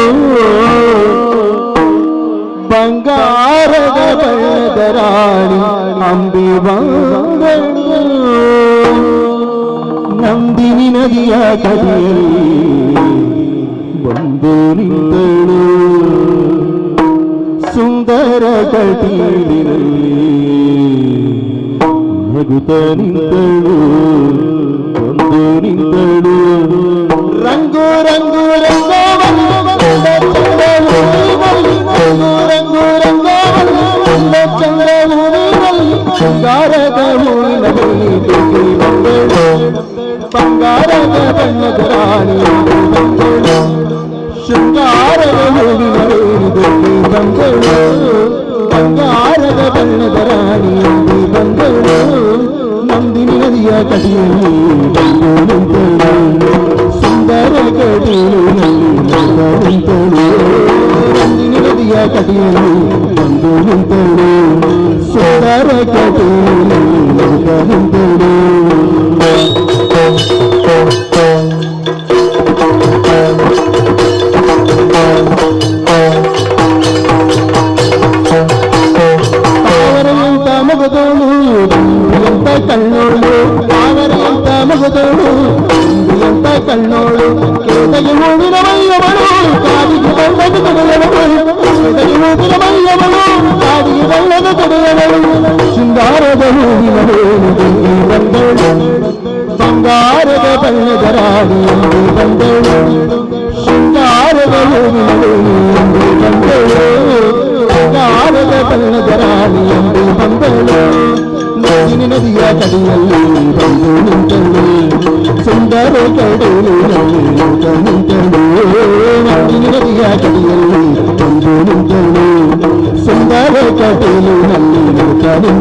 ಬಂಗಾರದ ಬಣ್ಣದ ರಾಣಿ ಅಂಬಿ ಬಂದಳು. ನಂದಿನಿ ನದಿಯ ಕಡೆಯಲ್ಲಿ ಬಂದು ನಿಂತಳು, ಸುಂದರ ಕಟೀಲಿನಲ್ಲಿ ನಗುತ್ತ ನಿಂತಳು, ಬಂದು ನಿಂತಳು. ರಂಗು ರಂಗು ರಂಗವಲ್ಲಿ ರಂಗು ರಂಗವಲ್ಲಿ ಚಂದ್ರಭೂಮಿಯಲ್ಲಿ ಬಂಗಾರದ ಹೂವಿನಲ್ಲಿ ದುರ್ಗಿ ಬಂದಳು, ಬಂಗಾರದ ಬಣ್ಣದ ರಾಣಿ ಬಂದಳು. ಶೃಂಗಾರದ ಹೂವಿನಲ್ಲಿ ದುರ್ಗಿ ಬಂದಳು, ಬಂಗಾರದ ಬಣ್ಣದ ರಾಣಿ ಬಂದಳು. ನಂದಿನಿ ನದಿಯ ಕಡೆಯಲ್ಲಿ ಬಂದು ನಿಂತಳು, ಸುಂದರ ಕಟೀಲಿನಲ್ಲಿ ನಿಂತಳು. ನಂದಿನಿ ನದಿಯ ಕಡೆಯಲ್ಲಿ ಬಂದು ನಿಂತಳು, ಸುಂದರ ಕಟೀಲಿನಲ್ಲಿ ನಿಂತಳು. ತಾವರೆಯಂತ ಮಗದೋಳು ಅಂತ ಕಣ್ಣೋಳು, ತಾವರೆಯಂತ ಮಗದೋಳು ಅಂತ ಕಣ್ಣೋಳು, ಕೇತಗೆ ಹೂವಿನ ಮೈಯವಳು, ಕಾದಿಗೆ ಬಂದನು ಶೃಂಗಾರದ ಬಣ್ಣದ ರಾಣಿ ಎಂದು ಬಂದಳು ಶೃಂಗಾರದ ಹೂವಿನ ವೇಣಿ ಎಂದು ಬಂದಳು ಶೃಂಗಾರದ ಬಣ್ಣದ ರಾಣಿ ಎಂದು ಬಂದಳು ನದಿನಿ ನದಿಯ ಕಡೆಯಲ್ಲಿ ಬಂದು ನಿಂತಳು ಸುಂದರ ಕಡಲಿನಲ್ಲಿ ನಿಂತಳು ನದಿನಿ ನದಿಯ ಕಡೆಯಲ್ಲಿ ಬಂದು ನಿಂತಳು ಸುಂದರ ಕಡಲಿನಲ್ಲಿ ನಿಂತಳು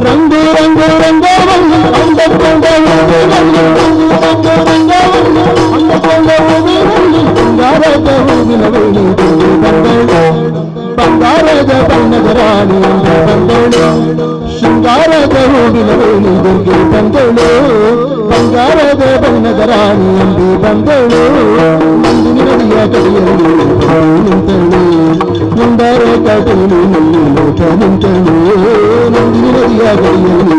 ರಂಗು ರಂಗು ರಂಗವನ್ನು ಅಂದಕೊಂಡ ಬಂಗಾರದ ಹೂವಿನ ವೇಣಿ ಬಂದಳು ಬಂಗಾರದ ಬಣ್ಣದ ರಾಣಿ ಬಂದಳು ಶೃಂಗಾರದ ಹೂವಿನ ವೇಣಿ ದುರ್ಗೆ ಬಂದಳು ಬಂಗಾರದ ಬಣ್ಣದ ರಾಣಿ ಎಂದು ಬಂದಳು ನಂದಿನಿ ನದಿಯ ಕಡೆಯಲ್ಲಿ ನಿಂತಳು ಸುಂದರ ಕಡಲಿನಲ್ಲಿ ನಿಂತಳು ನಂದಿನಿ ನದಿಯ ಕಡೆಯಲ್ಲಿ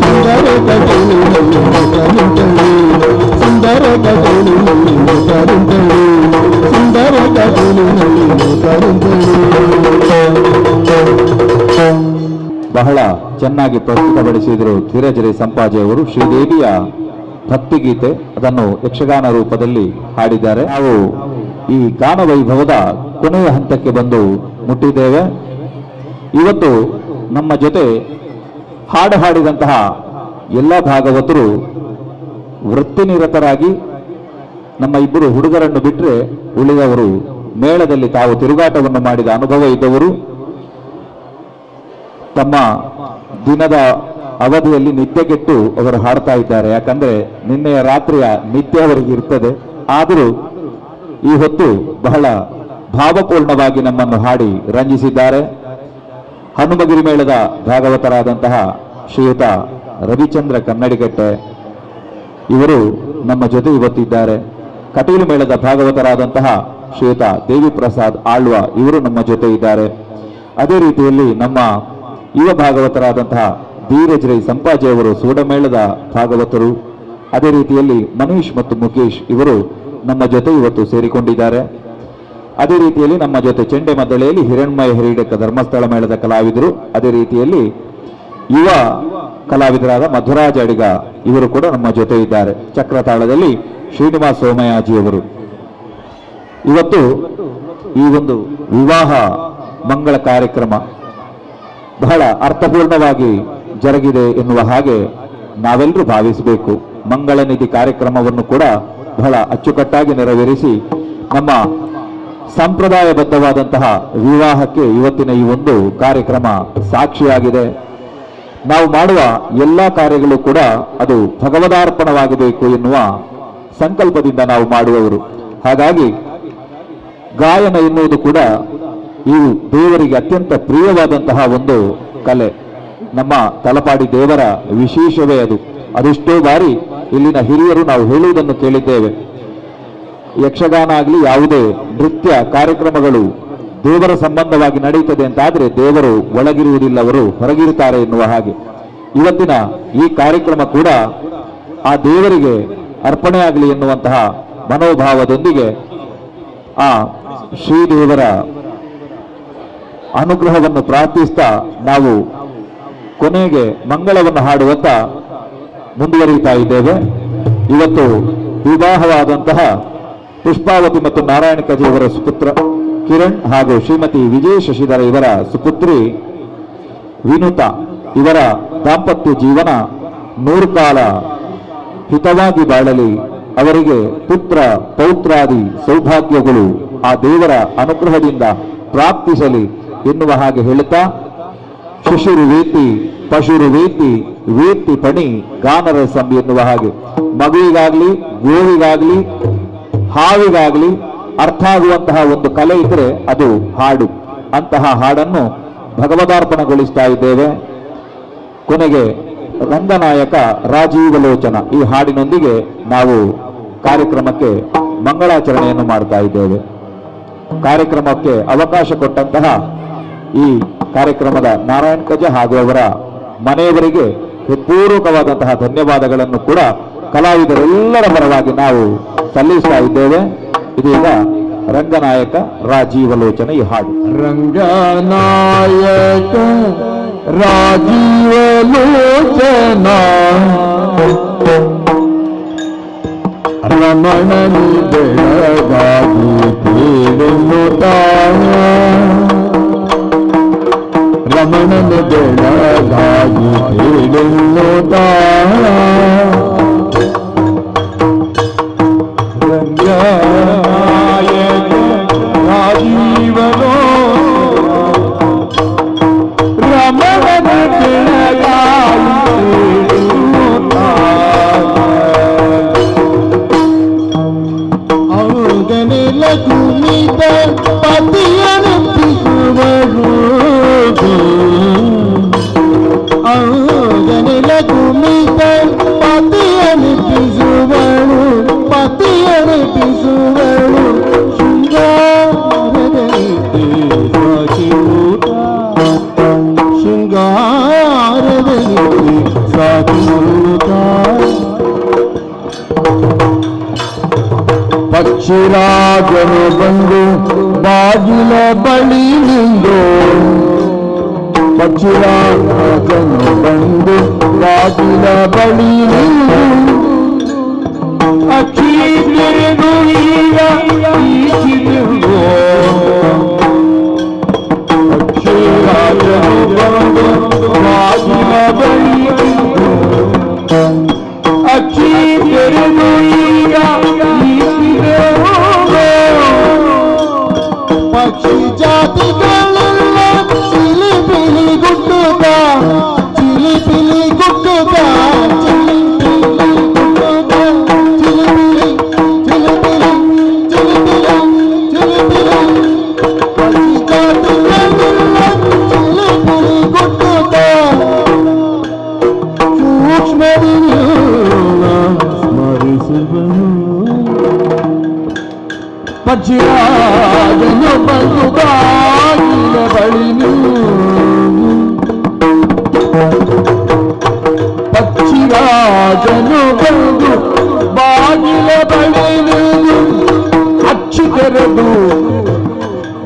ಸುಂದರ ಕಡಲಿನಲ್ಲಿ ನಿಂತಳು ಸುಂದರ ಕಡಲಿನಲ್ಲಿ ನಿಂತಳು ಸುಂದರ ಕಡಲಿನಲ್ಲಿ ಬಹಳ ಚೆನ್ನಾಗಿ ಪ್ರಸ್ತುತಪಡಿಸಿದರು ಧೀರಜ್ ರೈ ಸಂಪಾಜೆ ಅವರು. ಶ್ರೀದೇವಿಯ ಭಕ್ತಿಗೀತೆ ಅದನ್ನು ಯಕ್ಷಗಾನ ರೂಪದಲ್ಲಿ ಹಾಡಿದ್ದಾರೆ. ನಾವು ಈ ಗಾನ ವೈಭವದ ಕೊನೆಯ ಹಂತಕ್ಕೆ ಬಂದು ಮುಟ್ಟಿದ್ದೇವೆ. ಇವತ್ತು ನಮ್ಮ ಜೊತೆ ಹಾಡು ಹಾಡಿದಂತಹ ಎಲ್ಲ ಭಾಗವತರು ವೃತ್ತಿನಿರತರಾಗಿ ನಮ್ಮ ಇಬ್ಬರು ಹುಡುಗರನ್ನು ಬಿಟ್ಟರೆ ಉಳಿದವರು ಮೇಳದಲ್ಲಿ ತಾವು ತಿರುಗಾಟವನ್ನು ಮಾಡಿದ ಅನುಭವ ಇದ್ದವರು. ತಮ್ಮ ದಿನದ ಅವಧಿಯಲ್ಲಿ ನಿದ್ದೆಗೆಟ್ಟು ಅವರು ಹಾಡ್ತಾ ಇದ್ದಾರೆ. ಯಾಕಂದ್ರೆ ನಿನ್ನೆಯ ರಾತ್ರಿಯ ನಿದ್ದೆ ಅವರಿಗೆ ಇರ್ತದೆ. ಆದರೂ ಈ ಹೊತ್ತು ಬಹಳ ಭಾವಪೂರ್ಣವಾಗಿ ನಮ್ಮನ್ನು ಹಾಡಿ ರಂಜಿಸಿದ್ದಾರೆ. ಹನುಮಗಿರಿ ಮೇಳದ ಭಾಗವತರಾದಂತಹ ಶ್ರೀಯುತ ರವಿಚಂದ್ರ ಕನ್ನಡಿಗಟ್ಟೆ ಇವರು ನಮ್ಮ ಜೊತೆ ಇವತ್ತಿದ್ದಾರೆ. ಕಟೀಲು ಮೇಳದ ಭಾಗವತರಾದಂತಹ ಶ್ರೀಯುತ ದೇವಿ ಪ್ರಸಾದ್ ಆಳ್ವ ಇವರು ನಮ್ಮ ಜೊತೆ ಇದ್ದಾರೆ. ಅದೇ ರೀತಿಯಲ್ಲಿ ನಮ್ಮ ಯುವ ಭಾಗವತರಾದಂತಹ ಧೀರಜ್ ರೈ ಸಂಪಾಜೆ ಅವರು ಸೂಡಮೇಳದ ಭಾಗವತರು. ಅದೇ ರೀತಿಯಲ್ಲಿ ಮನೀಶ್ ಮತ್ತು ಮುಖೇಶ್ ಇವರು ನಮ್ಮ ಜೊತೆ ಇವತ್ತು ಸೇರಿಕೊಂಡಿದ್ದಾರೆ. ಅದೇ ರೀತಿಯಲ್ಲಿ ನಮ್ಮ ಜೊತೆ ಚೆಂಡೆ ಮದ್ದಳೆಯಲ್ಲಿ ಹಿರಣ್ಮಯ ಹಿರಿಡಕ ಧರ್ಮಸ್ಥಳ ಮೇಳದ ಕಲಾವಿದರು. ಅದೇ ರೀತಿಯಲ್ಲಿ ಯುವ ಕಲಾವಿದರಾದ ಮಧುರಾಜ್ ಅಡಿಗ ಇವರು ಕೂಡ ನಮ್ಮ ಜೊತೆ ಇದ್ದಾರೆ. ಚಕ್ರತಾಳದಲ್ಲಿ ಶ್ರೀನಿವಾಸ ಸೋಮಯಾಜಿಯವರು. ಇವತ್ತು ಈ ಒಂದು ವಿವಾಹ ಮಂಗಳ ಕಾರ್ಯಕ್ರಮ ಬಹಳ ಅರ್ಥಪೂರ್ಣವಾಗಿ ಜರುಗಿದೆ ಎನ್ನುವ ಹಾಗೆ ನಾವೆಲ್ಲರೂ ಭಾವಿಸಬೇಕು. ಮಂಗಳ ನಿಧಿ ಕಾರ್ಯಕ್ರಮವನ್ನು ಕೂಡ ಬಹಳ ಅಚ್ಚುಕಟ್ಟಾಗಿ ನೆರವೇರಿಸಿ ನಮ್ಮ ಸಂಪ್ರದಾಯಬದ್ಧವಾದಂತಹ ವಿವಾಹಕ್ಕೆ ಇವತ್ತಿನ ಈ ಒಂದು ಕಾರ್ಯಕ್ರಮ ಸಾಕ್ಷಿಯಾಗಿದೆ. ನಾವು ಮಾಡುವ ಎಲ್ಲ ಕಾರ್ಯಗಳು ಕೂಡ ಅದು ಭಗವದಾರ್ಪಣವಾಗಬೇಕು ಎನ್ನುವ ಸಂಕಲ್ಪದಿಂದ ನಾವು ಮಾಡುವವರು. ಹಾಗಾಗಿ ಗಾಯನ ಎನ್ನುವುದು ಕೂಡ ಈ ದೇವರಿಗೆ ಅತ್ಯಂತ ಪ್ರಿಯವಾದಂತಹ ಒಂದು ಕಲೆ. ನಮ್ಮ ತಲಪಾಡಿ ದೇವರ ವಿಶೇಷವೇ ಅದು. ಅದೆಷ್ಟೋ ಬಾರಿ ಇಲ್ಲಿನ ಹಿರಿಯರು ನಾವು ಹೇಳುವುದನ್ನು ಕೇಳಿದ್ದೇವೆ. ಯಕ್ಷಗಾನ ಆಗಲಿ ಯಾವುದೇ ನೃತ್ಯ ಕಾರ್ಯಕ್ರಮಗಳು ದೇವರ ಸಂಬಂಧವಾಗಿ ನಡೆಯುತ್ತದೆ ಅಂತಾದ್ರೆ ದೇವರು ಒಳಗಿರುವುದಿಲ್ಲ, ಅವರು ಹೊರಗಿರುತ್ತಾರೆ ಎನ್ನುವ ಹಾಗೆ ಇವತ್ತಿನ ಈ ಕಾರ್ಯಕ್ರಮ ಕೂಡ ಆ ದೇವರಿಗೆ ಅರ್ಪಣೆ ಆಗಲಿ ಎನ್ನುವಂತಹ ಮನೋಭಾವದೊಂದಿಗೆ ಆ ಶ್ರೀದೇವರ ಅನುಗ್ರಹವನ್ನು ಪ್ರಾರ್ಥಿಸ್ತಾ ನಾವು ಕೊನೆಗೆ ಮಂಗಳವನ್ನು ಹಾಡುವಂತ ಮುಂದುವರಿಯುತ್ತಾ ಇದ್ದೇವೆ. ಇವತ್ತು ವಿವಾಹವಾದಂತಹ ಪುಷ್ಪಾವತಿ ಮತ್ತು ನಾರಾಯಣ ಕಜೆಯವರ ಸುಪುತ್ರ ಕಿರಣ್ ಹಾಗೂ ಶ್ರೀಮತಿ ವಿಜಯ ಶಶಿಧರ ಇವರ ಸುಪುತ್ರಿ ವಿನುತಾ ಇವರ ದಾಂಪತ್ಯ ಜೀವನ 100 ಕಾಲ ಹಿತವಾಗಿ ಬಾಳಲಿ, ಅವರಿಗೆ ಪುತ್ರ ಪೌತ್ರಾದಿ ಸೌಭಾಗ್ಯಗಳು ಆ ದೇವರ ಅನುಗ್ರಹದಿಂದ ಪ್ರಾಪ್ತಿಸಲಿ ಎನ್ನುವ ಹಾಗೆ ಹೇಳುತ್ತಾ ಶಿಶುರು ವೇತಿ ಪಶುರು ವೇತಿ ವೇತಿ ಪಣಿ ಗಾನರಸಂ ಎನ್ನುವ ಹಾಗೆ ಮಗುವಿಗಾಗ್ಲಿ ಗೋವಿಗಾಗ್ಲಿ ಹಾವಿಗಾಗ್ಲಿ ಅರ್ಥ ಆಗುವಂತಹ ಒಂದು ಕಲೆ ಇದ್ರೆ ಅದು ಹಾಡು. ಅಂತಹ ಹಾಡನ್ನು ಭಗವದಾರ್ಪಣೆಗೊಳಿಸ್ತಾ ಇದ್ದೇವೆ. ಕೊನೆಗೆ ರಂಗನಾಯಕ ರಾಜೀವಲೋಚನ ಈ ಹಾಡಿನೊಂದಿಗೆ ನಾವು ಕಾರ್ಯಕ್ರಮಕ್ಕೆ ಮಂಗಳಾಚರಣೆಯನ್ನು ಮಾಡ್ತಾ ಇದ್ದೇವೆ. ಕಾರ್ಯಕ್ರಮಕ್ಕೆ ಅವಕಾಶ ಕೊಟ್ಟಂತಹ ಈ ಕಾರ್ಯಕ್ರಮದ ನಾರಾಯಣ ಕಜ ಹಾಗೂ ಅವರ ಮನೆಯವರಿಗೆ ಹೃತ್ಪೂರ್ವಕವಾದಂತಹ ಧನ್ಯವಾದಗಳನ್ನು ಕೂಡ ಕಲಾವಿದರೆಲ್ಲರ ಪರವಾಗಿ ನಾವು ಸಲ್ಲಿಸ್ತಾ ಇದ್ದೇವೆ. ಇದೀಗ ರಂಗನಾಯಕ ರಾಜೀವಲೋಚನ ಈ ಹಾಡು. ರಂಗನಾಯಕ ರಾಜೀವ ಲೋಚನ ರಮಣನಿ ಬೆಳಗಾಗಿ ತೇಡುತ್ತ ರಮಣನ ಬೆಳಗಾಗಿ ತೇಡುತ್ತ ರಾಜೀವನೋ ರಮಣನ ಬೆಳಗಾಗಿ ಅವಗನೆಲ್ಲ ಕುಣಿತ ಪತಿಯನಂತಿಸುವರು ಅವಗನೆಲ್ಲ ಕುಣಿತ ಪತಿಯನಂತಿಸುವಳು ಪತಿಯನಂತಿಸುವಳು ಶೃಂಗಾರದಲ್ಲಿ ಸಾಕಿರುತ್ತ ಶೃಂಗಾರದಲ್ಲಿ ಸಾಕಿರುತ್ತ ಪಕ್ಷಿರಾಜನು ಬಂದು ಬಾಗಿಲ ಬಳಿ ನಿಂದು ಪಕ್ಷಿರಾಜನು ಬಂದು ಬಾಗಿಲ ಬಳಿ ನಿಂದು ಅಕ್ಷಿರೇನು ಈಗ ಈಚಿನಿಂದು ಪಕ್ಷಿರಾಜನು ಬಂದು ಬಾಗಿಲ ಬಳಿ ನಿಂದು ಅಕ್ಷಿರೇನು ಈಗ ಪಕ್ಷಿ ಜಾತಿಗಳೆಲ್ಲ ಚಿಲಿಪಿಲಿ ಗುಟ್ಟುತ್ತ ಚಿಲಿಪಿಲಿ ಗುಟ್ಟುತ್ತ ಚಿಲಿಪಿಲಿ ಗುಟ್ಟುತ್ತ ಚಿಲಿಪಿಲಿ ಚಿಲಿಪಿಲಿ ಚಿಲಿಪಿಲಿ ಚಿಲಿಪಿಲಿ ಪಕ್ಷಿ ಜಾತಿಗಳೆಲ್ಲ ಚಿಲಿಪಿಲಿ ಗುಟ್ಟುತ್ತ ಸೂಕ್ಷ್ಮದಿಂದ ಸ್ಮರಿಸುವನು ಪಕ್ಷಿರಾಜನು ಬಂದು ಬಾಗಿಲ ಬಳಿ ಪಕ್ಷಿರಾಜನು ಬಂದು ಬಾಗಿಲ ಬಳಿ ಅಚ್ಚಿ ತೆರೆದು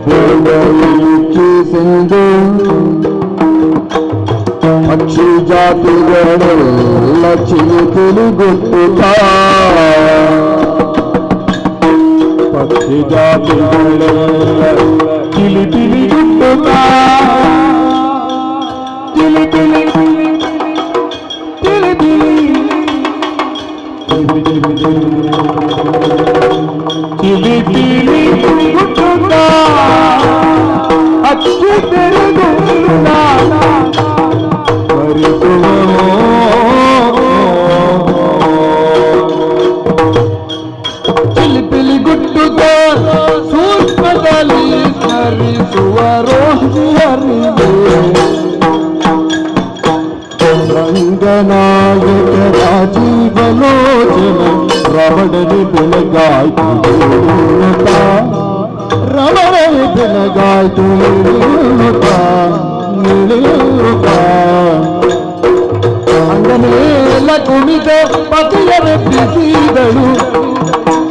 ಬೆಳಕಿಸೆಂದು ಪಕ್ಷಿ ಜಾತಿಗಳೆಲ್ಲ ಚಿಲಿಪಿಲಿಗುಟ್ಟುತ್ತ ಪಕ್ಷಿ ಜಾತಿಗಳೆಲ್ಲ ಚಿಲಿಪಿಲಿಗುಟ್ಟುತ್ತ ಚಿಲಿಪಿಲಿ ಚಿಲಿಪಿಲಿ ಚಿಲಿಪಿಲಿ ಗುಟ್ಟುತ್ತ ಅಚ್ಚಿ ತೆರೆದು ಚಿಲಿಪಿಲಿ ಗುಟ್ಟುತ್ತ ಸೂಕ್ಷ್ಮದಲ್ಲಿ ಸ್ಮರಿಸುವರೋ ಹರಿವೆ ರಂಗನಾಯಕ ರಾಜೀವಲೋಚನ ರಮಣನಿ ಬೆಳಗಾಯ್ತು ರಮಣನಿ ಬೆಳಗಾಯ್ತು ಅಂಗನೆಲ್ಲ ಕುಣಿತ ಪತಿಯರ ಬಿಸಿದಳು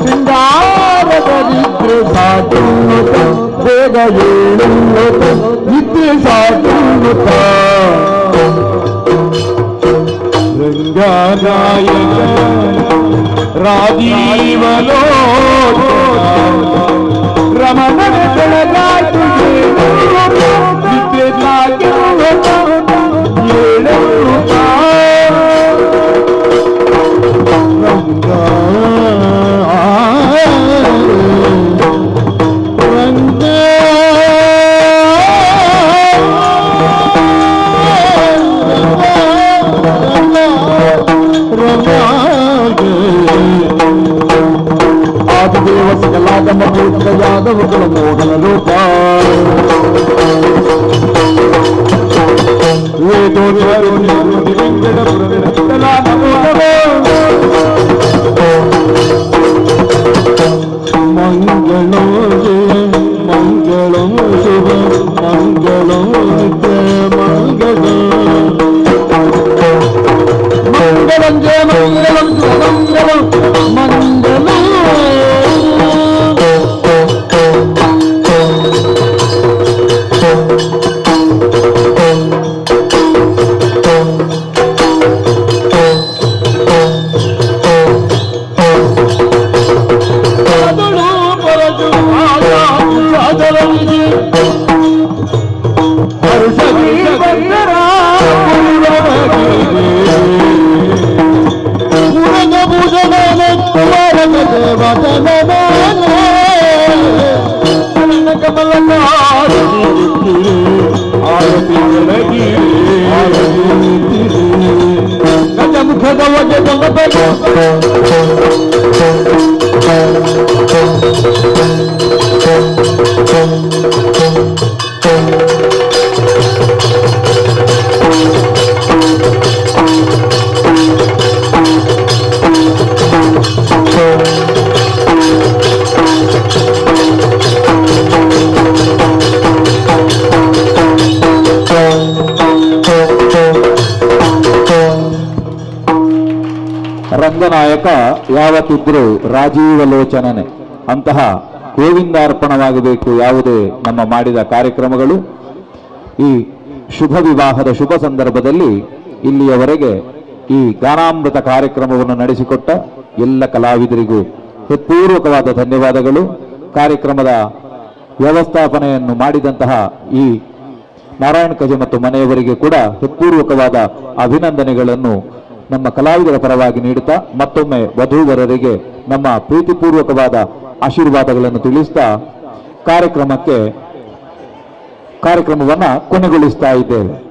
ಶೃಂಗಾರದ ನಿದ್ರೆ ಸಾಕುತ್ತ ಬೇಗ ಏಳುತ್ತ ನಿದ್ರೆ ಸಾಕುತ್ತ ರಂಗನಾಯಕ ರಾಜೀವಲೋ ರಮಣನ ಬೆಳಗಾಯ್ತು ನಿದ್ರೆ ಸಾಕುತ್ತ ಏಳುತ್ತ ಆದಿದೇವ ಸಕಲಾಗಮ ಯಾದವಗಳ ಮೋಹನ ರೂಪ ಮಂಗಳಂ ಮಂಗಳಂ ಶುಭ ಮಂಗಳಂ ನಿತ್ಯ ಮಂಗಳಂ ಮಂಗಳಂ ಜಯ ಮಂಗಳಂ ಮಂಗಳಂ ಮಂಗಳಂ ಕಮಲಕ ಆರತಿ ಬೆಳಗಿ ಗಜ ಮುಖದ ಒಗೆ ರಂಗನಾಯಕ ಯಾವತ್ತಿದ್ರೂ ರಾಜೀವ ಲೋಚನನೆ. ಅಂತಹ ಗೋವಿಂದಾರ್ಪಣವಾಗಬೇಕು ಯಾವುದೇ ನಮ್ಮ ಮಾಡಿದ ಕಾರ್ಯಕ್ರಮಗಳು. ಈ ಶುಭ ವಿವಾಹದ ಶುಭ ಸಂದರ್ಭದಲ್ಲಿ ಇಲ್ಲಿಯವರೆಗೆ ಈ ಗಾನಾಮೃತ ಕಾರ್ಯಕ್ರಮವನ್ನು ನಡೆಸಿಕೊಟ್ಟ ಎಲ್ಲ ಕಲಾವಿದರಿಗೂ ಹೃತ್ಪೂರ್ವಕವಾದ ಧನ್ಯವಾದಗಳು. ಕಾರ್ಯಕ್ರಮದ ವ್ಯವಸ್ಥಾಪನೆಯನ್ನು ಮಾಡಿದಂತಹ ಈ ನಾರಾಯಣ ಕಜೆ ಮತ್ತು ಮನೆಯವರಿಗೆ ಕೂಡ ಹೃತ್ಪೂರ್ವಕವಾದ ಅಭಿನಂದನೆಗಳನ್ನು ನಮ್ಮ ಕಲಾವಿದರ ಪರವಾಗಿ ನೀಡುತ್ತಾ ಮತ್ತೊಮ್ಮೆ ವಧೂವರರಿಗೆ ನಮ್ಮ ಪ್ರೀತಿಪೂರ್ವಕವಾದ ಆಶೀರ್ವಾದಗಳನ್ನು ತಿಳಿಸ್ತಾ ಕಾರ್ಯಕ್ರಮವನ್ನು ಕೊನೆಗೊಳಿಸ್ತಾ ಇದ್ದೇವೆ.